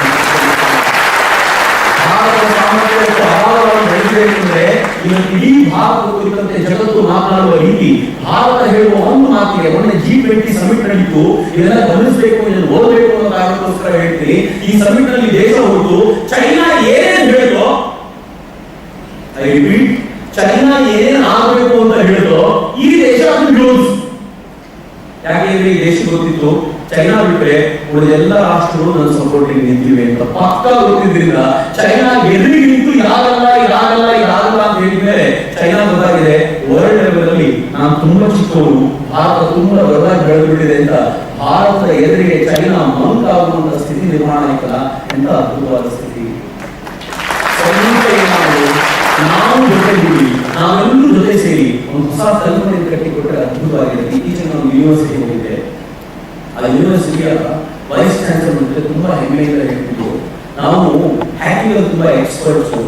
ಬೆಳೆಸಬೇಕೆಂದ್ರೆ ಇವತ್ತು ಇಡೀ ಭಾರತ ಕುರಿತಂತೆ ಜಗತ್ತು ಮಾತನಾಡುವ ರೀತಿ, ಭಾರತ ಹೇಳುವ ಒಂದು ಮಾತಿಗೆ ಮೊನ್ನೆ G20 ಸಮಿಟ್ ನಡೀತು. ಇದೆಲ್ಲ ಗಮನಿಸಬೇಕು, ಇದನ್ನು ಓದಬೇಕು ಅನ್ನೋ ಕಾರಣಕ್ಕೋಸ್ಕರ ಹೇಳ್ತೀನಿ. ಈ ಸಮಿಟ್ ನಲ್ಲಿ ದೇಶ ಹೊರತು ಚೈನಾ ಏನೇನು ಹೇಳಿದೋ, ಐ ರಿಪೀಟ್, ಚೈನಾ ಏನೇನು ಆಗಬೇಕು ಅಂತ ಹೇಳಿದೋ ಈ ದೇಶ ಅದು ನ್ಯೂಸ್. ಯಾಕೆಂದ್ರೆ ಈ ದೇಶ ಗೊತ್ತಿತ್ತು ಚೈನಾ ಬಿಟ್ಟರೆ ಉಳಿದೆಲ್ಲ ರಾಷ್ಟ್ರಗಳು ನನ್ನ ಸಪೋರ್ಟಿಗೆ ನಿಂತಿವೆ ಅಂತ ಪಕ್ಕ ಗೊತ್ತಿದ್ರಿಂದ ಚೈನಾ ಎದುರಿಗೆ ನಿಂತು ಇದಾಗಲ್ಲ ಇದಾಗಲ್ಲ ಇದಾಗಲ್ಲ ಅಂತ ಹೇಳಿದ್ಮೇಲೆ ಚೈನಾ ಗೊತ್ತಾಗಿದೆ ವರ್ಲ್ಡ್ ಲೆವೆಲ್ ಅಲ್ಲಿ ನಾನು ತುಂಬಾ ಚಿಕ್ಕವರು, ಭಾರತ ತುಂಬಾ ದೊಡ್ಡದಾಗಿ ಬೆಳೆದುಬಿಟ್ಟಿದೆ ಅಂತ ಭಾರತದ ಎದುರಿಗೆ ಚೈನಾ ಮಂಕಾಗುವಂತ ಸ್ಥಿತಿ ನಿರ್ಮಾಣ ಆಯ್ತಲ್ಲ. ಎಂತ ಅದ್ಭುತವಾದ ಸ್ಥಿತಿ. ನಾವು ಜೊತೆಗೂಡಿ ನಾವೆಲ್ಲರೂ ಜೊತೆ ಸೇರಿ ಒಂದು ಹೊಸ ಕಲ್ಪನೆಯನ್ನು ಕಟ್ಟಿಕೊಟ್ಟರೆ ಅದ್ಭುತವಾಗಿದೆ. ಇತ್ತೀಚೆಗೆ ನಾವು ಯೂನಿವರ್ಸಿಟಿ ಹೋಗಿದ್ದೆ. ಆ ಯೂನಿವರ್ಸಿಟಿಯ ವೈಸ್ ಚಾನ್ಸಲರ್ ತುಂಬಾ ಹೆಮ್ಮೆಯಿಂದ ಹೇಳ್ತಿದ್ರು, ನಾವು ಹ್ಯಾಕಿಂಗ್ ತುಂಬಾ ಎಕ್ಸ್ಪರ್ಟ್ಸು,